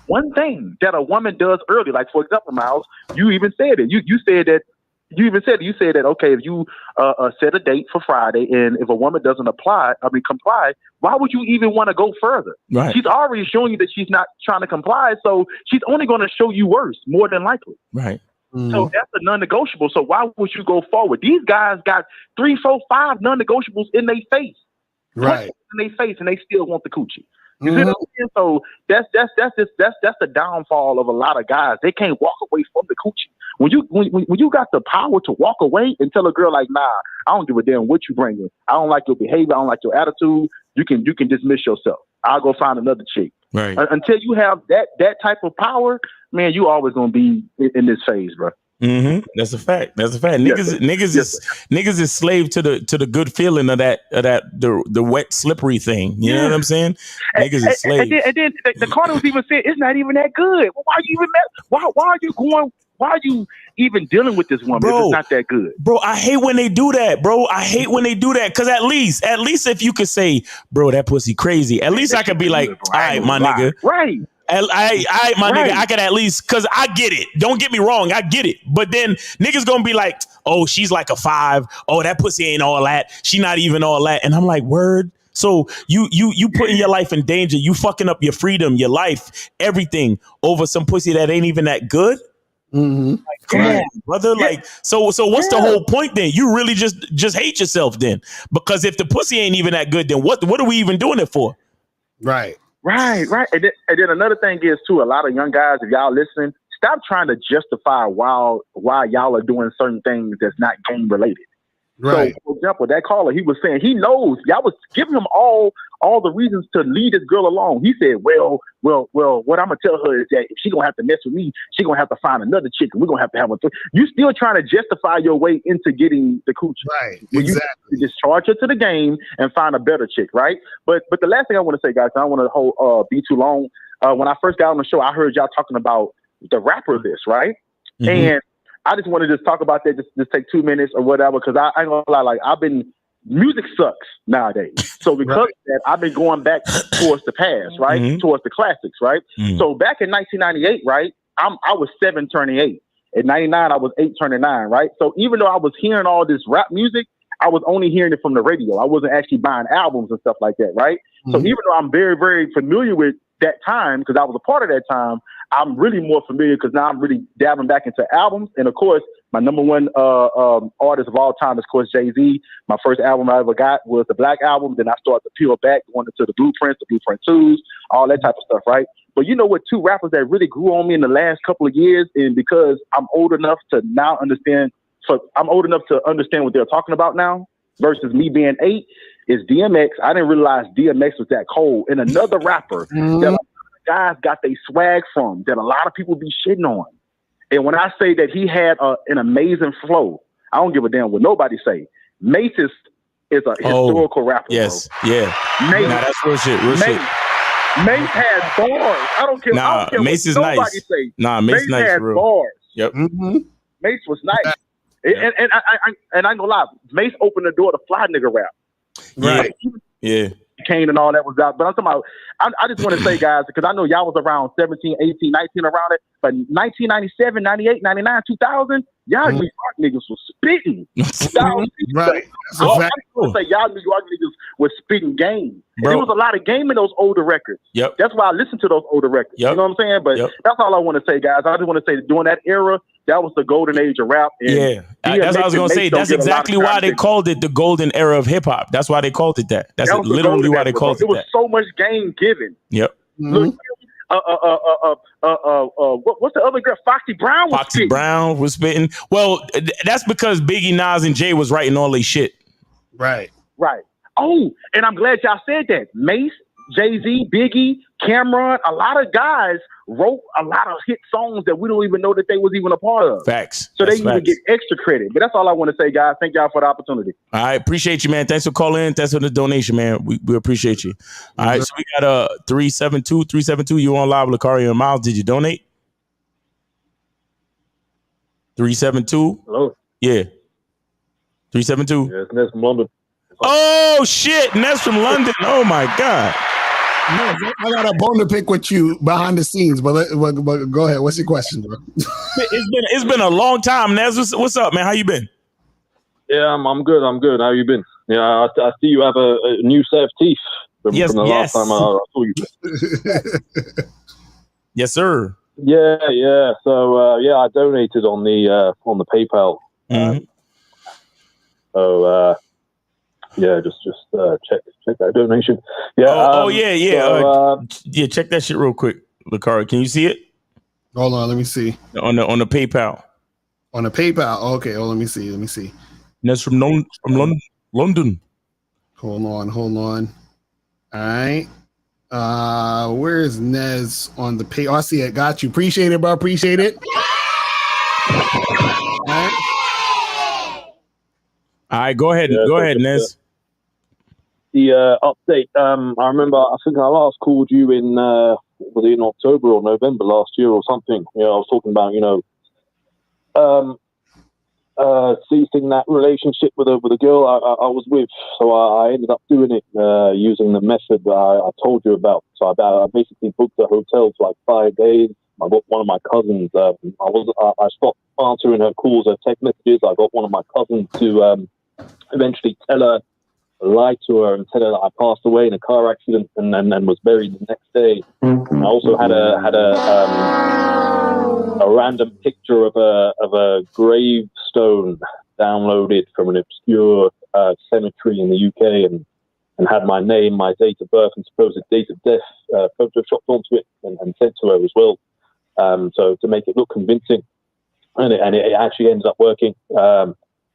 One thing that a woman does early, like for example, Miles, you even said it. You said that okay, if you set a date for Friday, and if a woman doesn't comply, why would you even want to go further? Right. She's already showing you that she's not trying to comply, so she's only going to show you worse, more than likely. Right. So that's a non-negotiable. So why would you go forward? These guys got 3, 4, 5 non-negotiables in their face, right? In their face, and they still want the coochie. You see what I'm saying? So that's the downfall of a lot of guys. They can't walk away from the coochie. When you got the power to walk away and tell a girl like, nah, I don't give a damn what you bring in. I don't like your behavior. I don't like your attitude. You can dismiss yourself. I'll go find another chick. Right. Until you have that type of power, man, you always gonna be in this phase, bro. Mm-hmm. That's a fact. That's a fact. Niggas is slave to the good feeling of the wet slippery thing. You know what I'm saying? Niggas is slave. And then the Cardinals even said it's not even that good. Well, why are you even why are you going? Why are you even dealing with this woman if it's not that good? Bro, I hate when they do that, bro. I hate when they do that. Cause at least if you could say, bro, that pussy crazy. At least I could be like, all right, my nigga. Right. Nigga, I could at least, cause I get it. Don't get me wrong, I get it. But then niggas gonna be like, oh, she's like a 5. Oh, that pussy ain't all that. She not even all that. And I'm like, word. So you putting your life in danger. You fucking up your freedom, your life, everything over some pussy that ain't even that good. Mm-hmm. Like, come on, brother. Like, so what's the whole point then? You really just hate yourself then, because if the pussy ain't even that good, then what are we even doing it for? Right. And then another thing is too, a lot of young guys, if y'all listen, stop trying to justify why y'all are doing certain things that's not game related. Right. So, for example, that caller, he was saying he knows y'all was giving him all the reasons to lead this girl along. He said, well, what I'm gonna tell her is that if she gonna have to mess with me, she gonna have to find another chick, and we're gonna have to have a. You still trying to justify your way into getting the coochie, right? Exactly. You just charge her to the game and find a better chick, right? But the last thing I want to say, guys, I don't want to be too long. When I first got on the show, I heard y'all talking about the rapper list, right? Mm-hmm. And I just want to just talk about that, just take 2 minutes or whatever, because I ain't gonna lie, like music sucks nowadays. So because of that, I've been going back towards the past, right? Mm-hmm. Towards the classics, right? Mm-hmm. So back in 1998, right? I was 7 turning 8. In 99, I was 8 turning 9, right? So even though I was hearing all this rap music, I was only hearing it from the radio. I wasn't actually buying albums and stuff like that, right? Mm-hmm. So even though I'm very, very familiar with that time, because I was a part of that time, I'm really more familiar because now I'm really dabbling back into albums. And of course, my number one artist of all time is, of course, Jay-Z. My first album I ever got was the Black Album. Then I started to peel back, going into the Blueprints, the Blueprint 2s, all that type of stuff, right? But you know what, 2 rappers that really grew on me in the last couple of years, and because I'm old enough to now understand, what they're talking about now versus me being 8, is DMX. I didn't realize DMX was that cold. And another rapper that a lot of guys got their swag from, that a lot of people be shitting on. And when I say that he had an amazing flow, I don't give a damn what nobody say. Mace is a historical rapper. Yes, bro. Yeah. Mace, that's real shit. Mace has bars. I don't care. I don't care Mace is nobody nice. say. Mace nice, has bro. bars. Yep. Mm-hmm. Mace was nice. And I ain't gonna lie, Mace opened the door to fly nigga rap. Right. Yeah. Kane and all that was out. But I'm talking about, I just want to say, guys, because I know y'all was around 17, 18, 19 around it, but 1997, 98, 99, 2000, y'all New York niggas was spitting. Right. I want to say y'all New York niggas was spitting game. There was a lot of game in those older records. Yep. That's why I listened to those older records. Yep. You know what I'm saying? But that's all I want to say, guys. I just want to say that during that era, that was the golden age of rap. And that's what I was going to say. That's exactly why they called it the golden era of hip hop. That's why they called it that. That's literally why they called it that. There was so much game given. Yep. Look, what's the other girl? Foxy Brown was spitting. Brown was spitting. Well, that's because Biggie, Nas, and Jay was writing all this shit. Right. Oh, and I'm glad y'all said that. Mace, Jay-Z, Biggie, Cameron, a lot of guys wrote a lot of hit songs that we don't even know that they was even a part of. Facts. So they even get extra credit. But that's all I want to say, guys. Thank y'all for the opportunity. I appreciate you, man. Thanks for calling in. Thanks for the donation, man. We appreciate you. All right, so we got 372. You on live with Lucario and Miles. Did you donate? 372. Hello. Yeah. 372. Yes, Ness from London. Oh shit, Ness from London. Oh my God. I got a bone to pick with you behind the scenes, but go ahead. What's your question, bro? It's been a long time, Ness. What's up, man? How you been? Yeah, I'm good. How you been? Yeah, I see you have a new set of teeth from the last time I saw you. Yes, sir. Yeah. So I donated on the PayPal. Mm-hmm. Just check that donation. Yeah. Check that shit real quick, Lucario. Can you see it? Hold on, let me see. On the PayPal. On the PayPal. Okay, let me see. That's from London. Hold on. All right. Where's Nez on the pay? Oh, I see it. Got you. Appreciate it, bro. Appreciate it. All right, go ahead. Yeah, Go so ahead, just, Nez. The update. I remember. I think I last called you in was it in October or November last year or something. I was talking about ceasing that relationship with a girl I was with. So I ended up doing it using the method that I told you about. So I basically booked a hotel for like 5 days. I got one of my cousins. I stopped answering her calls, her text messages. I got one of my cousins to eventually lie to her and tell her that I passed away in a car accident and was buried the next day. I also had a random picture of a gravestone downloaded from an obscure cemetery in the UK and had my name, my date of birth, and supposed date of death photoshopped onto it and sent to her as well. So to make it look convincing, and it actually ends up working.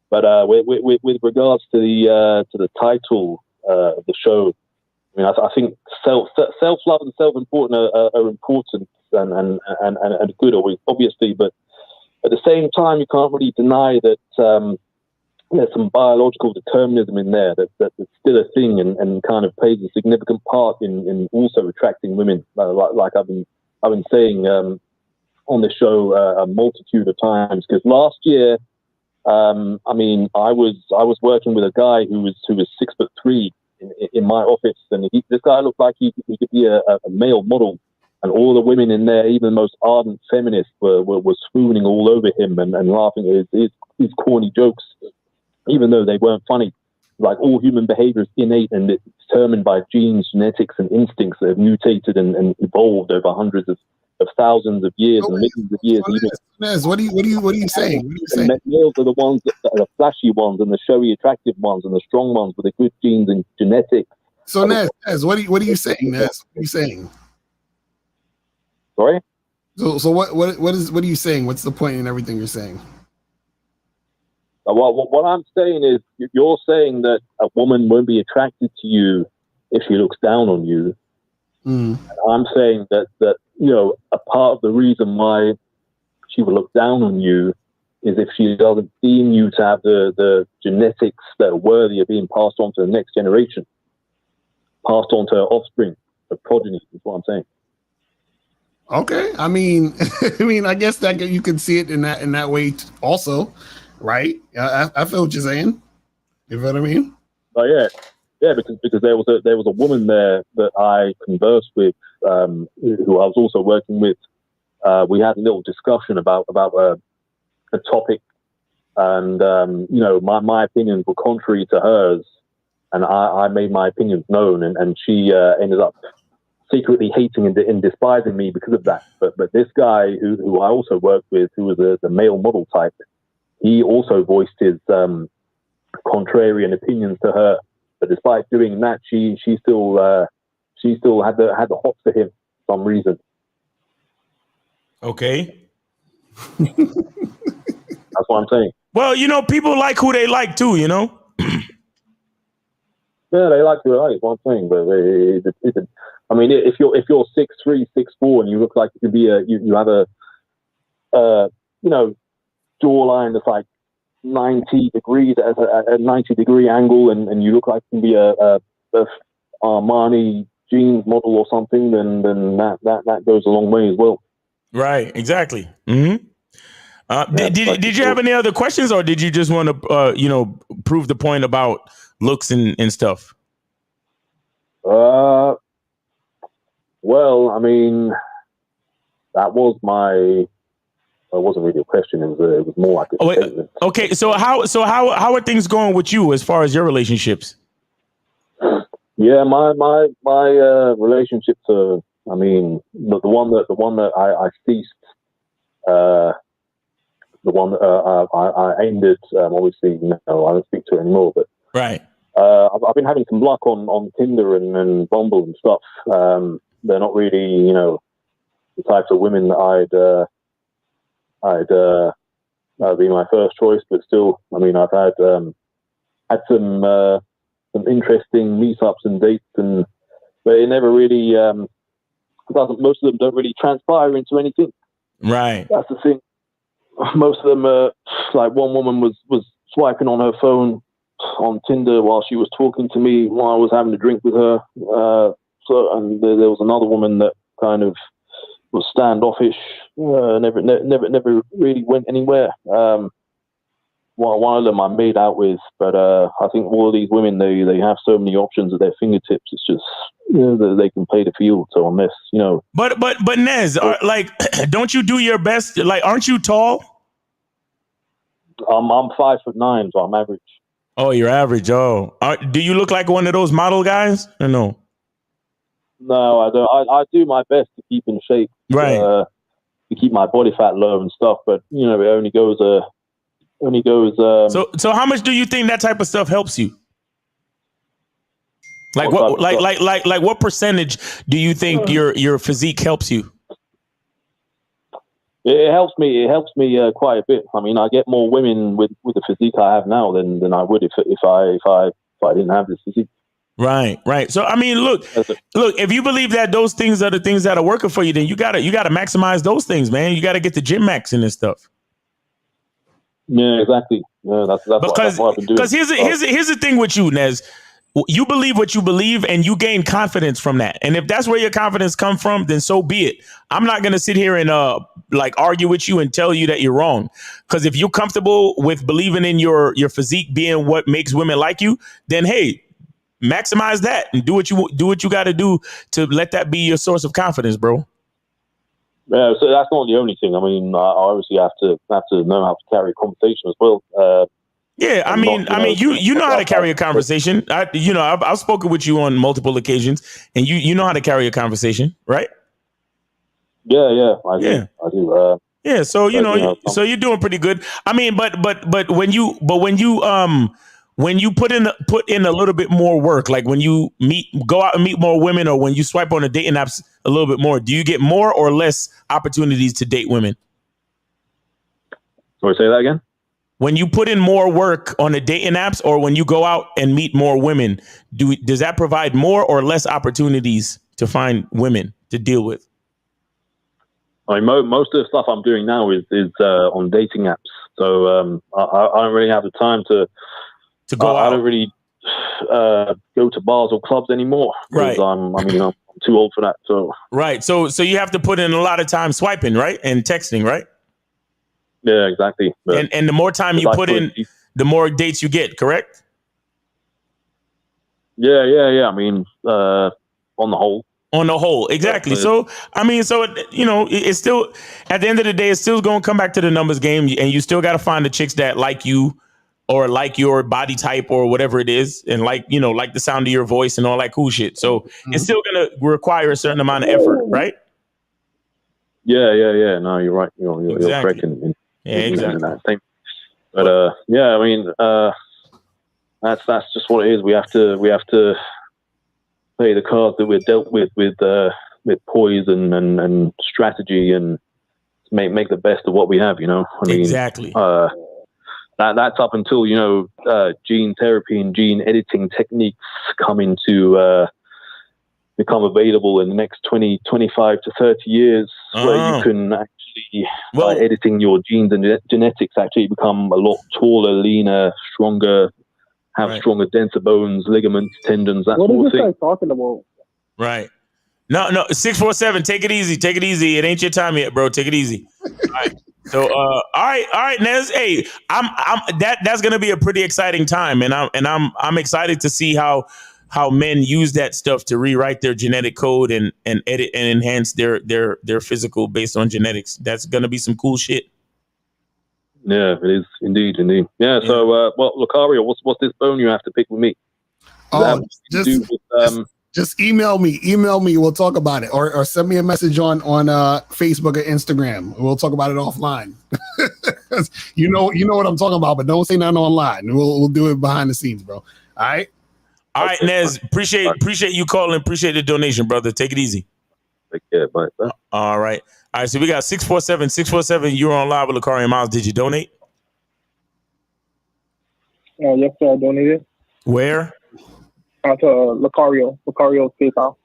But with regards to the title of the show, I mean, I think self love and self importance are important and good, obviously. But at the same time, you can't really deny that there's some biological determinism in there that's still a thing and kind of plays a significant part in also attracting women. Like I've been saying on the show a multitude of times. Because last year, I mean, I was working with a guy who was 6'3" in my office, and this guy looked like he could be a male model, and all the women in there, even the most ardent feminists, were swooning all over him and laughing at his corny jokes, even though they weren't funny. Like all human behavior is innate and it's determined by genes, genetics, and instincts that have mutated and evolved over hundreds of thousands of years and millions of years. Nez, what are you saying? Males are the ones that are the flashy ones and the showy, attractive ones and the strong ones with the good genes and genetics. So Nez, what are you saying, Nez? What are you saying? Sorry? So what are you saying? What's the point in everything you're saying? What I'm saying is you're saying that a woman won't be attracted to you if she looks down on you. And I'm saying that a part of the reason why she will look down on you is if she doesn't deem you to have the genetics that are worthy of being passed on to the next generation, passed on to her offspring, her progeny, is what I'm saying. Okay, I mean, I guess that you can see it in that way also, right? I feel what you're saying. You know what I mean? Oh yeah, because there was a woman there that I conversed with, who I was also working with. We had a little discussion about a topic, and my opinions were contrary to hers, and I made my opinions known, and she ended up secretly hating and despising me because of that. But this guy who I also worked with, who was the male model type, he also voiced his contrarian opinions to her. But despite doing that, she still had the hots for him for some reason. Okay. That's what I'm saying. Well, people like who they like too, Yeah, they like who they like. One thing, but I mean, if you're 6'3", 6'4", and you look like you could be you have a jawline that's like 90 degrees at a 90-degree angle, and you look like you can be a Armani jeans model or something, then that goes a long way as well. Right. Exactly. Mm-hmm. Did you have any other questions, or did you just want to prove the point about looks and stuff? Well, I mean, that was my. It wasn't really a question. It was more like a statement. Okay, so how are things going with you as far as your relationships? Yeah, my relationships are. I mean, the one that I ceased. The one that I ended. Obviously, I don't speak to anymore. But right. I've been having some luck on Tinder and Bumble and stuff. They're not really, the types of women that I'd be my first choice, but still, I mean, I've had some interesting meetups and dates, but it never really doesn't. Most of them don't really transpire into anything. Right. That's the thing. Most of them, like one woman was swiping on her phone on Tinder while she was talking to me while I was having a drink with her. And there was another woman that kind of was standoffish. Never really went anywhere. One of them I made out with, but I think all of these women, they have so many options at their fingertips. It's just they can play the field. So unless but Nez, like, don't you do your best? Like, aren't you tall? I'm 5'9", so I'm average. Oh, you're average. Oh, do you look like one of those model guys or no? No, I don't. I do my best to keep in shape, right? To keep my body fat low and stuff. But it only goes. So how much do you think that type of stuff helps you? Like what percentage do you think your physique helps you? It helps me. It helps me quite a bit. I mean, I get more women with the physique I have now than I would if I didn't have this physique. Right. So I mean, look. If you believe that those things are the things that are working for you, then you gotta maximize those things, man. You gotta get the gym max in this stuff. Yeah, exactly. Yeah, that's what I've been doing. Because here's the thing with you, Nez. You believe what you believe, and you gain confidence from that. And if that's where your confidence comes from, then so be it. I'm not gonna sit here and argue with you and tell you that you're wrong. Because if you're comfortable with believing in your physique being what makes women like you, then hey, maximize that and do what you got to do to let that be your source of confidence, bro. Yeah, so that's not the only thing. I mean, I obviously have to know how to carry a conversation as well. Yeah, I mean, you know how to carry a conversation. I've spoken with you on multiple occasions, and you know how to carry a conversation, right? Yeah, I do. Yeah, so so you're doing pretty good. I mean, but when you put in a little bit more work, like when you go out and meet more women, or when you swipe on the dating apps a little bit more, do you get more or less opportunities to date women? Sorry, say that again. When you put in more work on the dating apps, or when you go out and meet more women, does that provide more or less opportunities to find women to deal with? I mean, most of the stuff I'm doing now is on dating apps. So I don't really have the time to go out. I don't really go to bars or clubs anymore. Right. I'm too old for that. So right. So you have to put in a lot of time swiping, right, and texting, right? Yeah, exactly. And the more time you put in, the more dates you get, correct? Yeah. I mean, on the whole. On the whole, exactly. So, I mean, it's still, at the end of the day, it's still going to come back to the numbers game, and you still got to find the chicks that like you, or like your body type, or whatever it is, and like the sound of your voice and all that cool shit. So it's still going to require a certain amount of effort, right? Yeah. No, you're right. You're correct in exactly. that thing. But I mean, that's just what it is. We have to play the cards that we're dealt with poise and strategy, and make the best of what we have. I mean, exactly. That's up until gene therapy and gene editing techniques come into become available in the next 25 to 30 years, where you can actually, by editing your genes and genetics, actually become a lot taller, leaner, stronger, have stronger, denser bones, ligaments, tendons, that What sort is of this thing. guy talking about? Right. No, 647. Take it easy. It ain't your time yet, bro. Take it easy. All right. So, all right, Nez. Hey, that's gonna be a pretty exciting time, and I'm excited to see how men use that stuff to rewrite their genetic code and edit and enhance their physical based on genetics. That's gonna be some cool shit. Yeah, it is indeed. Yeah. So, Lucario, what's this bone you have to pick with me? Just email me. We'll talk about it, or send me a message on Facebook or Instagram. We'll talk about it offline. you know what I'm talking about, but don't say nothing online. We'll do it behind the scenes, bro. All right, Nez. Appreciate you calling. Appreciate the donation, brother. Take it easy. Take care, bye. All right. So we got 647. You're on live with Lucario Miles. Did you donate? Yes, sir. I donated. Where? To Lucario's PayPal.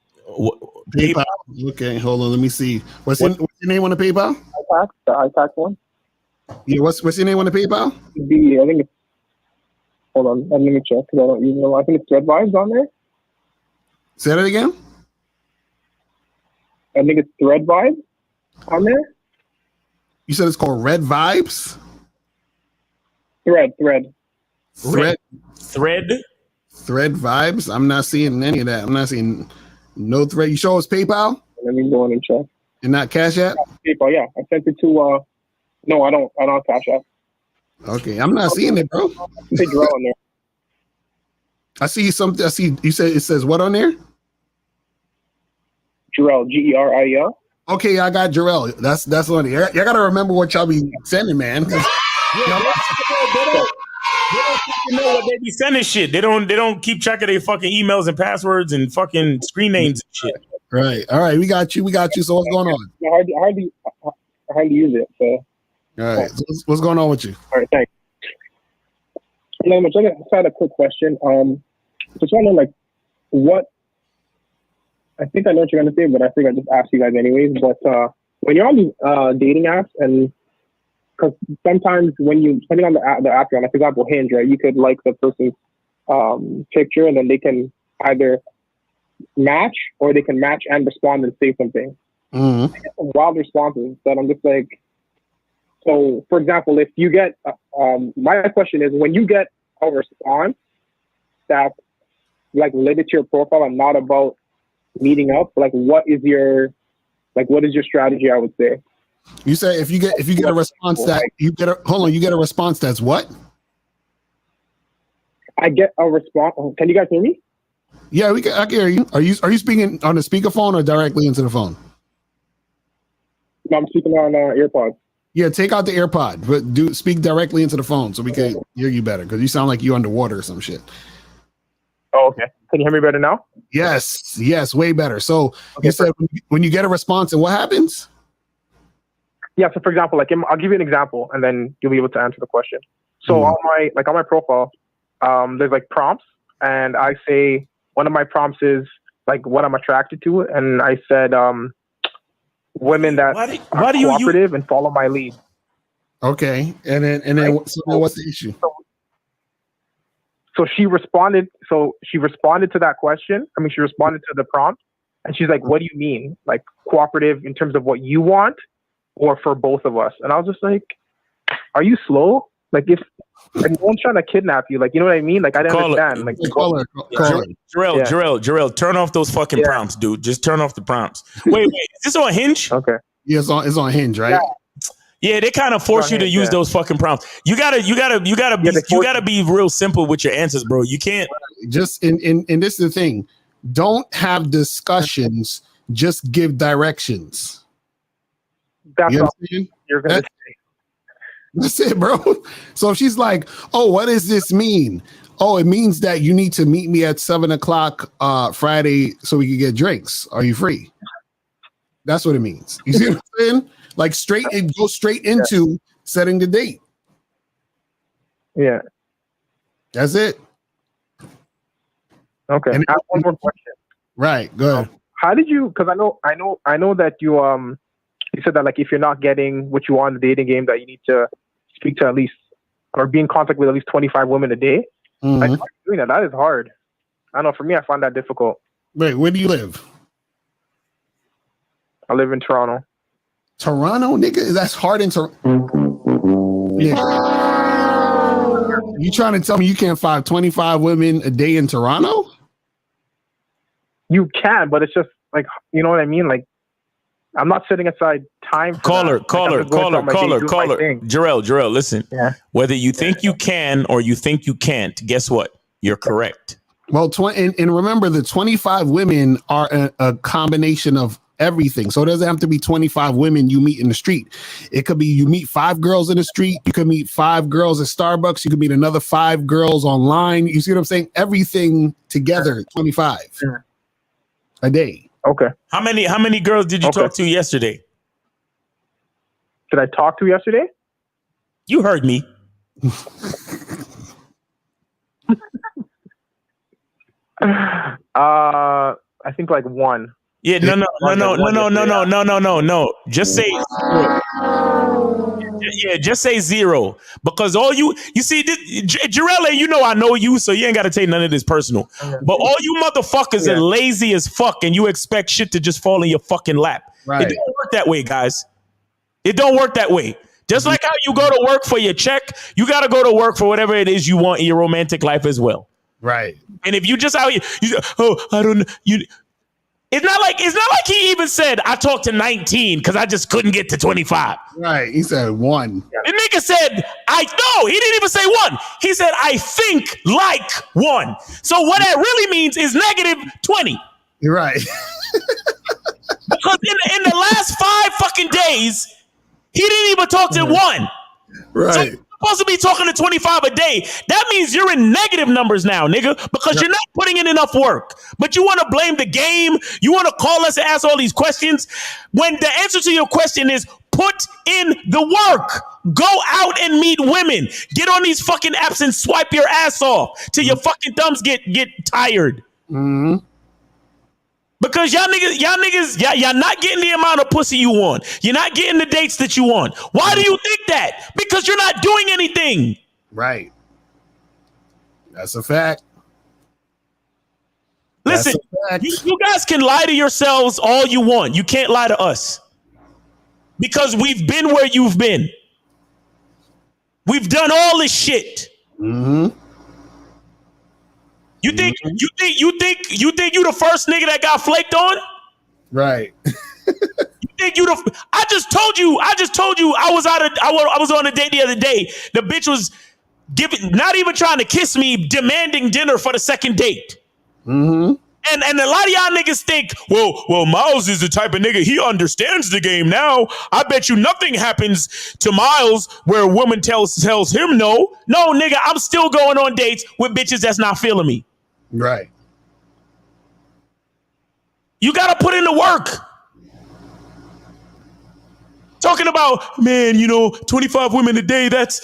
PayPal. Okay, hold on. Let me see. What's your name on the PayPal? The iTax one. Yeah. What's your name on the PayPal? I think it's Hold on, let me check. 'Cause I don't even know. I think it's Thread Vibes on there. Say that again. I think it's Thread Vibes on there. You said it's called Red Vibes? Thread. Thread Vibes? I'm not seeing any of that. I'm not seeing no thread. You show us PayPal? Let me go in and check. And not Cash App? PayPal, yeah. I sent it to, no, I don't have Cash App. Okay, I'm not seeing it, bro. Say Jarrell on there. I see something. I see, you said it says what on there? Jarrell, Gerel. Okay, I got Jarrell. That's on there. Y'all gotta remember what y'all be sending, man. They don't fucking know what they be sending shit. They don't keep track of their fucking emails and passwords and fucking screen names and shit. Right. All right. We got you. So what's going on? I hardly use it. So. All right. So what's going on with you? All right. Thanks. I just had a quick question. Just wondering, like, what? I think I know what you're gonna say, but I think I just ask you guys anyways. But when you're on these dating apps, and because sometimes depending on the app you're on, like for example Hinge, right? You could like the person's picture, and then they can either match or they can match and respond and say something. Mm-hmm. I get some wild responses that I'm just like. So, for example, if you get my question is, when you get a response that's like related to your profile and not about meeting up, like what is your strategy? I would say. You say if you get a response that you get a response that's what? I get a response. Can you guys hear me? Yeah, I can hear you. Are you speaking on the speakerphone or directly into the phone? No, I'm speaking on AirPods. Yeah, take out the AirPod, but speak directly into the phone so we can hear you better, because you sound like you underwater or some shit. Oh, okay. Can you hear me better now? Yes, way better. So you said when you get a response, and what happens? Yeah. So for example, like I'll give you an example, and then you'll be able to answer the question. So on my profile, there's like prompts, and I say one of my prompts is like what I'm attracted to, and I said women that are cooperative and follow my lead. Okay, and then what's the issue? So she responded. So she responded to that question. I mean, she responded to the prompt, and she's like, "What do you mean? Like cooperative in terms of what you want, or for both of us?" And I was just like, "Are you slow? Like if no one's trying to kidnap you, like you know what I mean? Like I didn't understand. Like Jarrell, turn off those fucking prompts, dude. Just turn off the prompts. Wait, is this on Hinge? Okay. Yeah, it's on Hinge, right? Yeah, they kind of force you to use those fucking prompts. You gotta be real simple with your answers, bro. You can't just and this is the thing. Don't have discussions. Just give directions. That's all you're gonna say. That's it, bro. So if she's like, "Oh, what does this mean?" Oh, it means that you need to meet me at 7:00 Friday so we can get drinks. Are you free? That's what it means. You see what I'm saying? Like go straight into setting the date. Yeah. That's it. Okay. And I have one more question. Right. Go ahead. How did you? Because I know that you said that like if you're not getting what you want in the dating game, that you need to speak to at least or be in contact with at least 25 women a day. Mm-hmm. Like doing that is hard. I don't know. For me, I find that difficult. Wait, where do you live? I live in Toronto. Toronto, nigga? That's hard in Toronto. You trying to tell me you can't find 25 women a day in Toronto? You can, but it's just like, you know what I mean? Like, I'm not setting aside time for caller. Jarrell, listen. Yeah. Whether you think you can or you think you can't, guess what? You're correct. Well, and remember, the 25 women are a combination of everything. So it doesn't have to be 25 women you meet in the street. It could be you meet 5 girls in the street. You could meet 5 girls at Starbucks. You could meet another 5 girls online. You see what I'm saying? Everything together, 25 a day. Okay. How many girls did you talk to yesterday? Did I talk to yesterday? You heard me. I think like 1. Yeah, no. Just say Yeah, just say 0 because all you see, Jarrell, you know I know you, so you ain't got to take none of this personal. But all you motherfuckers are lazy as fuck, and you expect shit to just fall in your fucking lap. Right. It don't work that way, guys. It don't work that way. Just like how you go to work for your check, you got to go to work for whatever it is you want in your romantic life as well. Right. And if you just out here, I don't know. It's not like he even said I talked to 19 because I just couldn't get to 25. Right. He said 1. The nigga said he didn't even say 1. He said I think like 1. So what that really means is -20. You're right. Because in the last 5 fucking days, he didn't even talk to 1. Right. So you're supposed to be talking to 25 a day. That means you're in negative numbers now, nigga, because you're not putting in enough work. But you want to blame the game. You want to call us and ask all these questions when the answer to your question is put in the work. Go out and meet women. Get on these fucking apps and swipe your ass off till your fucking thumbs get tired. Mm-hmm. Because y'all not getting the amount of pussy you want. You're not getting the dates that you want. Why do you think that? Because you're not doing anything. Right. That's a fact. Listen, you guys can lie to yourselves all you want. You can't lie to us. Because we've been where you've been. We've done all this shit. Mm-hmm. You think you the first nigga that got flaked on? Right. You think I just told you I was on a date the other day. The bitch was not even trying to kiss me, demanding dinner for the second date. Mm-hmm. And a lot of y'all niggas think, well, Miles is the type of nigga, he understands the game now. I bet you nothing happens to Miles where a woman tells him no. No, nigga, I'm still going on dates with bitches that's not feeling me. Right. You got to put in the work. Talking about, man, 25 women a day, that's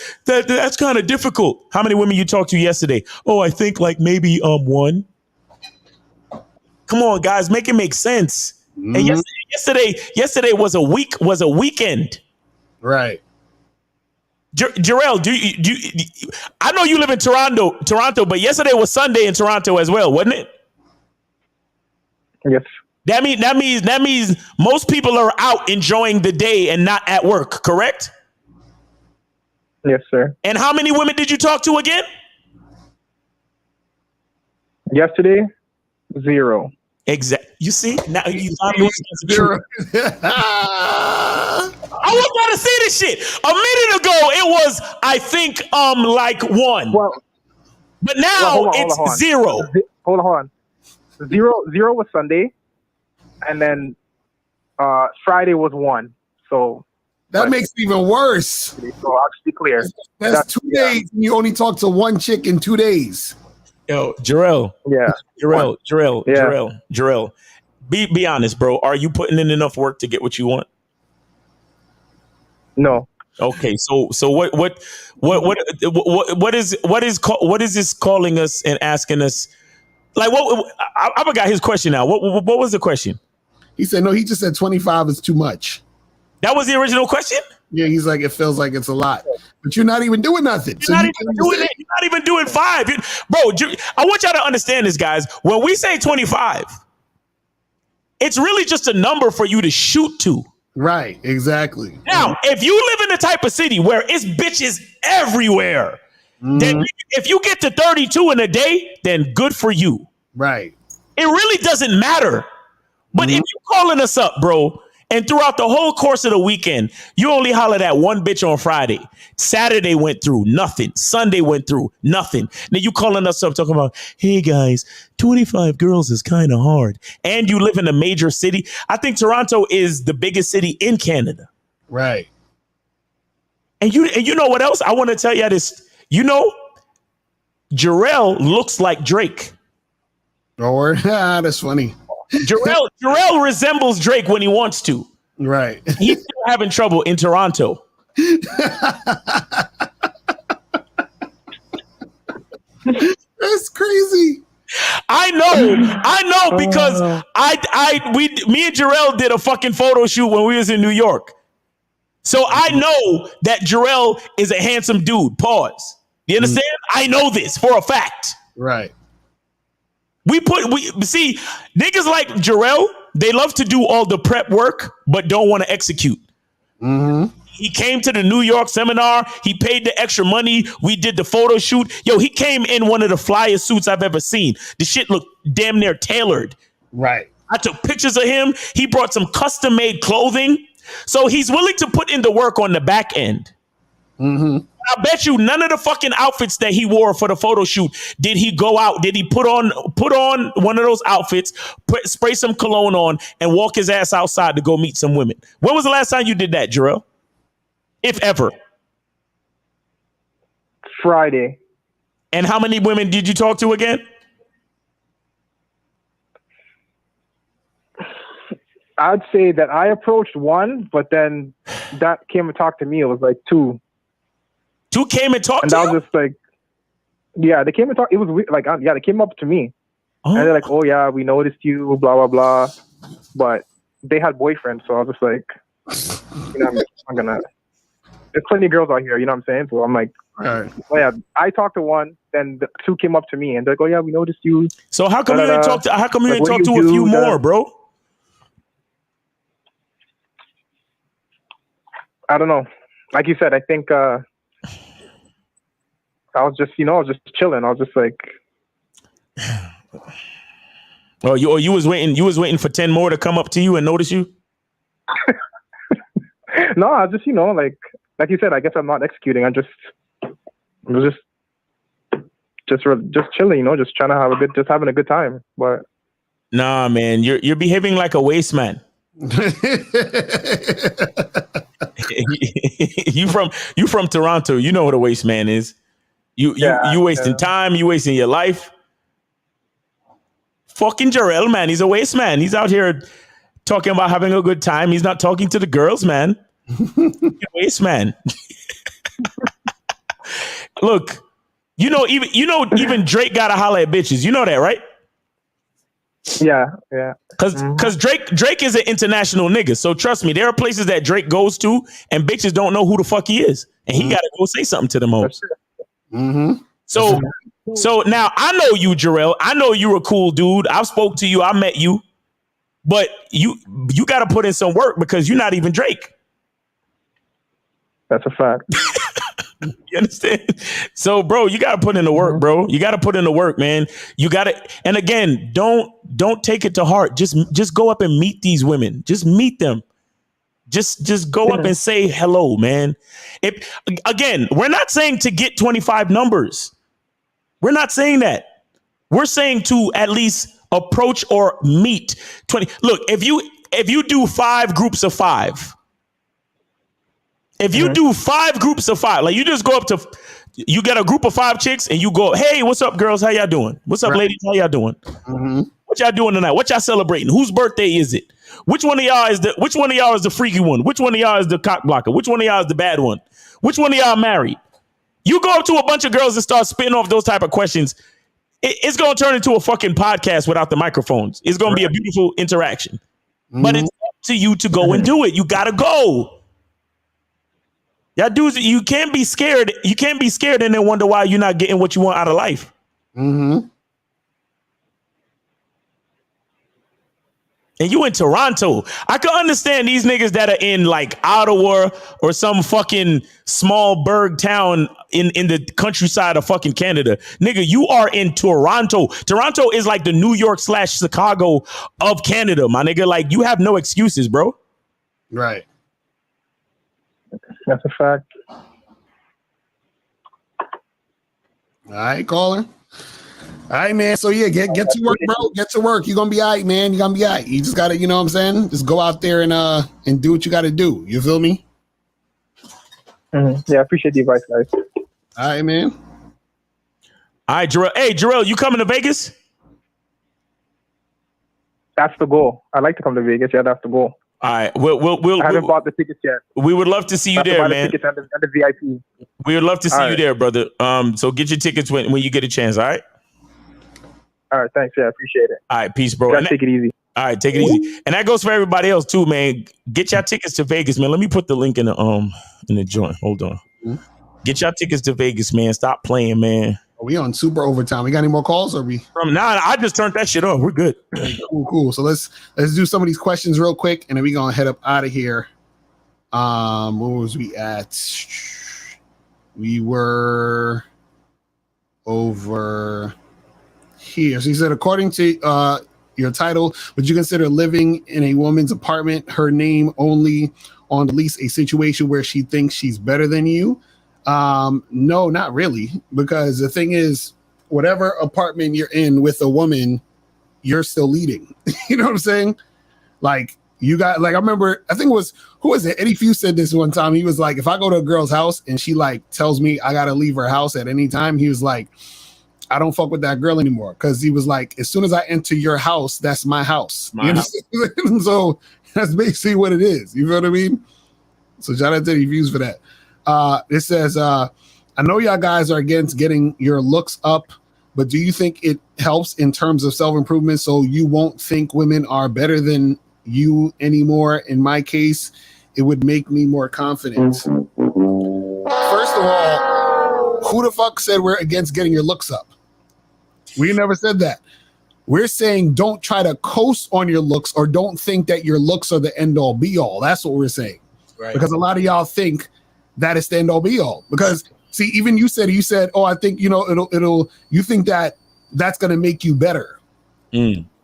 kind of difficult. How many women you talked to yesterday? Oh, I think like maybe 1. Come on, guys, make it make sense. Mm-hmm. And yesterday was a weekend. Right. Jarrell, do you I know you live in Toronto, but yesterday was Sunday in Toronto as well, wasn't it? Yes. That means most people are out enjoying the day and not at work, correct? Yes, sir. And how many women did you talk to again? Yesterday, 0. Exactly. You see? Now you lose 0. I was about to say this shit. A minute ago, it was, I think, like 1. Well, but now it's 0. Hold on. 0 was Sunday, and then Friday was 1. So that makes it even worse. So I'll just be clear. That's 2 days. And you only talk to 1 chick in 2 days. Yo, Jarrell. Yeah. Jarrell. Be honest, bro. Are you putting in enough work to get what you want? No. Okay, so what is this calling us and asking us? Like, I forgot his question now. What was the question? He said no. He just said 25 is too much. That was the original question? Yeah, he's like, it feels like it's a lot, but you're not even doing nothing. You're not even doing 5, bro. I want y'all to understand this, guys. When we say 25, it's really just a number for you to shoot to. Right, exactly. Now, if you live in the type of city where it's bitches everywhere, then if you get to 32 in a day, then good for you. Right. It really doesn't matter. But if you're calling us up, bro, and throughout the whole course of the weekend, you only hollered at 1 bitch on Friday. Saturday went through, nothing. Sunday went through, nothing. Then you calling us up talking about, hey guys, 25 girls is kind of hard. And you live in a major city. I think Toronto is the biggest city in Canada. Right. And you know what else? I want to tell you this. Jarrell looks like Drake. Oh, that's funny. Jarrell resembles Drake when he wants to. Right. He's still having trouble in Toronto. That's crazy. I know because me and Jarrell did a fucking photo shoot when we was in New York. So I know that Jarrell is a handsome dude. Pause. You understand? I know this for a fact. Right. We see niggas like Jarrell, they love to do all the prep work, but don't want to execute. He came to the New York seminar. He paid the extra money. We did the photo shoot. Yo, he came in one of the flyest suits I've ever seen. The shit looked damn near tailored. Right. I took pictures of him. He brought some custom made clothing. So he's willing to put in the work on the back end. I bet you none of the fucking outfits that he wore for the photo shoot did he go out. Did he put on one of those outfits, spray some cologne on, and walk his ass outside to go meet some women? When was the last time you did that, Jarrell? If ever. Friday. And how many women did you talk to again? I'd say that I approached one, but then that came and talked to me. It was like two. Two came and talked to you? And I was just like, yeah, they came and talked. It was weird. Like, yeah, they came up to me. And they're like, oh, yeah, we noticed you, blah, blah, blah. But they had boyfriends. So I was just like, you know, I'm going to. There's plenty of girls out here, you know what I'm saying? So I'm like, oh, yeah, I talked to one, then the two came up to me and they're like, oh, yeah, we noticed you. So how come you didn't talk to, how come you didn't talk to a few more, bro? I don't know. Like you said, I think I was just, you know, I was just chilling. I was just like, oh, you was waiting for 10 more to come up to you and notice you? No, I just, you know, like you said, I guess I'm not executing. I was just chilling, you know, just trying to just having a good time. But nah, man, you're behaving like a waste man. you from Toronto. You know what a waste man is. You wasting time. You wasting your life. Fucking Jarrell, man. He's a waste man. He's out here talking about having a good time. He's not talking to the girls, man. Waste man. Look, even Drake gotta holler at bitches. You know that, right? Yeah. Cause Drake is an international nigga. So trust me, there are places that Drake goes to and bitches don't know who the fuck he is. And he gotta go say something to them hoes. So now I know you, Jarrell. I know you're a cool dude. I've spoke to you, I met you, but you gotta put in some work because you're not even Drake. That's a fact. You understand? So, bro, you got to put in the work, bro. You got to put in the work, man. You got to. And again, don't take it to heart. Just go up and meet these women. Just meet them. Just go up and say hello, man. Again, we're not saying to get 25 numbers. We're not saying that. We're saying to at least approach or meet 20. Look, if you do 5 groups of 5. If you do 5 groups of 5, like you just go up to, you get a group of 5 chicks and you go, hey, what's up, girls? How y'all doing? What's up, ladies? How y'all doing? What y'all doing tonight? What y'all celebrating? Whose birthday is it? Which one of y'all is the freaky one? Which one of y'all is the cock blocker? Which one of y'all is the bad one? Which one of y'all married? You go up to a bunch of girls and start spitting off those type of questions. It's going to turn into a fucking podcast without the microphones. It's going to be a beautiful interaction. But it's up to you to go and do it. You got to go. Y'all dudes, you can't be scared. You can't be scared and then wonder why you're not getting what you want out of life. And you in Toronto. I can understand these niggas that are in like Ottawa or some fucking small burg town in the countryside of fucking Canada. Nigga, you are in Toronto. Toronto is like the New York / Chicago of Canada, my nigga. Like, you have no excuses, bro. Right. That's a fact. All right, caller. All right, man. So yeah, get to work, bro. Get to work. You're gonna be all right, man. You're gonna be all right. You just gotta, you know what I'm saying? Just go out there and do what you gotta do. You feel me? Yeah, I appreciate the advice, guys. All right, man. All right, Jarrell. Hey, Jarrell, you coming to Vegas? That's the goal. I'd like to come to Vegas. Yeah, that's the goal. All right, we'll I haven't bought the tickets yet. We would love to see you there, man. The tickets and the VIP. We would love to see you there, brother. So get your tickets when you get a chance. All right. All right, thanks. Yeah, I appreciate it. All right, peace, bro. Take it easy. All right, take it easy. And that goes for everybody else too, man. Get your tickets to Vegas, man. Let me put the link in the joint. Hold on. Get your tickets to Vegas, man. Stop playing, man. Are we on super overtime? We got any more calls? Or we I just turned that shit off. We're good. Cool. So let's do some of these questions real quick, and then we're gonna head up out of here. Where was we at? We were over here. So he said, according to your title, would you consider living in a woman's apartment, her name only on the lease, a situation where she thinks she's better than you? No, not really, because the thing is, whatever apartment you're in with a woman, you're still leading. You know what I'm saying? Like, you got, like, I remember, I think it was, who was it? Eddie Few said this one time. He was like, if I go to a girl's house and she like tells me I gotta leave her house at any time, he was like, I don't fuck with that girl anymore. Cause he was like, as soon as I enter your house, that's my house. So that's basically what it is. You know what I mean? So shout out to Eddie Views for that. It says, I know y'all guys are against getting your looks up, but do you think it helps in terms of self-improvement so you won't think women are better than you anymore? In my case, it would make me more confident. First of all, who the fuck said we're against getting your looks up? We never said that. We're saying don't try to coast on your looks or don't think that your looks are the end all be all. That's what we're saying. Right. Because a lot of y'all think that it's the end all be all. Because see, even you said, oh, I think, you know, it'll you think that that's going to make you better.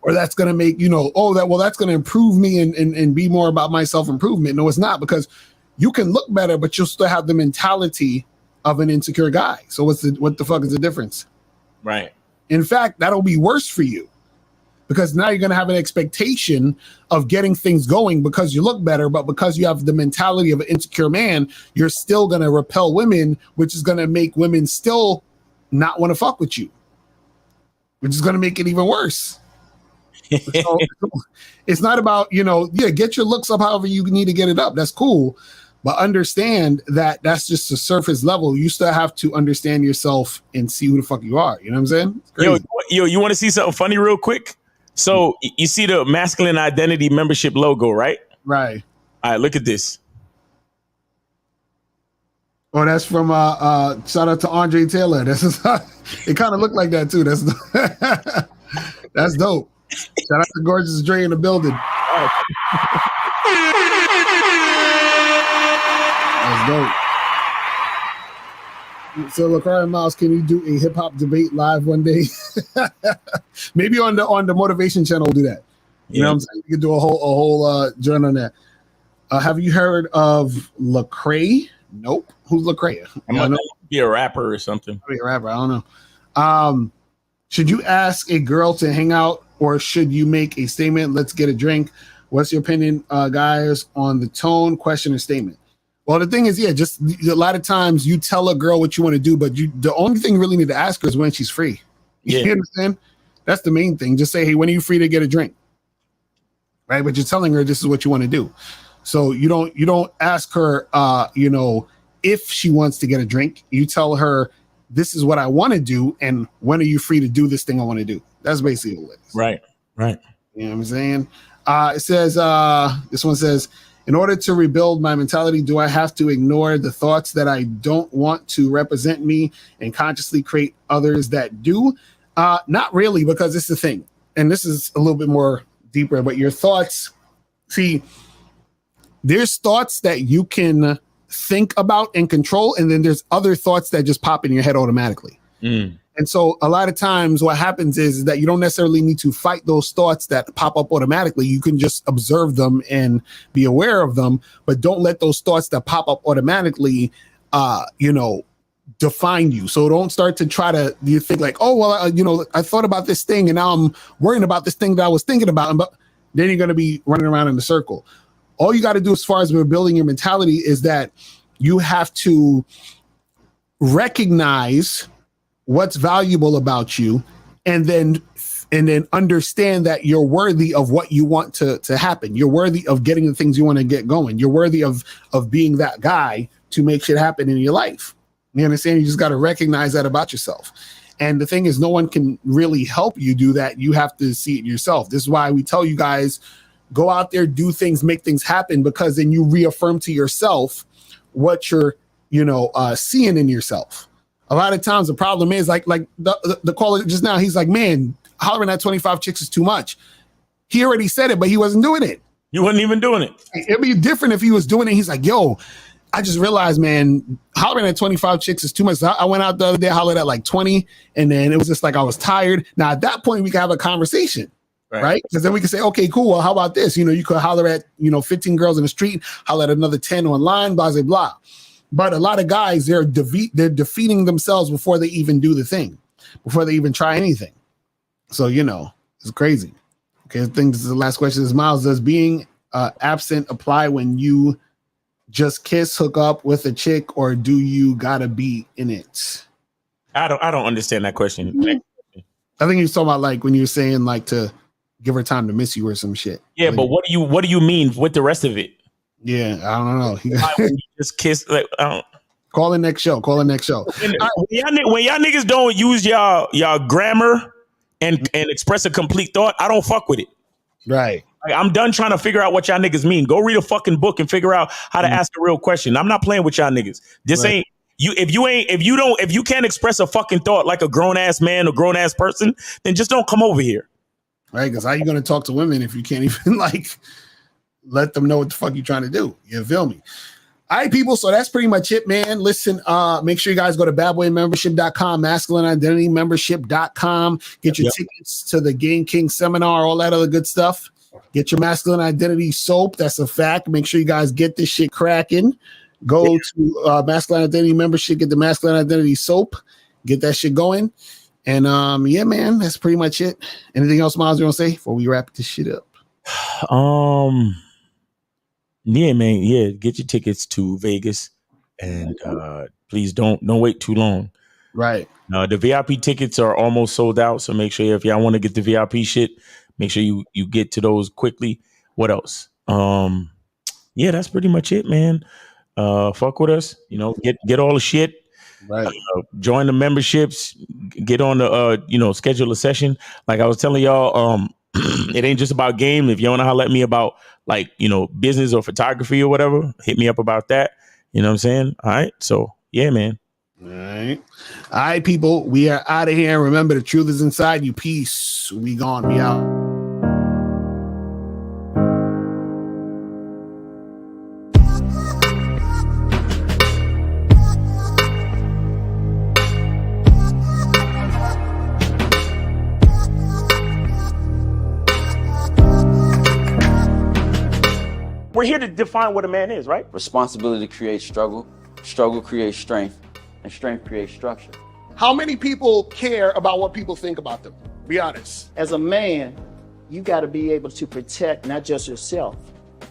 Or that's going to make, you know, that's going to improve me and be more about my self-improvement. No, it's not, because you can look better, but you'll still have the mentality of an insecure guy. So what the fuck is the difference? Right. In fact, that'll be worse for you, because now you're going to have an expectation of getting things going because you look better, but because you have the mentality of an insecure man, you're still going to repel women, which is going to make women still not want to fuck with you, which is going to make it even worse. So, it's not about, get your looks up however you need to get it up. That's cool. But understand that that's just a surface level. You still have to understand yourself and see who the fuck you are. You know what I'm saying? Yo, you want to see something funny real quick? So you see the masculine identity membership logo, right? Right. All right, look at this. Oh, that's from shout out to Andre Taylor. It kind of looked like that too. That's dope. Shout out to Gorgeous Dre in the building. That's dope. So, LaCroix and Miles, can you do a hip hop debate live one day? Maybe on the motivation channel, we'll do that. You know what I'm saying? You can do a whole journal on that. Have you heard of Lecrae? Nope. Who's Lecrae? I might be a rapper or something. Be a rapper. I don't know. Should you ask a girl to hang out, or should you make a statement? Let's get a drink. What's your opinion, guys, on the tone, question, or statement? Well, the thing is, just a lot of times you tell a girl what you want to do, but the only thing you really need to ask her is when she's free. Yeah. You understand? That's the main thing. Just say, hey, when are you free to get a drink? Right? But you're telling her this is what you want to do. So you don't ask her, if she wants to get a drink. You tell her, this is what I want to do, and when are you free to do this thing I want to do? That's basically what it is. Right. You know what I'm saying? It says, this one says, in order to rebuild my mentality, do I have to ignore the thoughts that I don't want to represent me and consciously create others that do? Not really, because it's the thing. And this is a little bit more deeper, but your thoughts, see, there's thoughts that you can think about and control, and then there's other thoughts that just pop in your head automatically. And so a lot of times what happens is that you don't necessarily need to fight those thoughts that pop up automatically. You can just observe them and be aware of them, but don't let those thoughts that pop up automatically, define you. So don't start to try to, you think like, oh, well, I thought about this thing and now I'm worrying about this thing that I was thinking about. But then you're going to be running around in a circle. All you got to do as far as rebuilding your mentality is that you have to recognize what's valuable about you, and then understand that you're worthy of what you want to happen. You're worthy of getting the things you want to get going. You're worthy of being that guy to make shit happen in your life. You understand? You just got to recognize that about yourself. And the thing is, no one can really help you do that. You have to see it yourself. This is why we tell you guys, go out there, do things, make things happen, because then you reaffirm to yourself what you're, seeing in yourself. A lot of times the problem is like the caller just now, he's like, man, hollering at 25 chicks is too much. He already said it, but he wasn't doing it. You wasn't even doing it. It'd be different if he was doing it. He's like, yo, I just realized, man, hollering at 25 chicks is too much. So I went out the other day, hollered at like 20, and then it was just like I was tired. Now, at that point, we can have a conversation, right? Because then we can say, okay, cool. Well, how about this? You could holler at, 15 girls in the street, holler at another 10 online, blah, blah, blah. But a lot of guys, they're defeating themselves before they even do the thing, before they even try anything. So, it's crazy. Okay, I think this is the last question. Is Miles, does being absent apply when you just kiss, hook up with a chick, or do you gotta be in it? I don't understand that question. I think you're talking about like when you're saying like to give her time to miss you or some shit. Yeah, but what do you mean with the rest of it? Yeah, I don't know. When you just kiss, like, call in next show. When y'all niggas don't use y'all grammar and express a complete thought, I don't fuck with it. Right. Like, I'm done trying to figure out what y'all niggas mean. Go read a fucking book and figure out how to ask a real question. I'm not playing with y'all niggas. This ain't you. If you can't express a fucking thought like a grown ass man or grown ass person, then just don't come over here. Right? Because how you gonna talk to women if you can't even like let them know what the fuck you're trying to do? You feel me? All right, people. So that's pretty much it, man. Listen, make sure you guys go to badboymembership.com, masculineidentitymembership.com. Get your tickets to the Game King seminar, all that other good stuff. Get your masculine identity soap. That's a fact. Make sure you guys get this shit cracking. Go to masculine identity membership, get the masculine identity soap, get that shit going. And yeah, man, that's pretty much it. Anything else, Miles, you want to say before we wrap this shit up? Yeah, man. Yeah, get your tickets to Vegas, and please don't wait too long. Right. The VIP tickets are almost sold out, so make sure if y'all want to get the VIP shit, make sure you get to those quickly. What else? Yeah, that's pretty much it, man. Fuck with us. Get all the shit. Right. Join the memberships. Get on the schedule a session. Like I was telling y'all, it ain't just about game. If you want to holler at me about business or photography or whatever, hit me up about that. You know what I'm saying? All right. So yeah, man. All right, people. We are out of here. Remember, the truth is inside you. Peace. We gone. We out. We're here to define what a man is, right? Responsibility creates struggle. Struggle creates strength. And strength creates structure. How many people care about what people think about them? Be honest. As a man, you got to be able to protect not just yourself,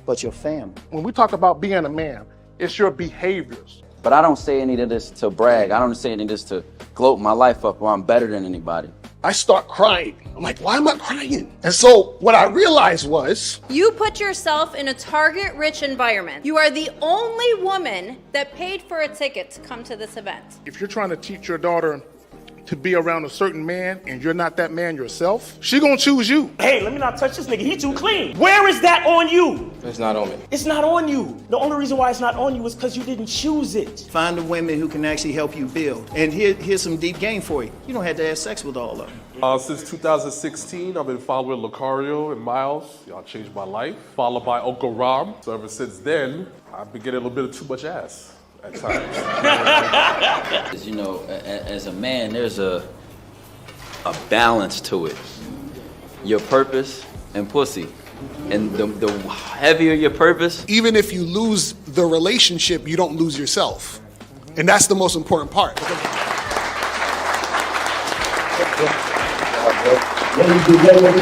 but your family. When we talk about being a man, it's your behaviors. But I don't say any of this to brag. I don't say any of this to gloat my life up or I'm better than anybody. I start crying. I'm like, why am I crying? And so what I realized was, you put yourself in a target-rich environment. You are the only woman that paid for a ticket to come to this event. If you're trying to teach your daughter to be around a certain man and you're not that man yourself, she gonna choose you. Hey, let me not touch this nigga. He too clean. Where is that on you? It's not on me. It's not on you. The only reason why it's not on you is because you didn't choose it. Find the women who can actually help you build. And here's some deep game for you. You don't have to have sex with all of them. Since 2016, I've been following Lucario and Miles. Y'all changed my life. Followed by Uncle Ram. So ever since then, I've been getting a little bit of too much ass at times. As a man, there's a balance to it. Your purpose and pussy. And the heavier your purpose. Even if you lose the relationship, you don't lose yourself. And that's the most important part. Ladies and gentlemen,